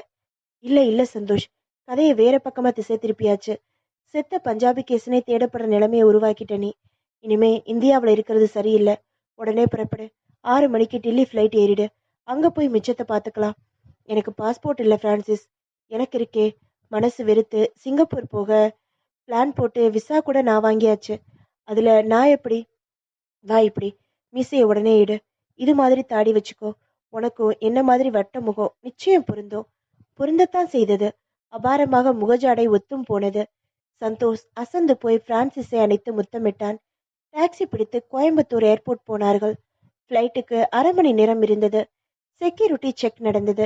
இல்ல சந்தோஷ், கதையை வேற பக்கமா திசை திருப்பியாச்சு. செத்த பஞ்சாபி கேசனே தேடப்படுற நிலைமையை உருவாக்கிட்ட நீ. இனிமே இந்தியாவில் இருக்கிறது சரியில்லை. உடனே புறப்படு. 6 மணிக்கு டெல்லி ஃப்ளைட் ஏறிடு. அங்க போய் மிச்சத்தை பார்த்துக்கலாம். எனக்கு பாஸ்போர்ட் இல்லை பிரான்சிஸ். எனக்கு இருக்கே. மனசு வெறுத்து சிங்கப்பூர் போக பிளான் போட்டு விசா கூட நான் வாங்கியாச்சு. அதுல நான் எப்படி? வா இப்படி. மீசையை உடனே இடு. இது மாதிரி தாடி வச்சுக்கோ. உனக்கும் என்ன மாதிரி வட்ட முகம் நிச்சயம் பொருந்தும். பொருந்தத்தான் செய்தது. அபாரமாக முகஜாடை ஒத்தும் போனது. சந்தோஷ் அசந்து போய் பிரான்சிஸை அணைத்து முத்தமிட்டான். டாக்ஸி பிடித்து கோயம்புத்தூர் ஏர்போர்ட் போனார்கள். ஃப்ளைட்டுக்கு 1/2 மணி நேரம் இருந்தது. செக்யூரிட்டி செக் நடந்தது.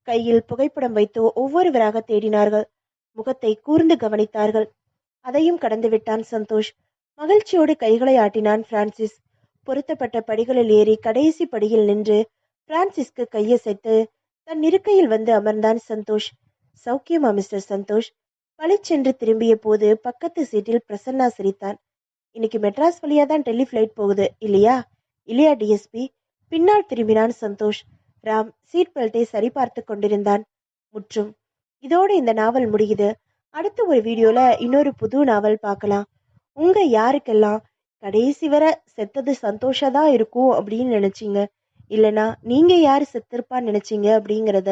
கையில் புகைப்படம் வைத்து ஒவ்வொருவராக தேடினார்கள். முகத்தை கூர்ந்து கவனித்தார்கள். அதையும் கடந்து விட்டான் சந்தோஷ். மகிழ்ச்சியோடு கைகளை ஆட்டினான் பிரான்சிஸ். பொருத்தப்பட்ட படிகளில் ஏறி கடைசி படியில் நின்று பிரான்சிஸ்க்கு கையசைத்து தன் இருக்கையில் வந்து அமர்ந்தான் சந்தோஷ். சௌக்கியமா மிஸ்டர் சந்தோஷ்? பளிச்சென்று திரும்பிய போது பக்கத்து சீட்டில் பிரசன்னா சிரித்தான். இன்னைக்கு மெட்ராஸ் வழியா தான் டெல்லி ஃபிளைட் போகுது இல்லையா? இல்லையா டிஎஸ்பி? பின்னால் திரும்பினான் சந்தோஷ். ராம் சீட் பெல்ட்டை சரிபார்த்து கொண்டிருந்தான். முற்றும். இதோடு இந்த நாவல் முடியுது. அடுத்த ஒரு வீடியோல இன்னொரு புது நாவல் பார்க்கலாம். உங்க யாருக்கெல்லாம் கடைசி வரை செத்தது சந்தோஷா தான் இருக்கும் அப்படின்னு நினைச்சீங்க, இல்லைனா நீங்க யாரு செத்திருப்பான்னு நினைச்சீங்க அப்படிங்கிறத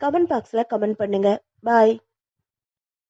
கமெண்ட் பாக்ஸ்ல கமெண்ட் பண்ணுங்க. பாய்.